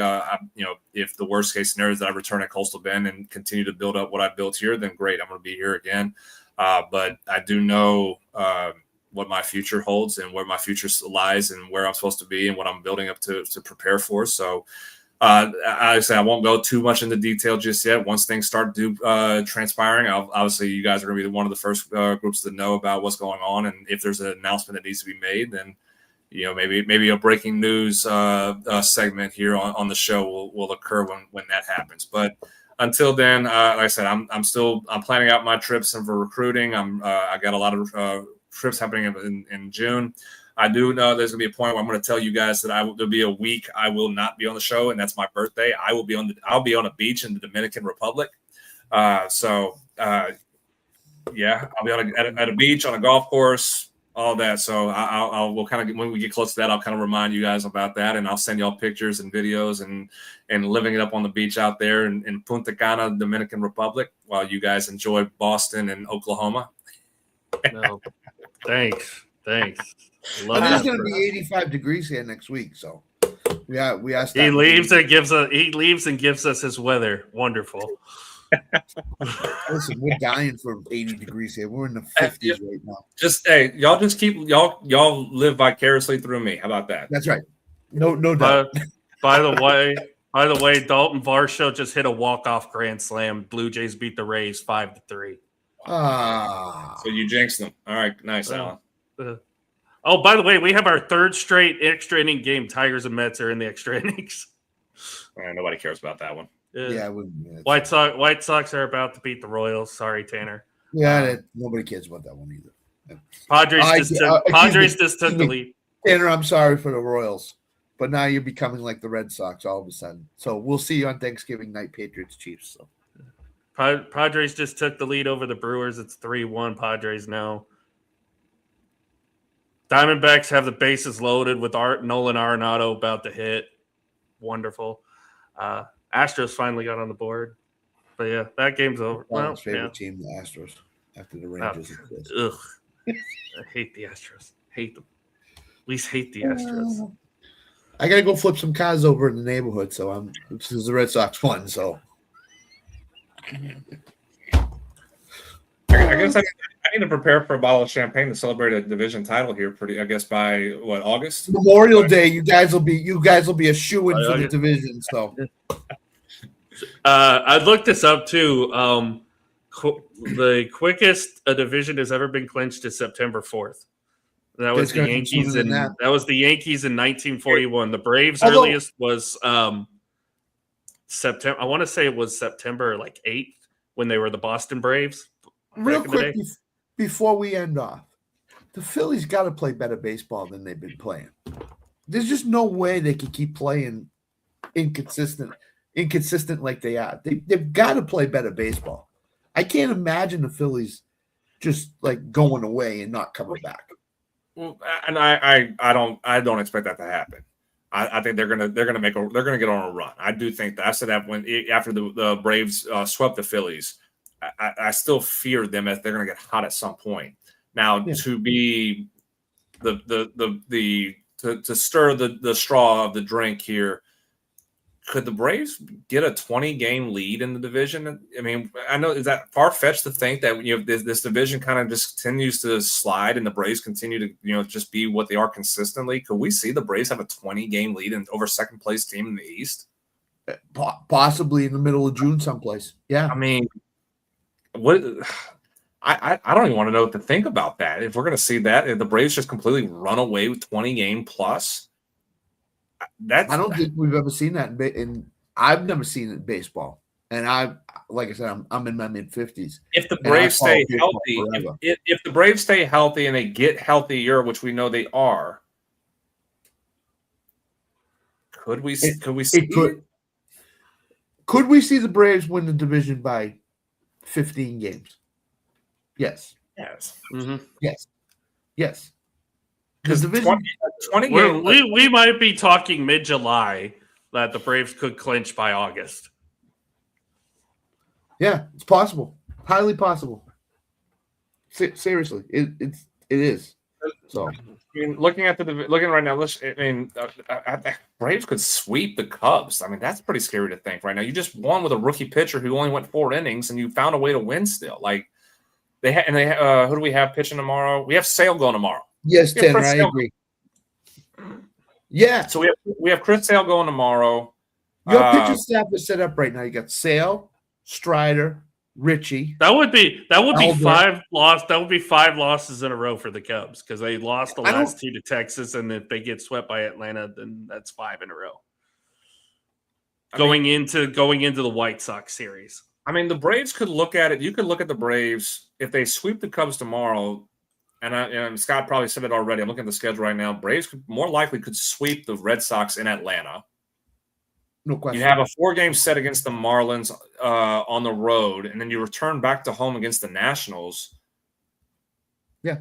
if the worst case scenario is that I return at Coastal Bend and continue to build up what I built here, then great, I'm going to be here again. But I do know what my future holds and where my future lies and where I'm supposed to be and what I'm building up to prepare for. So, I say I won't go too much into detail just yet. Once things start transpiring, obviously you guys are going to be one of the first groups to know about what's going on. And if there's an announcement that needs to be made, then maybe a breaking news segment here on the show will occur when that happens. But until then, like I said, I'm planning out my trips and for recruiting. I got a lot of trips happening in June. I do know there's gonna be a point where I'm gonna tell you guys that there'll be a week I will not be on the show, and that's my birthday. I'll be on a beach in the Dominican Republic. I'll be at a beach, on a golf course, all that. So we'll kind of, when we get close to that, I'll kind of remind you guys about that, and I'll send y'all pictures and videos and living it up on the beach out there in Punta Cana, Dominican Republic, while you guys enjoy Boston and Oklahoma. No, thanks. It's going to be 85 degrees here next week, so we are. He leaves and gives us his weather. Wonderful. Listen, we're dying for 80 degrees here. We're in the 50s right now. Y'all live vicariously through me. How about that? That's right. No doubt. By the way, Dalton Varsho just hit a walk-off grand slam. Blue Jays beat the Rays 5-3. So you jinxed them. All right, nice, Alan. Oh, by the way, we have our third straight extra inning game. Tigers and Mets are in the extra innings. Nobody cares about that one. Yeah, White Sox are about to beat the Royals. Sorry, Tanner. Yeah, nobody cares about that one either. Padres just took the lead. Tanner, I'm sorry for the Royals, but now you're becoming like the Red Sox all of a sudden. So we'll see you on Thanksgiving night, Patriots Chiefs. So Padres just took the lead over the Brewers. It's 3-1. Padres now. Diamondbacks have the bases loaded with Nolan Arenado about to hit. Wonderful. Astros finally got on the board. But, yeah, that game's over. Well, favorite team, the Astros, after the Rangers. Ugh. I hate the Astros. Hate them. At least hate the Astros. I got to go flip some cars over in the neighborhood, so this is the Red Sox one, so. I guess I need to prepare for a bottle of champagne to celebrate a division title here. By what, August? Memorial Day, you guys will be a shoo-in for the August. division. So I looked this up too. The quickest a division has ever been clinched is September 4th. That was It's the gonna be Yankees sooner than that that. was the Yankees in 1941. The Braves Although- earliest was September. I want to say it was September 8th when they were the Boston Braves. real back in the quick day. before we end off, the Phillies got to play better baseball than they've been playing. There's just no way they can keep playing inconsistent like they are. They've got to play better baseball. I can't imagine the Phillies just like going away and not coming back. Well, and I don't expect that to happen. I think they're gonna get on a run. I do think that. I said that after the Braves swept the Phillies. I still fear them as they're going to get hot at some point. Now, to be to stir the straw of the drink here, could the Braves get a 20-game lead in the division? I mean, I know, is that far-fetched to think that this division kind of just continues to slide and the Braves continue to just be what they are consistently? Could we see the Braves have a 20-game lead over second-place team in the East? Possibly in the middle of June someplace. Yeah. I mean, what? I don't even want to know what to think about that. If we're going to see that, if the Braves just completely run away with 20-game plus, I don't think we've ever seen that in I've never seen it in baseball. And like I said, I'm in my mid-50s. If the Braves stay healthy, if the Braves stay healthy and they get healthier, which we know they are, could we see it? Could we see the Braves win the division by 15 games? Yes. Yes. Mm-hmm. Yes. Because 20 games, we might be talking mid-July that the Braves could clinch by August. Yeah, it's possible. Highly possible. Seriously, it is. So, I mean, looking right now, Braves could sweep the Cubs. I mean, that's pretty scary to think right now. You just won with a rookie pitcher who only went 4 innings, and you found a way to win still. Like who do we have pitching tomorrow? We have Sale going tomorrow. Yes, Tanner, I agree. Yeah. So we have Chris Sale going tomorrow. Your pitching staff is set up right now. You got Sale, Strider, Richie. That would be Albert. 5 losses. That would be 5 losses in a row for the Cubs because they lost the last 2 to Texas, and if they get swept by Atlanta, then that's 5 in a row. Going into the White Sox series. I mean, the Braves could look at it. You could look at the Braves if they sweep the Cubs tomorrow. And Scott probably said it already. I'm looking at the schedule right now. Braves could sweep the Red Sox in Atlanta. No question. You have a 4-game set against the Marlins on the road, and then you return back to home against the Nationals. Yeah.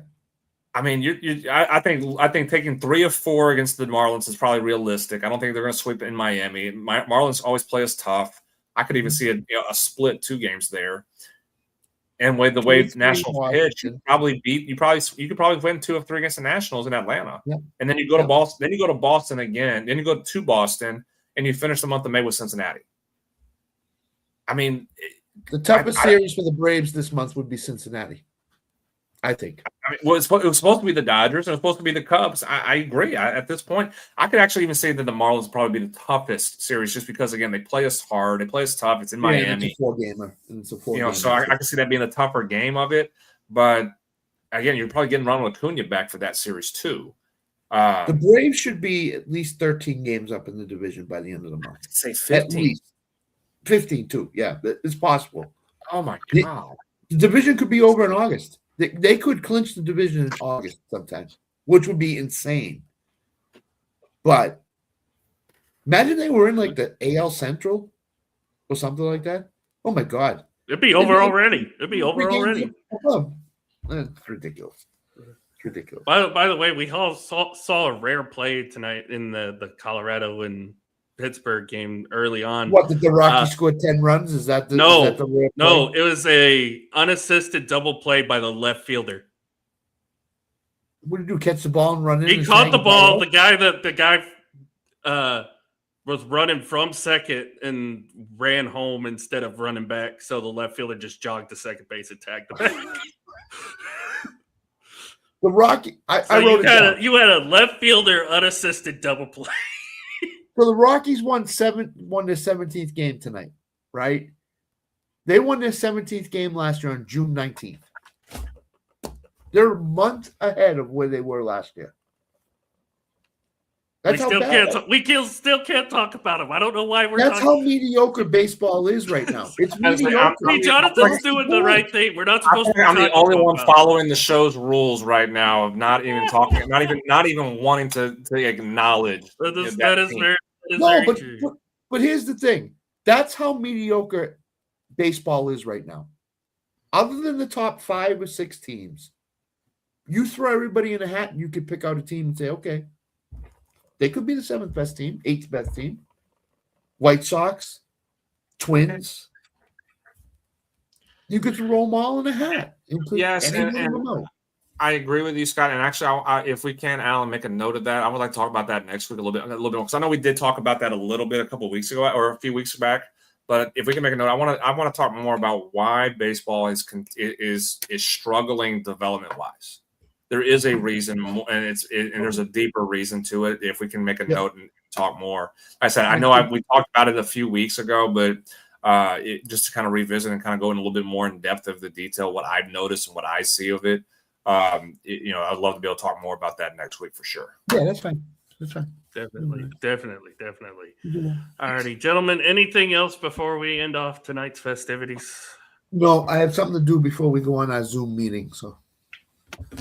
I mean, I think taking 3 of 4 against the Marlins is probably realistic. I don't think they're going to sweep in Miami. Marlins always play us tough. I could even see a split 2 games there. And with the way Nationals pitch, you could probably win 2 of 3 against the Nationals in Atlanta. Yeah. And then you go to Boston. Then you go to Boston again. Then you go to Boston, and you finish the month of May with Cincinnati. I mean, the toughest series for the Braves this month would be Cincinnati, I think. I mean, well, it was supposed to be the Dodgers, and it was supposed to be the Cubs. I agree. At this point, I could actually even say that the Marlins would probably be the toughest series, just because again they play us hard, they play us tough. It's in Miami. It's a 4-gamer. So I can see that being the tougher game of it. But again, you're probably getting Ronald Acuna back for that series too. The Braves should be at least 13 games up in the division by the end of the month. Say 15. At least 15 too. Yeah, it's possible. Oh my God! The division could be over in August. They could clinch the division in August sometimes, which would be insane. But imagine they were in like the AL Central or something like that. Oh my God. It'd be over already. It's ridiculous. It's ridiculous. By the way, we all saw a rare play tonight in the Colorado and Pittsburgh game early on. What, did the Rockies score 10 runs? Is that the rare play? No, it was a unassisted double play by the left fielder. What did you do? Catch the ball and run in? He caught the ball. The guy was running from second and ran home instead of running back. So the left fielder just jogged to second base and tagged him back. The Rocky, So I wrote it down. you had a left fielder unassisted double play. So the Rockies won their 17th game tonight, right? They won their 17th game last year on June 19th. They're a month ahead of where they were last year. That's how bad. We still can't talk about them. I don't know why we're That's talking. how mediocre baseball is right now. It's mediocre. Hey, Jonathan's doing the right thing. We're not supposed to be I'm the only one about following the show's rules right now of not even talking, not even wanting to acknowledge. That is very No, true. but here's the thing. That's how mediocre baseball is right now. Other than the top 5 or 6 teams, you throw everybody in a hat and you could pick out a team and say, okay, they could be the 7th best team, 8th best team. White Sox, Twins. You could throw them all in a hat. Yes, and I agree with you, Scott. And actually, if we can, Alan, make a note of that. I would like to talk about that next week a little bit more, because I know we did talk about that a little bit a couple of weeks ago or a few weeks back. But if we can make a note, I want to talk more about why baseball is struggling development wise. There is a reason, and there's a deeper reason to it. If we can make a note and talk more, like I said, I know we talked about it a few weeks ago, but just to kind of revisit and kind of go in a little bit more in depth of the detail, what I've noticed and what I see of it. I'd love to be able to talk more about that next week for sure. Yeah, that's fine. That's fine. Definitely. All righty, gentlemen. Anything else before we end off tonight's festivities? No, I have something to do before we go on our Zoom meeting. So,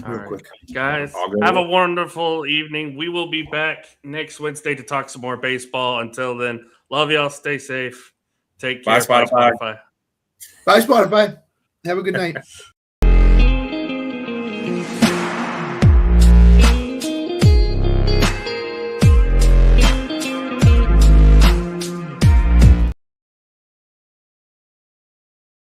real quick, guys, have a wonderful evening. We will be back next Wednesday to talk some more baseball. Until then, love y'all. Stay safe. Take care. Bye, Spotify. Bye, Spotify. Have a good night.